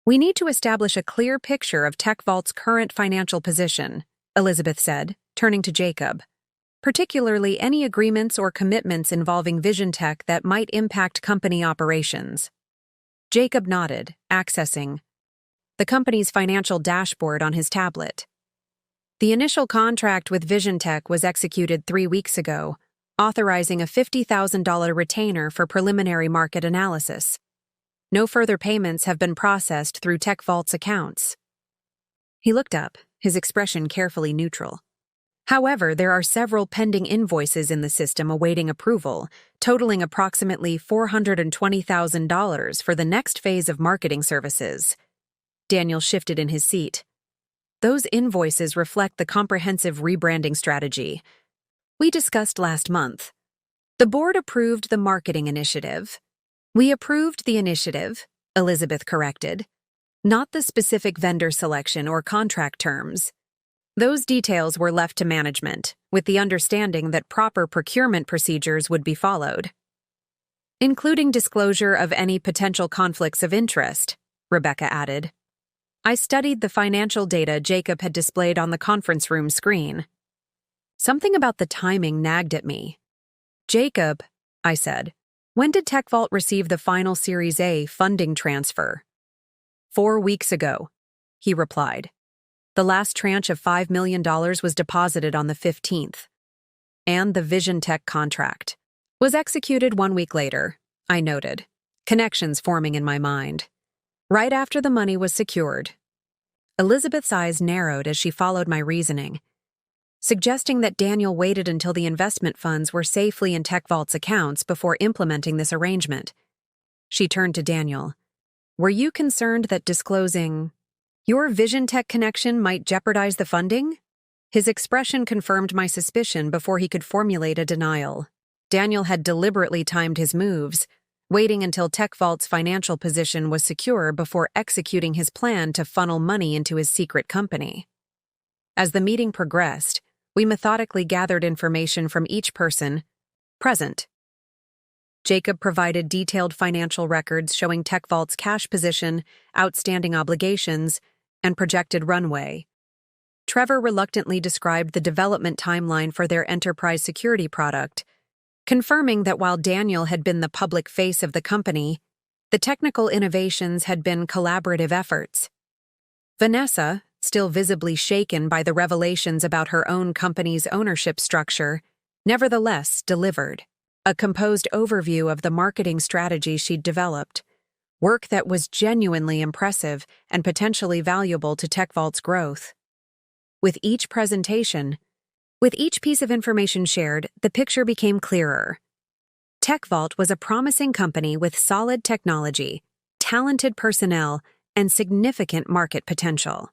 "We need to establish a clear picture of Tech Vault's current financial position," Elizabeth said, turning to Jacob, "particularly any agreements or commitments involving Vision Tech that might impact company operations." Jacob nodded, accessing the company's financial dashboard on his tablet. The initial contract with Vision Tech was executed 3 weeks ago, authorizing a $50,000 retainer for preliminary market analysis. No further payments have been processed through Tech Vault's accounts. He looked up, his expression carefully neutral. However, there are several pending invoices in the system awaiting approval, totaling approximately $420,000 for the next phase of marketing services. Daniel shifted in his seat. Those invoices reflect the comprehensive rebranding strategy we discussed last month. The board approved the marketing initiative. We approved the initiative, Elizabeth corrected, not the specific vendor selection or contract terms. Those details were left to management, with the understanding that proper procurement procedures would be followed, including disclosure of any potential conflicts of interest, Rebecca added. I studied the financial data Jacob had displayed on the conference room screen. Something about the timing nagged at me. "Jacob," I said, "when did Tech Vault receive the final Series A funding transfer?" 4 weeks ago, he replied. The last tranche of $5 million was deposited on the 15th. And the Vision Tech contract was executed 1 week later, I noted. connections forming in my mind. Right after the money was secured, Elizabeth's eyes narrowed as she followed my reasoning, suggesting that Daniel waited until the investment funds were safely in TechVault's accounts before implementing this arrangement. She turned to Daniel. Were you concerned that disclosing your Vision Tech connection might jeopardize the funding? His expression confirmed my suspicion before he could formulate a denial. Daniel had deliberately timed his moves, waiting until TechVault's financial position was secure before executing his plan to funnel money into his secret company. As the meeting progressed, we methodically gathered information from each person present. Jacob provided detailed financial records showing TechVault's cash position, outstanding obligations, and projected runway. Trevor reluctantly described the development timeline for their enterprise security product, confirming that while Daniel had been the public face of the company, the technical innovations had been collaborative efforts. Vanessa, still visibly shaken by the revelations about her own company's ownership structure, nevertheless delivered a composed overview of the marketing strategy she'd developed, work that was genuinely impressive and potentially valuable to TechVault's growth. With each presentation, with each piece of information shared, the picture became clearer. TechVault was a promising company with solid technology, talented personnel, and significant market potential.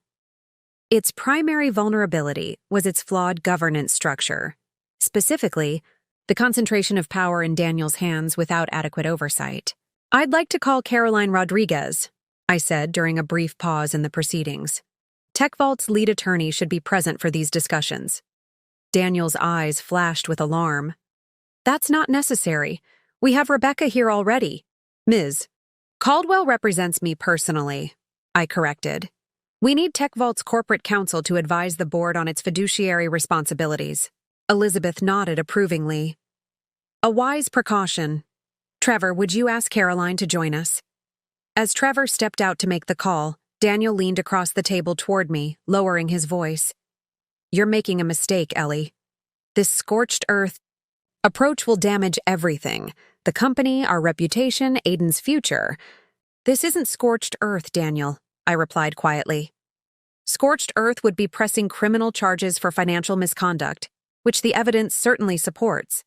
Its primary vulnerability was its flawed governance structure, specifically, the concentration of power in Daniel's hands without adequate oversight. "I'd like to call Caroline Rodriguez," I said during a brief pause in the proceedings. "TechVault's lead attorney should be present for these discussions." Daniel's eyes flashed with alarm. "That's not necessary. We have Rebecca here already." "Ms. Caldwell represents me personally," I corrected. "We need TechVault's corporate counsel to advise the board on its fiduciary responsibilities." Elizabeth nodded approvingly. "A wise precaution. Trevor, would you ask Caroline to join us?" As Trevor stepped out to make the call, Daniel leaned across the table toward me, lowering his voice. "You're making a mistake, Ellie. This scorched earth approach will damage everything. The company, our reputation, Aiden's future. This isn't scorched earth, Daniel," I replied quietly. "Scorched earth would be pressing criminal charges for financial misconduct, which the evidence certainly supports.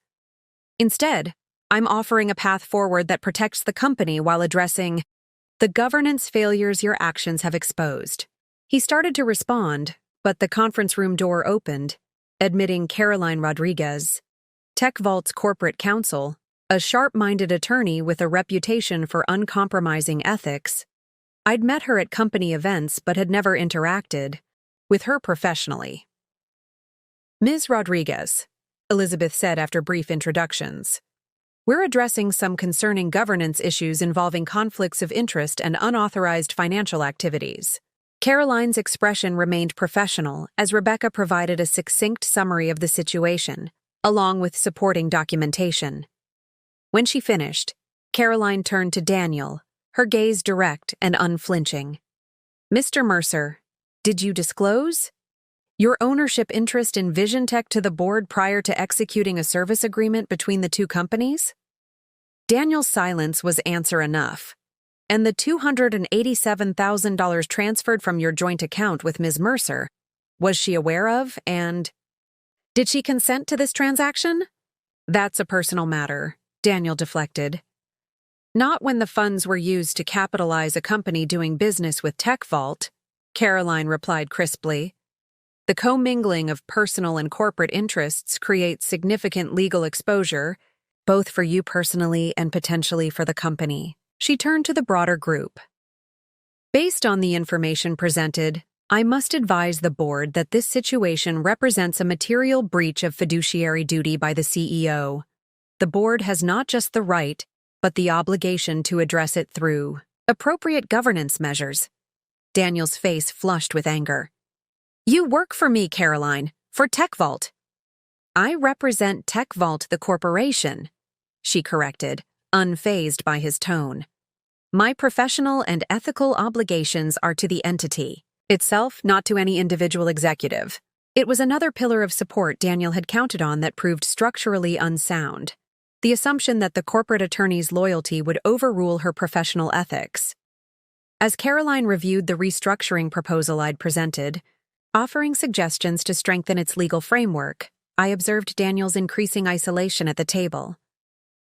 Instead, I'm offering a path forward that protects the company while addressing the governance failures your actions have exposed." He started to respond, but the conference room door opened, admitting Caroline Rodriguez, TechVault's corporate counsel, a sharp-minded attorney with a reputation for uncompromising ethics. I'd met her at company events but had never interacted with her professionally. "Ms. Rodriguez," Elizabeth said after brief introductions, "we're addressing some concerning governance issues involving conflicts of interest and unauthorized financial activities." Caroline's expression remained professional as Rebecca provided a succinct summary of the situation, along with supporting documentation. When she finished, Caroline turned to Daniel, her gaze direct and unflinching. "Mr. Mercer, did you disclose your ownership interest in Vision Tech to the board prior to executing a service agreement between the two companies?" Daniel's silence was answer enough. "And the $287,000 transferred from your joint account with Ms. Mercer, was she aware of, and did she consent to this transaction?" "That's a personal matter," Daniel deflected. "Not when the funds were used to capitalize a company doing business with TechVault," Caroline replied crisply. "The commingling of personal and corporate interests creates significant legal exposure, both for you personally and potentially for the company." She turned to the broader group. "Based on the information presented, I must advise the board that this situation represents a material breach of fiduciary duty by the CEO. The board has not just the right, but the obligation to address it through appropriate governance measures." Daniel's face flushed with anger. "You work for me, Caroline, for TechVault." "I represent TechVault, the corporation," she corrected, unfazed by his tone. "My professional and ethical obligations are to the entity itself, not to any individual executive." It was another pillar of support Daniel had counted on that proved structurally unsound. the assumption that the corporate attorney's loyalty would overrule her professional ethics. As Caroline reviewed the restructuring proposal I'd presented, offering suggestions to strengthen its legal framework, I observed Daniel's increasing isolation at the table.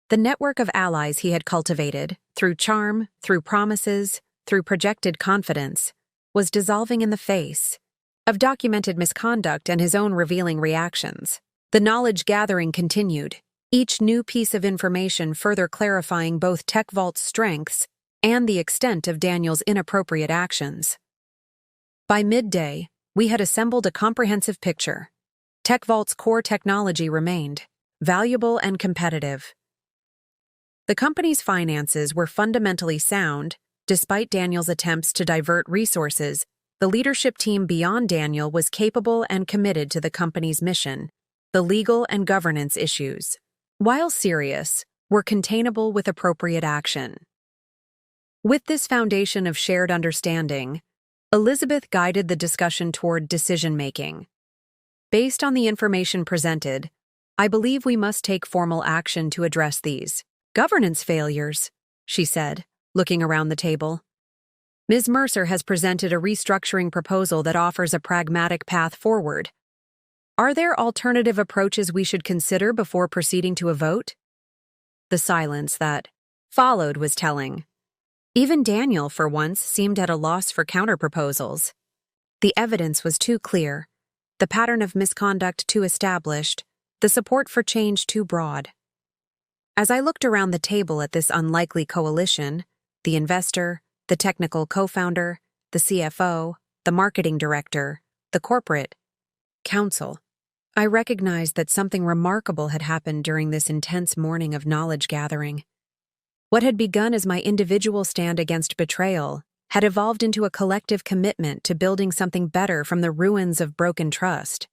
The network of allies he had cultivated, through charm, through promises, through projected confidence, was dissolving in the face of documented misconduct and his own revealing reactions. The knowledge gathering continued, each new piece of information further clarifying both TechVault's strengths and the extent of Daniel's inappropriate actions. By midday, we had assembled a comprehensive picture. TechVault's core technology remained valuable and competitive. The company's finances were fundamentally sound. Despite Daniel's attempts to divert resources, the leadership team beyond Daniel was capable and committed to the company's mission. The legal and governance issues, while serious, were containable with appropriate action. With this foundation of shared understanding, Elizabeth guided the discussion toward decision-making. Based on the information presented, I believe we must take formal action to address these governance failures, she said, looking around the table. Ms. Mercer has presented a restructuring proposal that offers a pragmatic path forward. Are there alternative approaches we should consider before proceeding to a vote? The silence that followed was telling. Even Daniel, for once, seemed at a loss for counterproposals. The evidence was too clear, the pattern of misconduct too established, the support for change too broad. As I looked around the table at this unlikely coalition, the investor, the technical co-founder, the CFO, the marketing director, the corporate counsel, I recognized that something remarkable had happened during this intense morning of knowledge gathering. What had begun as my individual stand against betrayal had evolved into a collective commitment to building something better from the ruins of broken trust.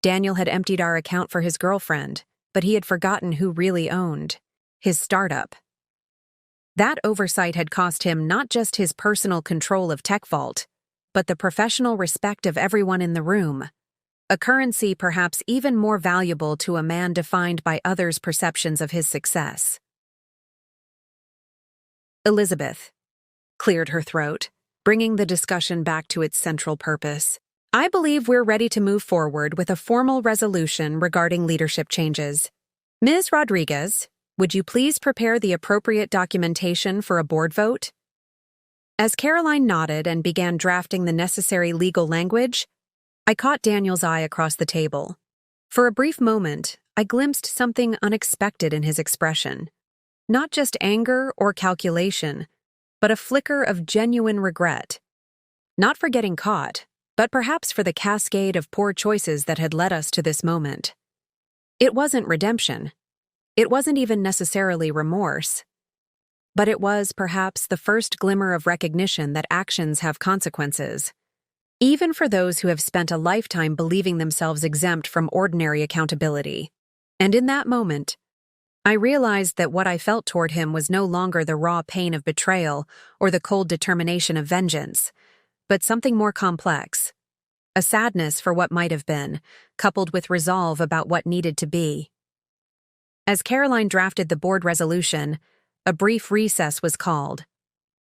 Daniel had emptied our account for his girlfriend, but he had forgotten who really owned his startup. That oversight had cost him not just his personal control of TechVault, but the professional respect of everyone in the room, a currency perhaps even more valuable to a man defined by others' perceptions of his success. Elizabeth cleared her throat, bringing the discussion back to its central purpose. I believe we're ready to move forward with a formal resolution regarding leadership changes. Ms. Rodriguez, would you please prepare the appropriate documentation for a board vote? As Caroline nodded and began drafting the necessary legal language, I caught Daniel's eye across the table. For a brief moment, I glimpsed something unexpected in his expression. Not just anger or calculation, but a flicker of genuine regret. Not for getting caught, but perhaps for the cascade of poor choices that had led us to this moment. It wasn't redemption. It wasn't even necessarily remorse. But it was perhaps the first glimmer of recognition that actions have consequences, even for those who have spent a lifetime believing themselves exempt from ordinary accountability. And in that moment, I realized that what I felt toward him was no longer the raw pain of betrayal or the cold determination of vengeance, but something more complex. A sadness for what might have been, coupled with resolve about what needed to be. As Caroline drafted the board resolution, a brief recess was called.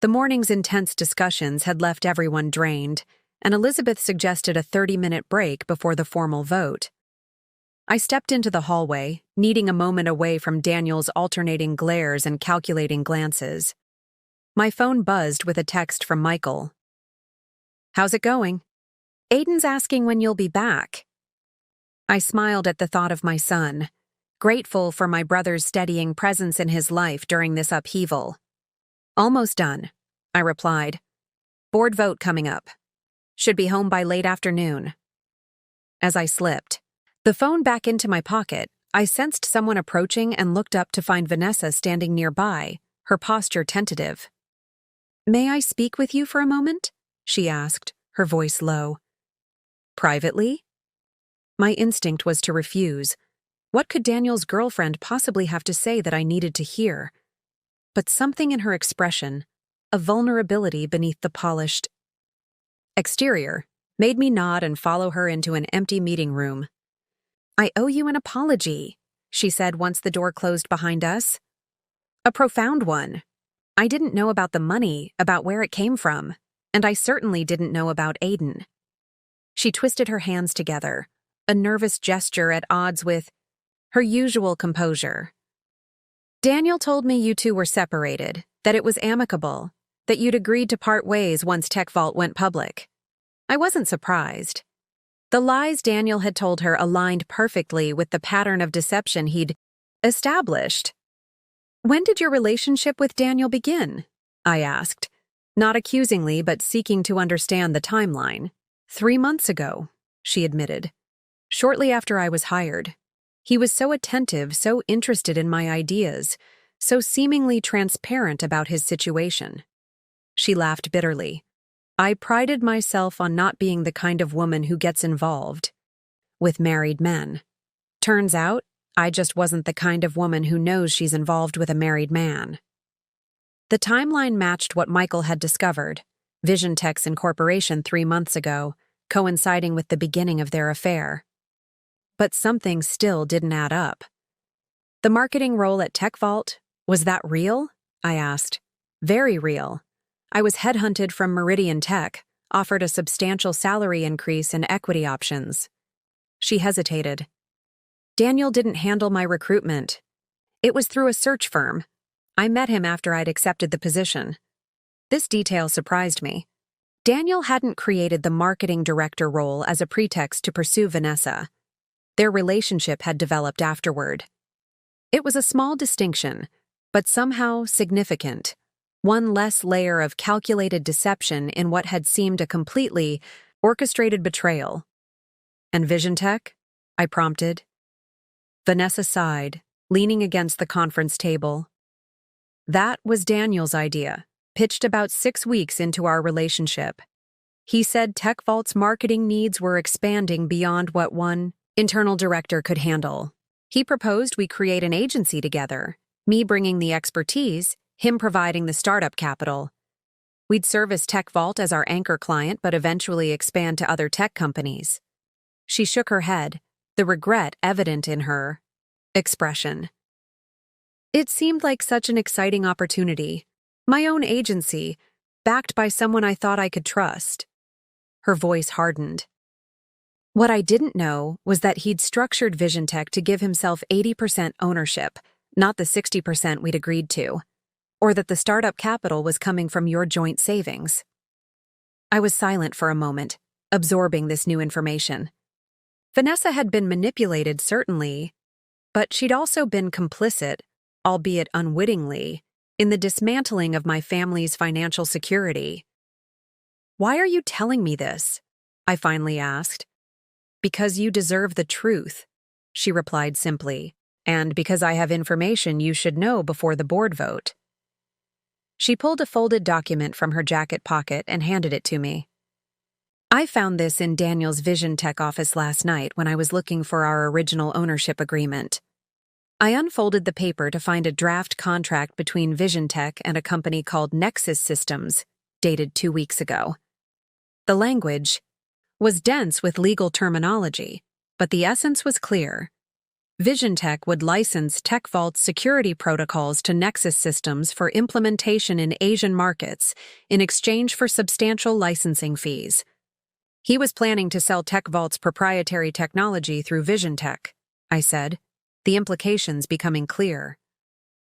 The morning's intense discussions had left everyone drained, and Elizabeth suggested a 30-minute break before the formal vote. I stepped into the hallway, needing a moment away from Daniel's alternating glares and calculating glances. My phone buzzed with a text from Michael. How's it going? Aiden's asking when you'll be back. I smiled at the thought of my son, grateful for my brother's steadying presence in his life during this upheaval. Almost done, I replied. Board vote coming up. Should be home by late afternoon. As I slipped the phone back into my pocket, I sensed someone approaching and looked up to find Vanessa standing nearby, her posture tentative. May I speak with you for a moment? She asked, her voice low. Privately? My instinct was to refuse. What could Daniel's girlfriend possibly have to say that I needed to hear? But something in her expression, a vulnerability beneath the polished exterior, made me nod and follow her into an empty meeting room. I owe you an apology, she said once the door closed behind us. A profound one. I didn't know about the money, about where it came from, and I certainly didn't know about Aiden. She twisted her hands together, a nervous gesture at odds with her usual composure. Daniel told me you two were separated, that it was amicable, that you'd agreed to part ways once TechVault went public. I wasn't surprised. The lies Daniel had told her aligned perfectly with the pattern of deception he'd established. When did your relationship with Daniel begin? I asked, not accusingly but seeking to understand the timeline. 3 months ago, she admitted. Shortly after I was hired. He was so attentive, so interested in my ideas, so seemingly transparent about his situation. She laughed bitterly. I prided myself on not being the kind of woman who gets involved with married men. Turns out, I just wasn't the kind of woman who knows she's involved with a married man. The timeline matched what Michael had discovered, Vision Tech's incorporation 3 months ago, coinciding with the beginning of their affair. But something still didn't add up. The marketing role at TechVault, was that real? I asked. Very real. I was headhunted from Meridian Tech, offered a substantial salary increase and equity options. She hesitated. Daniel didn't handle my recruitment. It was through a search firm. I met him after I'd accepted the position. This detail surprised me. Daniel hadn't created the marketing director role as a pretext to pursue Vanessa. Their relationship had developed afterward. It was a small distinction, but somehow significant. One less layer of calculated deception in what had seemed a completely orchestrated betrayal. And Vision Tech? I prompted. Vanessa sighed, leaning against the conference table. That was Daniel's idea, pitched about 6 weeks into our relationship. He said TechVault's marketing needs were expanding beyond what one internal director could handle. He proposed we create an agency together, me bringing the expertise, him providing the startup capital. We'd service TechVault as our anchor client but eventually expand to other tech companies. She shook her head, the regret evident in her expression. It seemed like such an exciting opportunity. My own agency, backed by someone I thought I could trust. Her voice hardened. What I didn't know was that he'd structured Vision Tech to give himself 80% ownership, not the 60% we'd agreed to, or that the startup capital was coming from your joint savings. I was silent for a moment, absorbing this new information. Vanessa had been manipulated, certainly, but she'd also been complicit, albeit unwittingly, in the dismantling of my family's financial security. Why are you telling me this? I finally asked. Because you deserve the truth, she replied simply, and because I have information you should know before the board vote. She pulled a folded document from her jacket pocket and handed it to me. I found this in Daniel's Vision Tech office last night when I was looking for our original ownership agreement. I unfolded the paper to find a draft contract between Vision Tech and a company called Nexus Systems, dated 2 weeks ago. The language was dense with legal terminology, but the essence was clear. Vision Tech would license TechVault's security protocols to Nexus Systems for implementation in Asian markets in exchange for substantial licensing fees. He was planning to sell TechVault's proprietary technology through Vision Tech, I said, the implications becoming clear.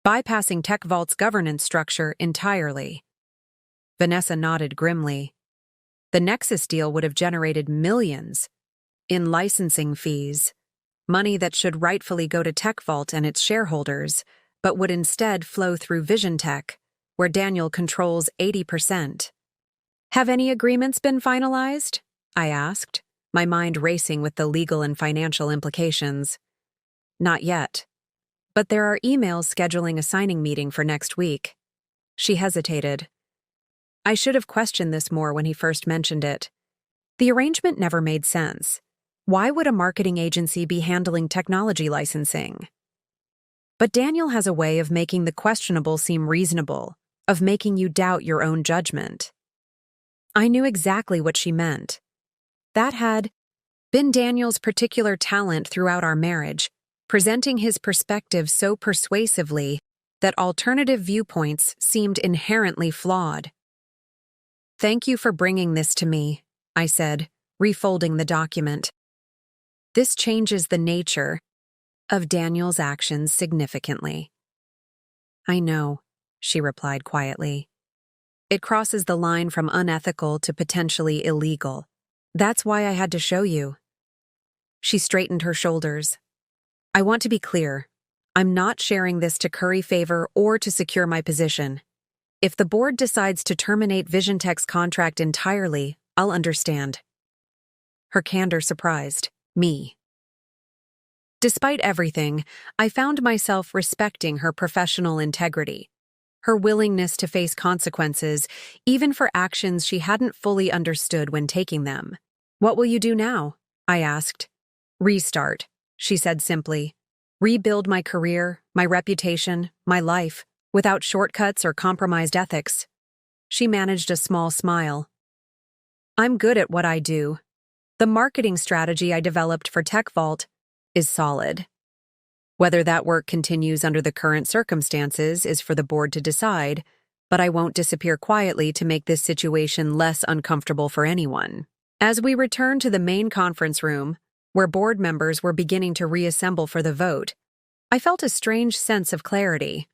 Bypassing TechVault's governance structure entirely. Vanessa nodded grimly. The Nexus deal would have generated millions in licensing fees, money that should rightfully go to TechVault and its shareholders, but would instead flow through Vision Tech, where Daniel controls 80%. Have any agreements been finalized? I asked, my mind racing with the legal and financial implications. Not yet. But there are emails scheduling a signing meeting for next week. She hesitated. I should have questioned this more when he first mentioned it. The arrangement never made sense. Why would a marketing agency be handling technology licensing? But Daniel has a way of making the questionable seem reasonable, of making you doubt your own judgment. I knew exactly what she meant. That had been Daniel's particular talent throughout our marriage, presenting his perspective so persuasively that alternative viewpoints seemed inherently flawed. "Thank you for bringing this to me," I said, refolding the document. "This changes the nature of Daniel's actions significantly." "I know," she replied quietly. "It crosses the line from unethical to potentially illegal. That's why I had to show you." She straightened her shoulders. "I want to be clear. I'm not sharing this to curry favor or to secure my position. If the board decides to terminate VisionTech's contract entirely, I'll understand." Her candor surprised me. Despite everything, I found myself respecting her professional integrity, her willingness to face consequences, even for actions she hadn't fully understood when taking them. "What will you do now?" I asked. "Restart," she said simply. "Rebuild my career, my reputation, my life, without shortcuts or compromised ethics." She managed a small smile. "I'm good at what I do. The marketing strategy I developed for TechVault is solid. Whether that work continues under the current circumstances is for the board to decide, but I won't disappear quietly to make this situation less uncomfortable for anyone." As we returned to the main conference room, where board members were beginning to reassemble for the vote, I felt a strange sense of clarity.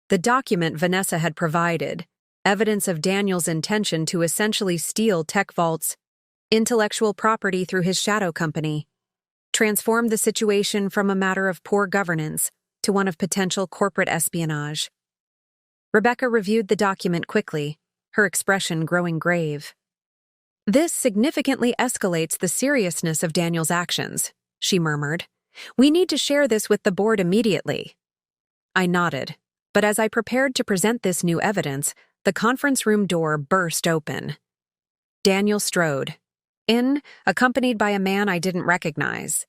The document Vanessa had provided, evidence of Daniel's intention to essentially steal TechVault's intellectual property through his shadow company, transformed the situation from a matter of poor governance to one of potential corporate espionage. Rebecca reviewed the document quickly, her expression growing grave. "This significantly escalates the seriousness of Daniel's actions," she murmured. "We need to share this with the board immediately." I nodded, but as I prepared to present this new evidence, the conference room door burst open. Daniel strode in, accompanied by a man I didn't recognize.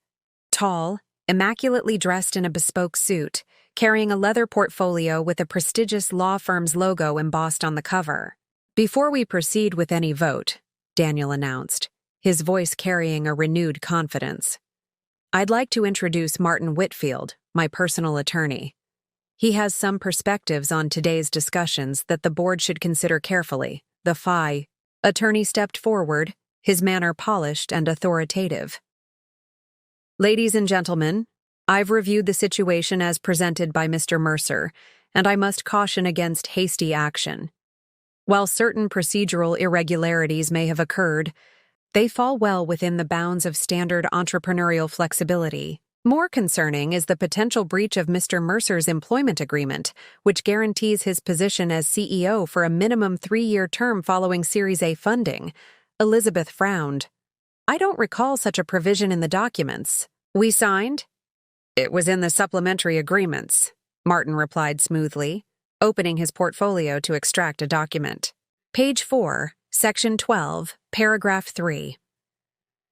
Tall, immaculately dressed in a bespoke suit, carrying a leather portfolio with a prestigious law firm's logo embossed on the cover. "Before we proceed with any vote," Daniel announced, his voice carrying a renewed confidence, "I'd like to introduce Martin Whitfield, my personal attorney. He has some perspectives on today's discussions that the board should consider carefully." The FI attorney stepped forward, his manner polished and authoritative. "Ladies and gentlemen, I've reviewed the situation as presented by Mr. Mercer, and I must caution against hasty action. While certain procedural irregularities may have occurred, they fall well within the bounds of standard entrepreneurial flexibility. More concerning is the potential breach of Mr. Mercer's employment agreement, which guarantees his position as CEO for a minimum 3-year term following Series A funding." Elizabeth frowned. "I don't recall such a provision in the documents we signed." "It was in the supplementary agreements," Martin replied smoothly, opening his portfolio to extract a document. Page 4, Section 12, Paragraph 3.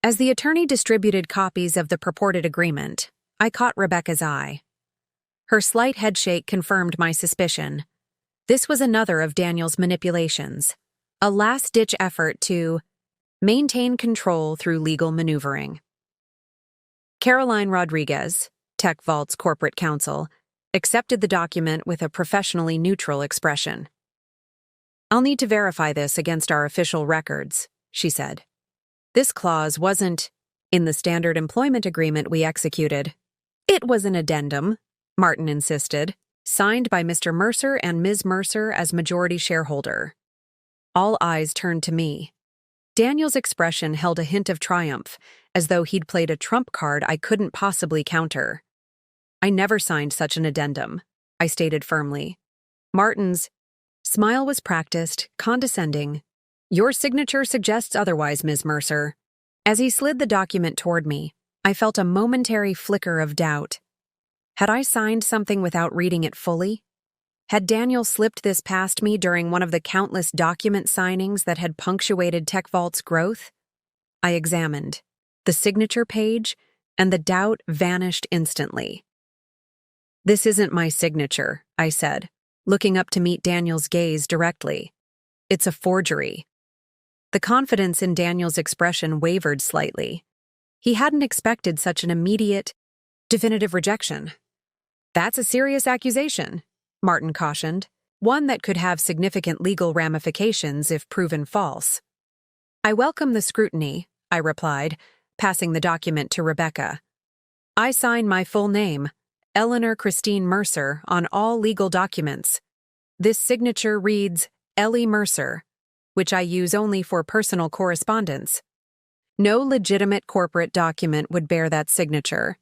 As the attorney distributed copies of the purported agreement, I caught Rebecca's eye. Her slight headshake confirmed my suspicion. This was another of Daniel's manipulations, a last-ditch effort to maintain control through legal maneuvering. Caroline Rodriguez, TechVault's corporate counsel, accepted the document with a professionally neutral expression. "I'll need to verify this against our official records," she said. "This clause wasn't in the standard employment agreement we executed." "It was an addendum," Martin insisted, "signed by Mr. Mercer and Ms. Mercer as majority shareholder." All eyes turned to me. Daniel's expression held a hint of triumph, as though he'd played a trump card I couldn't possibly counter. "I never signed such an addendum," I stated firmly. Martin's smile was practiced, condescending. "Your signature suggests otherwise, Ms. Mercer." As he slid the document toward me, I felt a momentary flicker of doubt. Had I signed something without reading it fully? Had Daniel slipped this past me during one of the countless document signings that had punctuated TechVault's growth? I examined the signature page, and the doubt vanished instantly. "This isn't my signature," I said, looking up to meet Daniel's gaze directly. "It's a forgery." The confidence in Daniel's expression wavered slightly. He hadn't expected such an immediate, Definitive rejection. That's a serious accusation, Martin cautioned, one that could have significant legal ramifications if proven false. I welcome the scrutiny, I replied, passing the document to Rebecca. I sign my full name, Eleanor Christine Mercer, on all legal documents. This signature reads Ellie Mercer, which I use only for personal correspondence. No legitimate corporate document would bear that signature.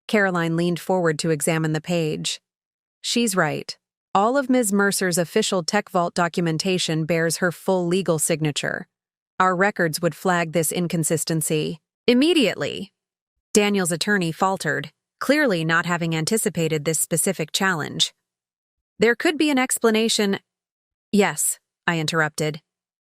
Caroline leaned forward to examine the page. She's right. All of Ms. Mercer's official Tech Vault documentation bears her full legal signature. Our records would flag this inconsistency immediately. Daniel's attorney faltered, clearly not having anticipated this specific challenge. There could be an explanation. Yes, I interrupted.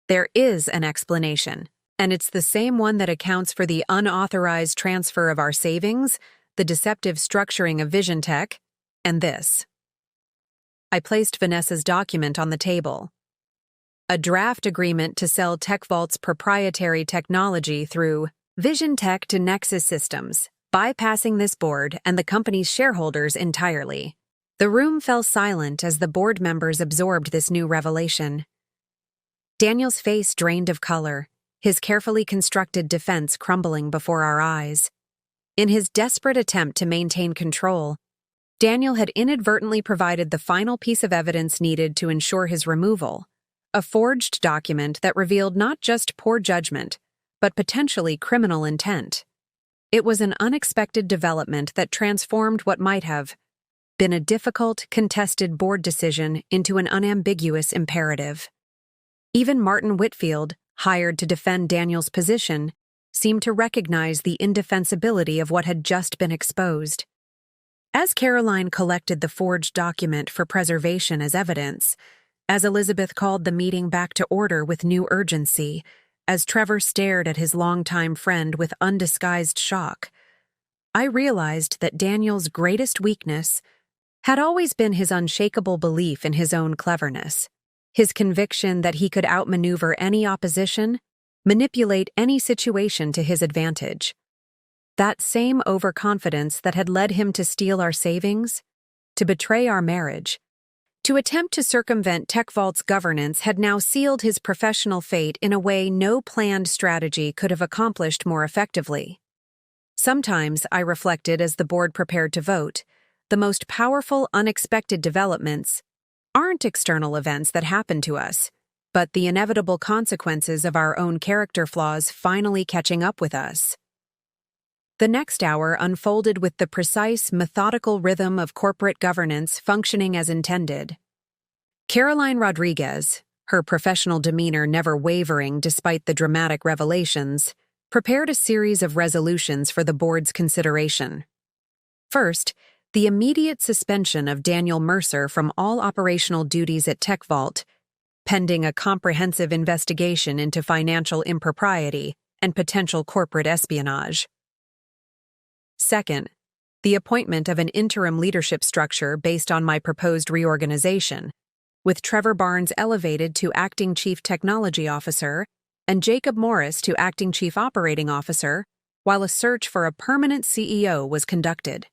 There is an explanation, and it's the same one that accounts for the unauthorized transfer of our savings, the deceptive structuring of Vision Tech, and this. I placed Vanessa's document on the table. A draft agreement to sell TechVault's proprietary technology through Vision Tech to Nexus Systems, bypassing this board and the company's shareholders entirely. The room fell silent as the board members absorbed this new revelation. Daniel's face drained of color, his carefully constructed defense crumbling before our eyes. In his desperate attempt to maintain control, Daniel had inadvertently provided the final piece of evidence needed to ensure his removal, a forged document that revealed not just poor judgment, but potentially criminal intent. It was an unexpected development that transformed what might have been a difficult, contested board decision into an unambiguous imperative. Even Martin Whitfield, hired to defend Daniel's position, seemed to recognize the indefensibility of what had just been exposed. As Caroline collected the forged document for preservation as evidence, as Elizabeth called the meeting back to order with new urgency, as Trevor stared at his longtime friend with undisguised shock, I realized that Daniel's greatest weakness had always been his unshakable belief in his own cleverness, his conviction that he could outmaneuver any opposition, manipulate any situation to his advantage. That same overconfidence that had led him to steal our savings, to betray our marriage, to attempt to circumvent TechVault's governance had now sealed his professional fate in a way no planned strategy could have accomplished more effectively. Sometimes, I reflected as the board prepared to vote, the most powerful unexpected developments aren't external events that happen to us, but the inevitable consequences of our own character flaws finally catching up with us. The next hour unfolded with the precise, methodical rhythm of corporate governance functioning as intended. Caroline Rodriguez, her professional demeanor never wavering despite the dramatic revelations, prepared a series of resolutions for the board's consideration. First, the immediate suspension of Daniel Mercer from all operational duties at TechVault, pending a comprehensive investigation into financial impropriety and potential corporate espionage. Second, the appointment of an interim leadership structure based on my proposed reorganization, with Trevor Barnes elevated to Acting Chief Technology Officer and Jacob Morris to Acting Chief Operating Officer, while a search for a permanent CEO was conducted.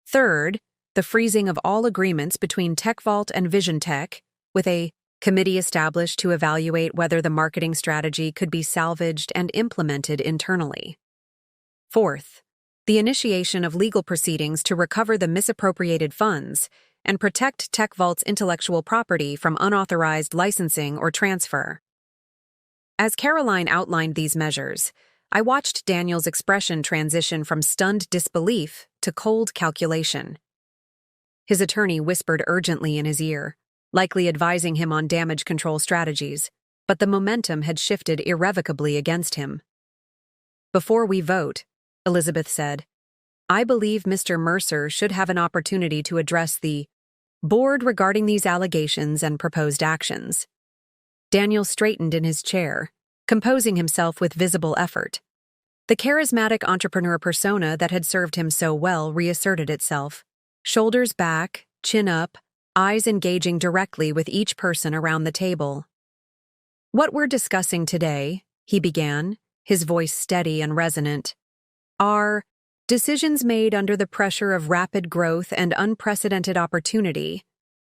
Third, the freezing of all agreements between TechVault and Vision Tech, with a committee established to evaluate whether the marketing strategy could be salvaged and implemented internally. Fourth, the initiation of legal proceedings to recover the misappropriated funds and protect TechVault's intellectual property from unauthorized licensing or transfer. As Caroline outlined these measures, I watched Daniel's expression transition from stunned disbelief to cold calculation. His attorney whispered urgently in his ear, likely advising him on damage control strategies, but the momentum had shifted irrevocably against him. Before we vote, Elizabeth said, I believe Mr. Mercer should have an opportunity to address the board regarding these allegations and proposed actions. Daniel straightened in his chair, composing himself with visible effort. The charismatic entrepreneur persona that had served him so well reasserted itself, shoulders back, chin up, eyes engaging directly with each person around the table. What we're discussing today, he began, his voice steady and resonant, are Decisions made under the pressure of rapid growth and unprecedented opportunity.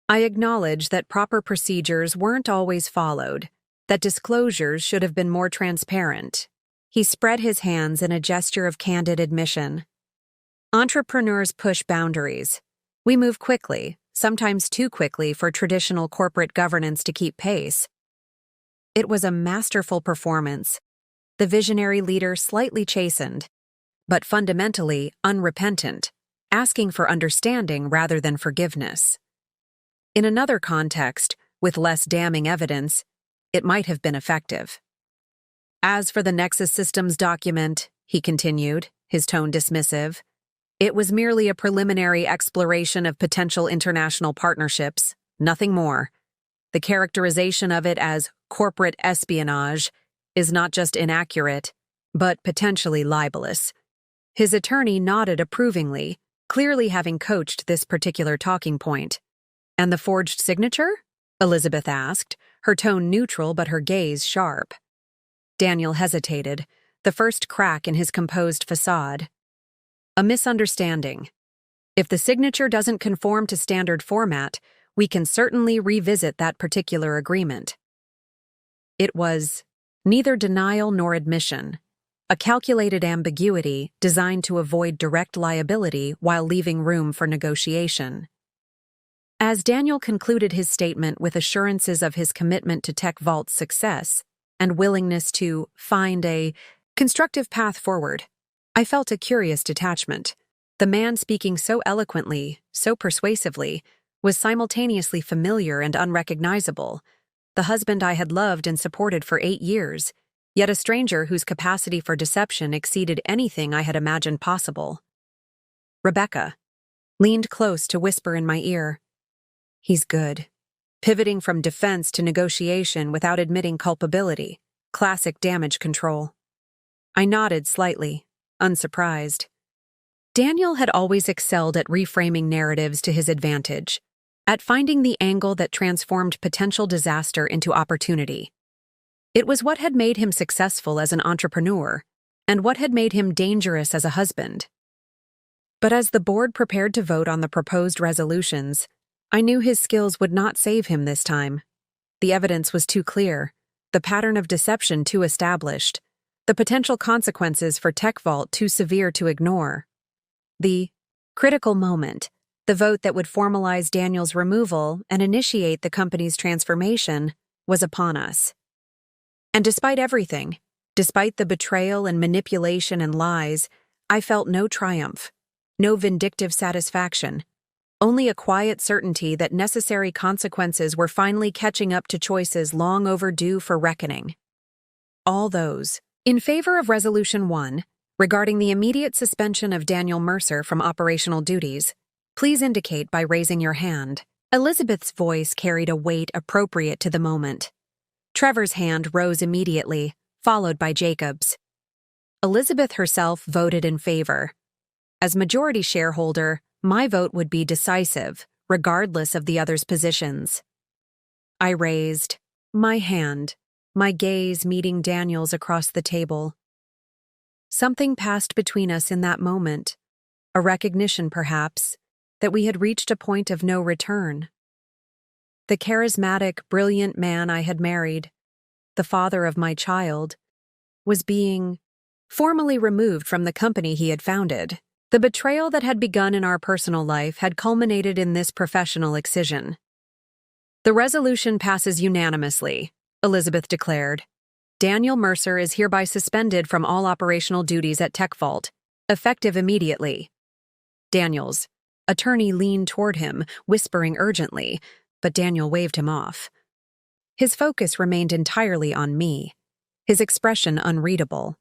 I acknowledge that proper procedures weren't always followed, that disclosures should have been more transparent. He spread his hands in a gesture of candid admission. Entrepreneurs push boundaries. We move quickly, sometimes too quickly for traditional corporate governance to keep pace. It was a masterful performance, the visionary leader slightly chastened, but fundamentally unrepentant, asking for understanding rather than forgiveness. In another context, with less damning evidence, it might have been effective. As for the Nexus Systems document, he continued, his tone dismissive, it was merely a preliminary exploration of potential international partnerships, nothing more. The characterization of it as corporate espionage is not just inaccurate, but potentially libelous. His attorney nodded approvingly, clearly having coached this particular talking point. And the forged signature? Elizabeth asked, her tone neutral but her gaze sharp. Daniel hesitated, the first crack in his composed facade. A misunderstanding. If the signature doesn't conform to standard format, we can certainly revisit that particular agreement. It was neither denial nor admission, a calculated ambiguity designed to avoid direct liability while leaving room for negotiation. As Daniel concluded his statement with assurances of his commitment to Tech Vault's success and willingness to find a constructive path forward, I felt a curious detachment. The man speaking so eloquently, so persuasively, was simultaneously familiar and unrecognizable, the husband I had loved and supported for 8 years, yet a stranger whose capacity for deception exceeded anything I had imagined possible. Rebecca leaned close to whisper in my ear, "He's good." Pivoting from defense to negotiation without admitting culpability, classic damage control. I nodded slightly, unsurprised. Daniel had always excelled at reframing narratives to his advantage, at finding the angle that transformed potential disaster into opportunity. It was what had made him successful as an entrepreneur, and what had made him dangerous as a husband. But as the board prepared to vote on the proposed resolutions, I knew his skills would not save him this time. The evidence was too clear, the pattern of deception too established, the potential consequences for Tech Vault too severe to ignore. The critical moment, the vote that would formalize Daniel's removal and initiate the company's transformation, was upon us. And despite everything, despite the betrayal and manipulation and lies, I felt no triumph, no vindictive satisfaction, only a quiet certainty that necessary consequences were finally catching up to choices long overdue for reckoning. All those in favor of Resolution 1, regarding the immediate suspension of Daniel Mercer from operational duties, please indicate by raising your hand. Elizabeth's voice carried a weight appropriate to the moment. Trevor's hand rose immediately, followed by Jacob's. Elizabeth herself voted in favor. As majority shareholder, my vote would be decisive, regardless of the others' positions. I raised my hand, my gaze meeting Daniel's across the table. Something passed between us in that moment, a recognition, perhaps, that we had reached a point of no return. The charismatic, brilliant man I had married, the father of my child, was being formally removed from the company he had founded. The betrayal that had begun in our personal life had culminated in this professional excision. The resolution passes unanimously, Elizabeth declared. Daniel Mercer is hereby suspended from all operational duties at Tech Vault, effective immediately. Daniel's attorney leaned toward him, whispering urgently, but Daniel waved him off. His focus remained entirely on me, his expression unreadable.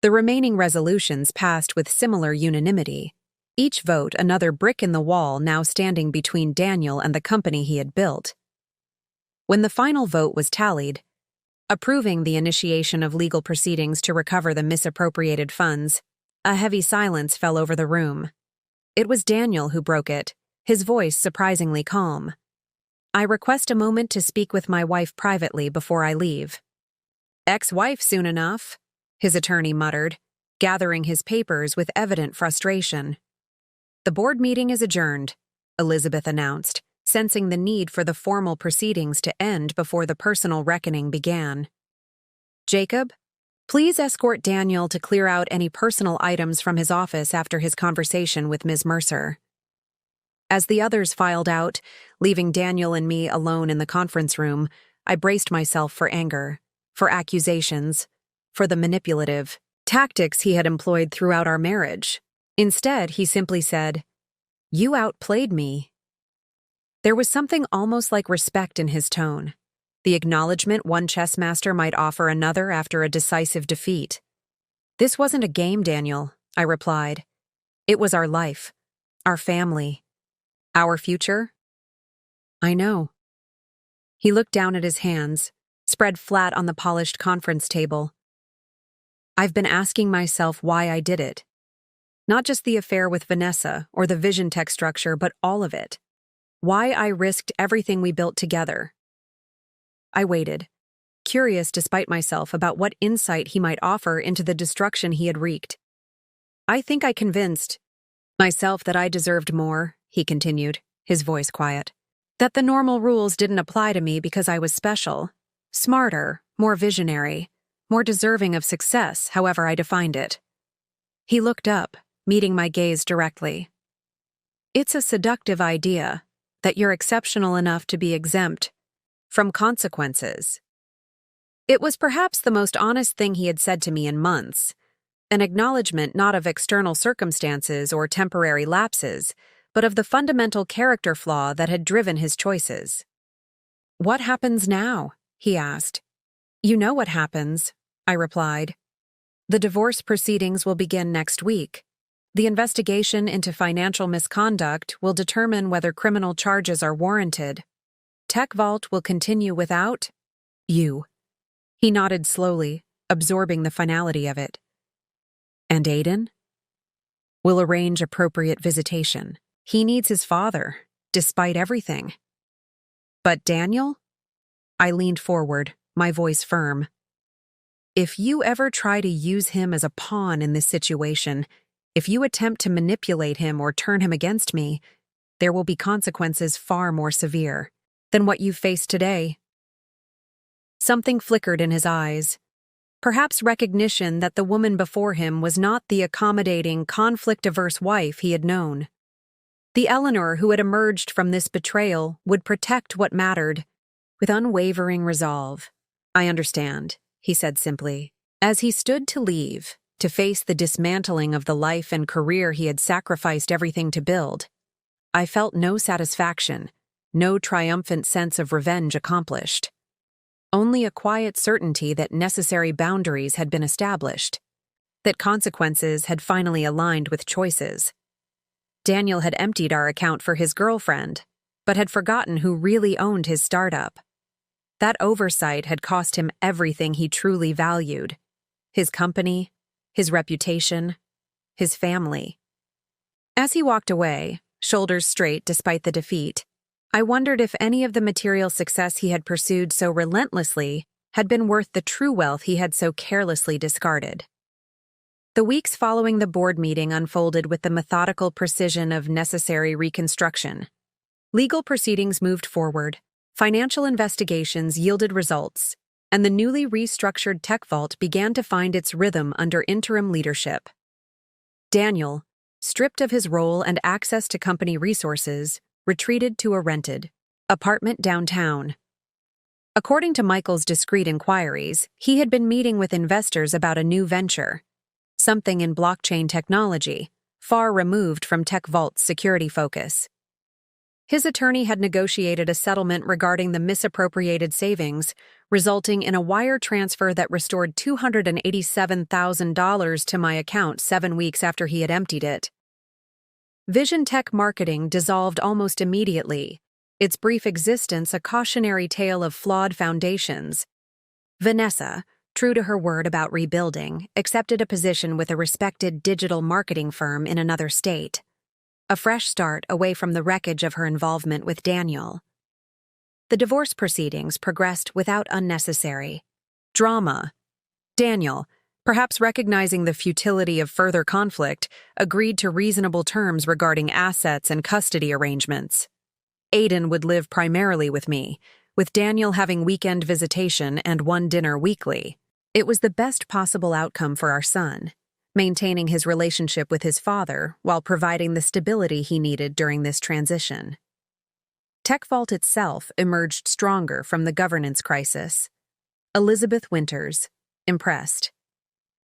The remaining resolutions passed with similar unanimity, each vote another brick in the wall now standing between Daniel and the company he had built. When the final vote was tallied, approving the initiation of legal proceedings to recover the misappropriated funds, a heavy silence fell over the room. It was Daniel who broke it, his voice surprisingly calm. "I request a moment to speak with my wife privately before I leave." "Ex-wife soon enough," his attorney muttered. gathering his papers with evident frustration. "The board meeting is adjourned," Elizabeth announced, sensing the need for the formal proceedings to end before the personal reckoning began. "Jacob, please escort Daniel to clear out any personal items from his office after his conversation with Ms. Mercer." As the others filed out, leaving Daniel and me alone in the conference room, I braced myself for anger, for accusations, for the manipulative tactics he had employed throughout our marriage. Instead, he simply said, "You outplayed me." There was something almost like respect in his tone, the acknowledgement one chess master might offer another after a decisive defeat. "This wasn't a game, Daniel," I replied. "It was our life, our family, our future." "I know." He looked down at his hands, spread flat on the polished conference table. "I've been asking myself why I did it. Not just the affair with Vanessa or the vision tech structure, but all of it. Why I risked everything we built together." I waited, curious despite myself about what insight he might offer into the destruction he had wreaked. "I think I convinced myself that I deserved more," he continued, his voice quiet. "That the normal rules didn't apply to me because I was special, smarter, more visionary, more deserving of success, however I defined it." He looked up, meeting my gaze directly. "It's a seductive idea that you're exceptional enough to be exempt from consequences." It was perhaps the most honest thing he had said to me in months, an acknowledgement not of external circumstances or temporary lapses, but of the fundamental character flaw that had driven his choices. "What happens now?" he asked. "You know what happens," I replied. "The divorce proceedings will begin next week. The investigation into financial misconduct will determine whether criminal charges are warranted. Tech Vault will continue without you." He nodded slowly, absorbing the finality of it. "And Aiden? We'll arrange appropriate visitation. He needs his father, despite everything." "But Daniel?" I leaned forward, my voice firm. "If you ever try to use him as a pawn in this situation, if you attempt to manipulate him or turn him against me, there will be consequences far more severe than what you've faced today." Something flickered in his eyes. Perhaps recognition that the woman before him was not the accommodating, conflict-averse wife he had known. The Eleanor who had emerged from this betrayal would protect what mattered, with unwavering resolve. "I understand," he said simply. As he stood to leave, to face the dismantling of the life and career he had sacrificed everything to build, I felt no satisfaction, no triumphant sense of revenge accomplished. Only a quiet certainty that necessary boundaries had been established, that consequences had finally aligned with choices. Daniel had emptied our account for his girlfriend, but had forgotten who really owned his startup. That oversight had cost him everything he truly valued: his company, his reputation, his family. As he walked away, shoulders straight despite the defeat, I wondered if any of the material success he had pursued so relentlessly had been worth the true wealth he had so carelessly discarded. The weeks following the board meeting unfolded with the methodical precision of necessary reconstruction. Legal proceedings moved forward, financial investigations yielded results, and the newly restructured Tech Vault began to find its rhythm under interim leadership. Daniel, stripped of his role and access to company resources, retreated to a rented apartment downtown. According to Michael's discreet inquiries, he had been meeting with investors about a new venture, something in blockchain technology, far removed from Tech Vault's security focus. His attorney had negotiated a settlement regarding the misappropriated savings, resulting in a wire transfer that restored $287,000 to my account 7 weeks after he had emptied it. Vision Tech Marketing dissolved almost immediately, its brief existence a cautionary tale of flawed foundations. Vanessa, true to her word about rebuilding, accepted a position with a respected digital marketing firm in another state. A fresh start away from the wreckage of her involvement with Daniel. The divorce proceedings progressed without unnecessary drama. Daniel, Perhaps recognizing the futility of further conflict, agreed to reasonable terms regarding assets and custody arrangements. Aiden would live primarily with me, with Daniel having weekend visitation and one dinner weekly. It was the best possible outcome for our son, maintaining his relationship with his father while providing the stability he needed during this transition. TechVault itself emerged stronger from the governance crisis. Elizabeth Winters, impressed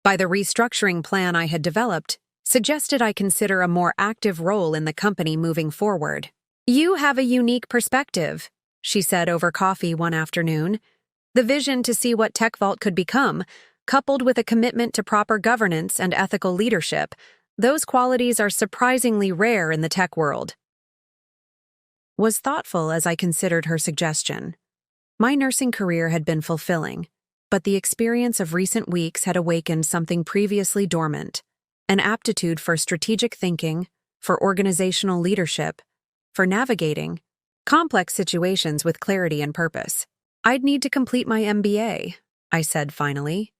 by the restructuring plan I had developed, suggested I consider a more active role in the company moving forward. "You have a unique perspective," she said over coffee one afternoon. "The vision to see what TechVault could become, coupled with a commitment to proper governance and ethical leadership, those qualities are surprisingly rare in the tech world." Was thoughtful as I considered her suggestion. My nursing career had been fulfilling, but the experience of recent weeks had awakened something previously dormant, an aptitude for strategic thinking, for organizational leadership, for navigating complex situations with clarity and purpose. "I'd need to complete my MBA," I said finally.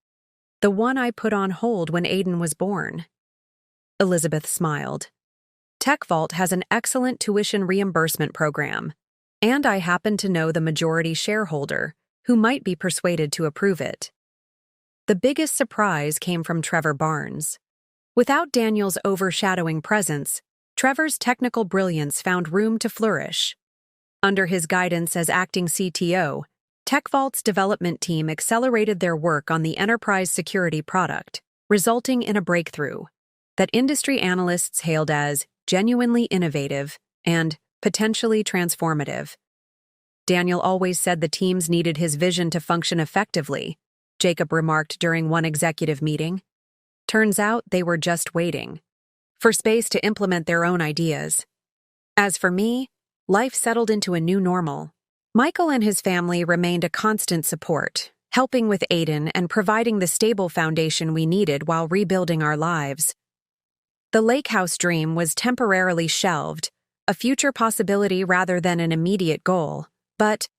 "The one I put on hold when Aiden was born." Elizabeth smiled. "TechVault has an excellent tuition reimbursement program, and I happen to know the majority shareholder, who might be persuaded to approve it." The biggest surprise came from Trevor Barnes. Without Daniel's overshadowing presence, Trevor's technical brilliance found room to flourish. Under his guidance as acting CTO, TechVault's development team accelerated their work on the enterprise security product, resulting in a breakthrough that industry analysts hailed as genuinely innovative and potentially transformative. "Daniel always said the teams needed his vision to function effectively," Jacob remarked during one executive meeting. "Turns out they were just waiting for space to implement their own ideas." As for me, life settled into a new normal. Michael and his family remained a constant support, helping with Aiden and providing the stable foundation we needed while rebuilding our lives. The lake house dream was temporarily shelved, a future possibility rather than an immediate goal, but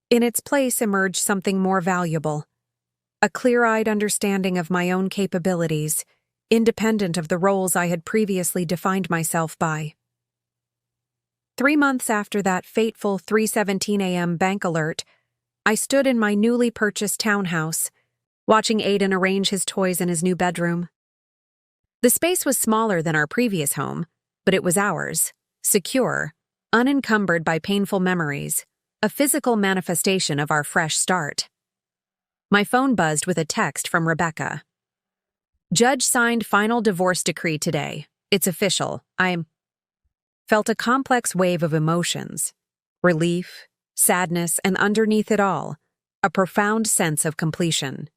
in its place emerged something more valuable: a clear-eyed understanding of my own capabilities, independent of the roles I had previously defined myself by. 3 months after that fateful 3:17 a.m. bank alert, I stood in my newly purchased townhouse, watching Aiden arrange his toys in his new bedroom. The space was smaller than our previous home, but it was ours, secure, unencumbered by painful memories, a physical manifestation of our fresh start. My phone buzzed with a text from Rebecca. "Judge signed final divorce decree today. It's official. I felt a complex wave of emotions: relief, sadness, and underneath it all, a profound sense of completion.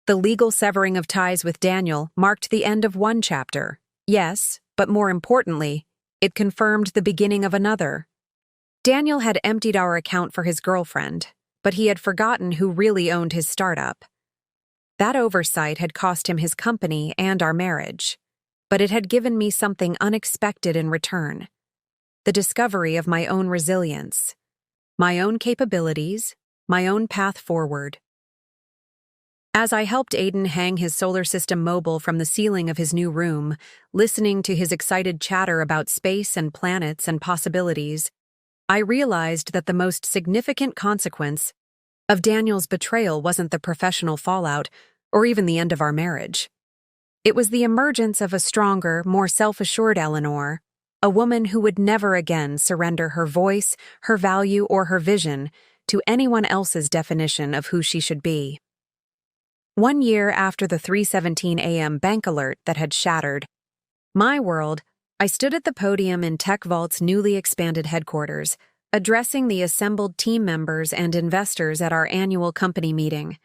The legal severing of ties with Daniel marked the end of one chapter, yes, but more importantly, it confirmed the beginning of another. Daniel had emptied our account for his girlfriend, but he had forgotten who really owned his startup. That oversight had cost him his company and our marriage, but it had given me something unexpected in return: the discovery of my own resilience, my own capabilities, my own path forward. As I helped Aiden hang his solar system mobile from the ceiling of his new room, listening to his excited chatter about space and planets and possibilities, I realized that the most significant consequence of Daniel's betrayal wasn't the professional fallout or even the end of our marriage. It was the emergence of a stronger, more self-assured Eleanor, a woman who would never again surrender her voice, her value, or her vision to anyone else's definition of who she should be. 1 year after the 3:17 a.m. bank alert that had shattered my world, I stood at the podium in TechVault's newly expanded headquarters, addressing the assembled team members and investors at our annual company meeting.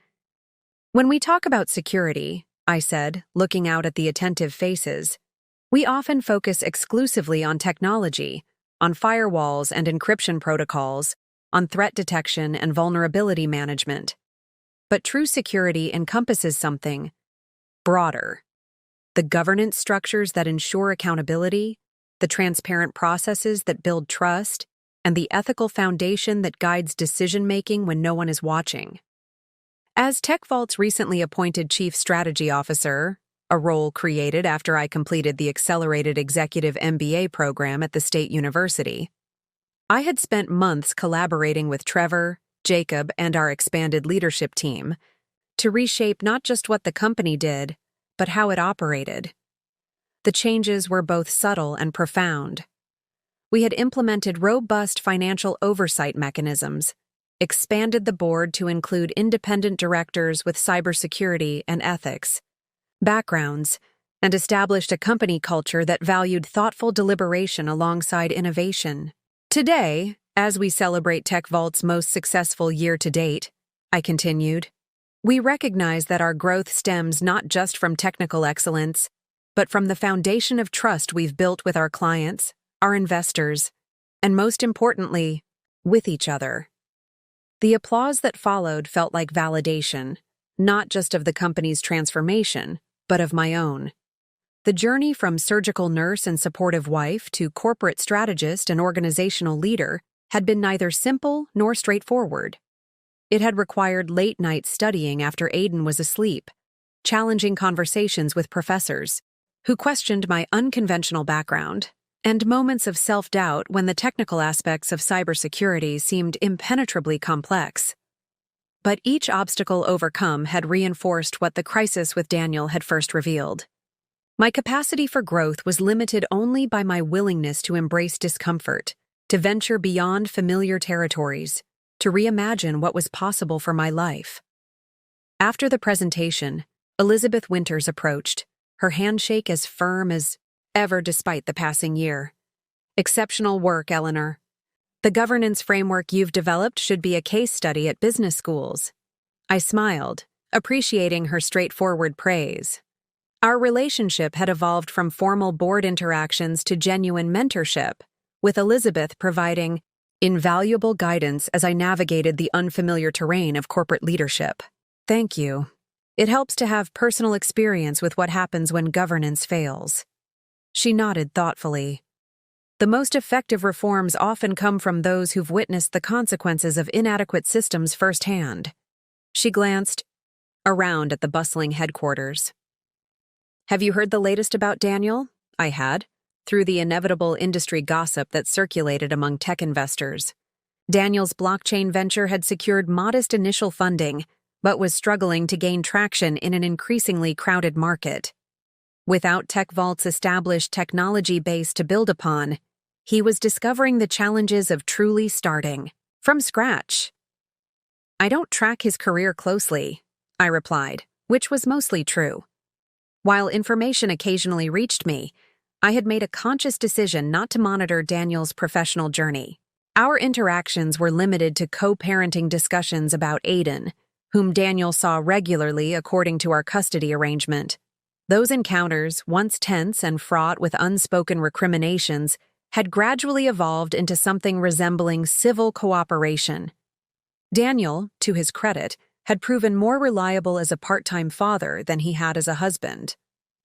"When we talk about security," I said, looking out at the attentive faces, "we often focus exclusively on technology, on firewalls and encryption protocols, on threat detection and vulnerability management. But true security encompasses something broader: the governance structures that ensure accountability, the transparent processes that build trust, and the ethical foundation that guides decision-making when no one is watching." As TechVault's recently appointed Chief Strategy Officer, a role created after I completed the Accelerated Executive MBA program at the State University, I had spent months collaborating with Trevor, Jacob, and our expanded leadership team to reshape not just what the company did, but how it operated. The changes were both subtle and profound. We had implemented robust financial oversight mechanisms, expanded the board to include independent directors with cybersecurity and ethics backgrounds, and established a company culture that valued thoughtful deliberation alongside innovation. Today, as we celebrate TechVault's most successful year to date, I continued, we recognize that our growth stems not just from technical excellence, but from the foundation of trust we've built with our clients, our investors, and most importantly, with each other. The applause that followed felt like validation, not just of the company's transformation, but of my own. The journey from surgical nurse and supportive wife to corporate strategist and organizational leader had been neither simple nor straightforward. It had required late-night studying after Aiden was asleep, challenging conversations with professors who questioned my unconventional background, and moments of self-doubt when the technical aspects of cybersecurity seemed impenetrably complex. But each obstacle overcome had reinforced what the crisis with Daniel had first revealed. My capacity for growth was limited only by my willingness to embrace discomfort, to venture beyond familiar territories, to reimagine what was possible for my life. After the presentation, Elizabeth Winters approached, her handshake as firm as ever despite the passing year. Exceptional work, Eleanor. The governance framework you've developed should be a case study at business schools. I smiled, appreciating her straightforward praise. Our relationship had evolved from formal board interactions to genuine mentorship, with Elizabeth providing invaluable guidance as I navigated the unfamiliar terrain of corporate leadership. Thank you. It helps to have personal experience with what happens when governance fails. She nodded thoughtfully. The most effective reforms often come from those who've witnessed the consequences of inadequate systems firsthand. She glanced around at the bustling headquarters. Have you heard the latest about Daniel? I had, through the inevitable industry gossip that circulated among tech investors. Daniel's blockchain venture had secured modest initial funding, but was struggling to gain traction in an increasingly crowded market. Without TechVault's established technology base to build upon, he was discovering the challenges of truly starting from scratch. I don't track his career closely, I replied, which was mostly true. While information occasionally reached me, I had made a conscious decision not to monitor Daniel's professional journey. Our interactions were limited to co-parenting discussions about Aiden, whom Daniel saw regularly according to our custody arrangement. Those encounters, once tense and fraught with unspoken recriminations, had gradually evolved into something resembling civil cooperation. Daniel, to his credit, had proven more reliable as a part-time father than he had as a husband,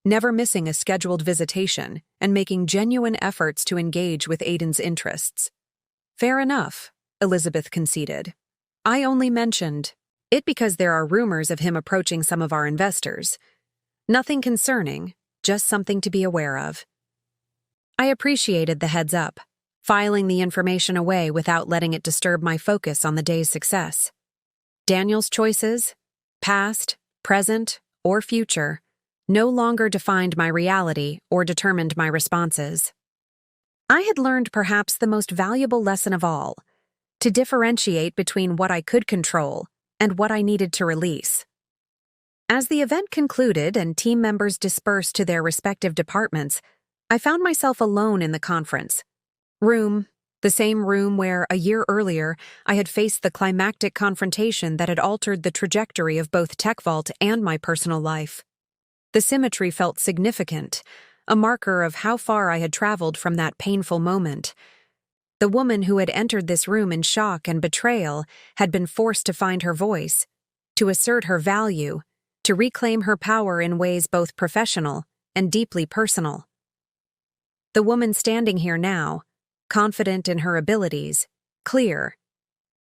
never missing a scheduled visitation and making genuine efforts to engage with Aiden's interests. Fair enough, Elizabeth conceded. I only mentioned it because there are rumors of him approaching some of our investors. Nothing concerning, just something to be aware of. I appreciated the heads up, filing the information away without letting it disturb my focus on the day's success. Daniel's choices, past, present, or future, no longer defined my reality or determined my responses. I had learned perhaps the most valuable lesson of all, to differentiate between what I could control and what I needed to release. As the event concluded and team members dispersed to their respective departments, I found myself alone in the conference room, the same room where, a year earlier, I had faced the climactic confrontation that had altered the trajectory of both TechVault and my personal life. The symmetry felt significant, a marker of how far I had traveled from that painful moment. The woman who had entered this room in shock and betrayal had been forced to find her voice, to assert her value, to reclaim her power in ways both professional and deeply personal. The woman standing here now, confident in her abilities, clear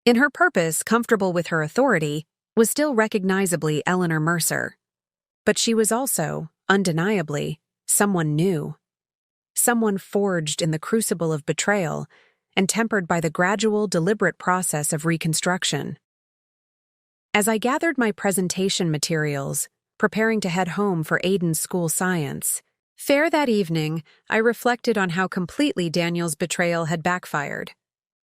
in her purpose, comfortable with her authority, was still recognizably Eleanor Mercer. But she was also, undeniably, someone new. Someone forged in the crucible of betrayal and tempered by the gradual, deliberate process of reconstruction. As I gathered my presentation materials, preparing to head home for Aiden's school science fair that evening, I reflected on how completely Daniel's betrayal had backfired.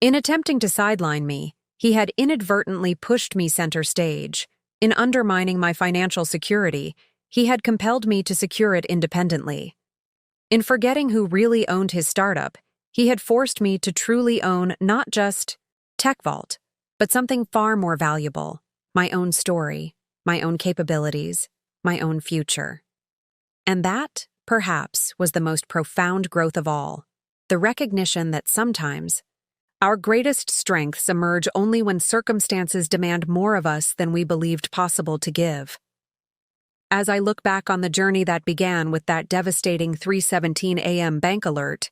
In attempting to sideline me, he had inadvertently pushed me center stage. In undermining my financial security, he had compelled me to secure it independently. In forgetting who really owned his startup, he had forced me to truly own not just TechVault, but something far more valuable: my own story, my own capabilities, my own future. And that, perhaps, was the most profound growth of all: the recognition that sometimes our greatest strengths emerge only when circumstances demand more of us than we believed possible to give. As I look back on the journey that began with that devastating 3:17 a.m. bank alert,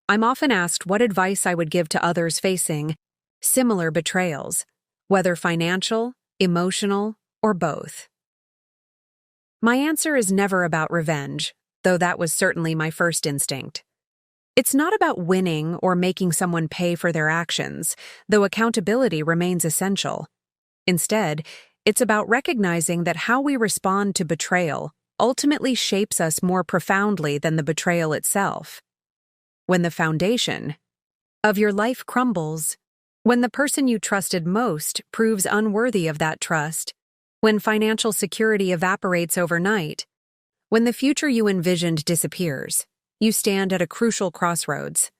I'm often asked what advice I would give to others facing similar betrayals, whether financial, emotional, or both. My answer is never about revenge, though that was certainly my first instinct. It's not about winning or making someone pay for their actions, though accountability remains essential. Instead, it's about recognizing that how we respond to betrayal ultimately shapes us more profoundly than the betrayal itself. When the foundation of your life crumbles, when the person you trusted most proves unworthy of that trust, when financial security evaporates overnight, when the future you envisioned disappears, you stand at a crucial crossroads.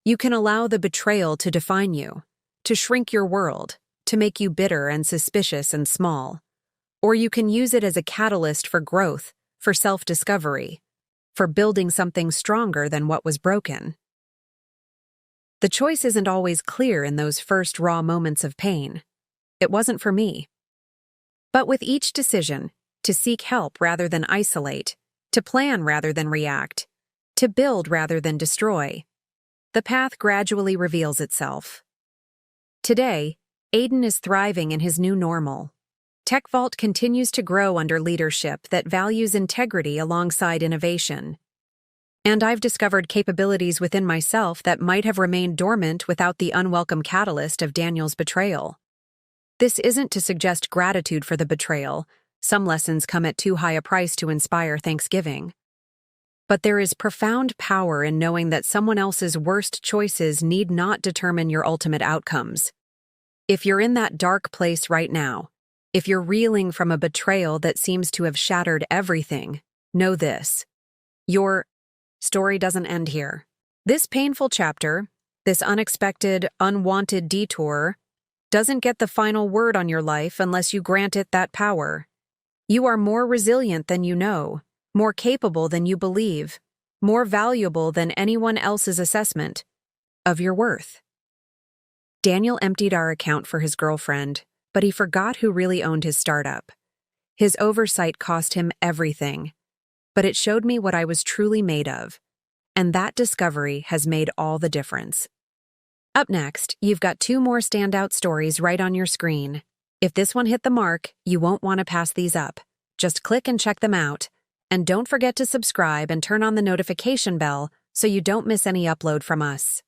You can allow the betrayal to define you, to shrink your world, to make you bitter and suspicious and small. Or you can use it as a catalyst for growth, for self-discovery, for building something stronger than what was broken. The choice isn't always clear in those first raw moments of pain. It wasn't for me. But with each decision, to seek help rather than isolate, to plan rather than react, to build rather than destroy, the path gradually reveals itself. Today, Aiden is thriving in his new normal. TechVault continues to grow under leadership that values integrity alongside innovation. And I've discovered capabilities within myself that might have remained dormant without the unwelcome catalyst of Daniel's betrayal. This isn't to suggest gratitude for the betrayal. Some lessons come at too high a price to inspire thanksgiving. But there is profound power in knowing that someone else's worst choices need not determine your ultimate outcomes. If you're in that dark place right now, if you're reeling from a betrayal that seems to have shattered everything, know this: your story doesn't end here. This painful chapter, this unexpected, unwanted detour, doesn't get the final word on your life unless you grant it that power. You are more resilient than you know, more capable than you believe, more valuable than anyone else's assessment of your worth. Daniel emptied our account for his girlfriend, but he forgot who really owned his startup. His oversight cost him everything, but it showed me what I was truly made of, and that discovery has made all the difference. Up next, you've got 2 more standout stories right on your screen. If this one hit the mark, you won't want to pass these up. Just click and check them out. And don't forget to subscribe and turn on the notification bell so you don't miss any upload from us.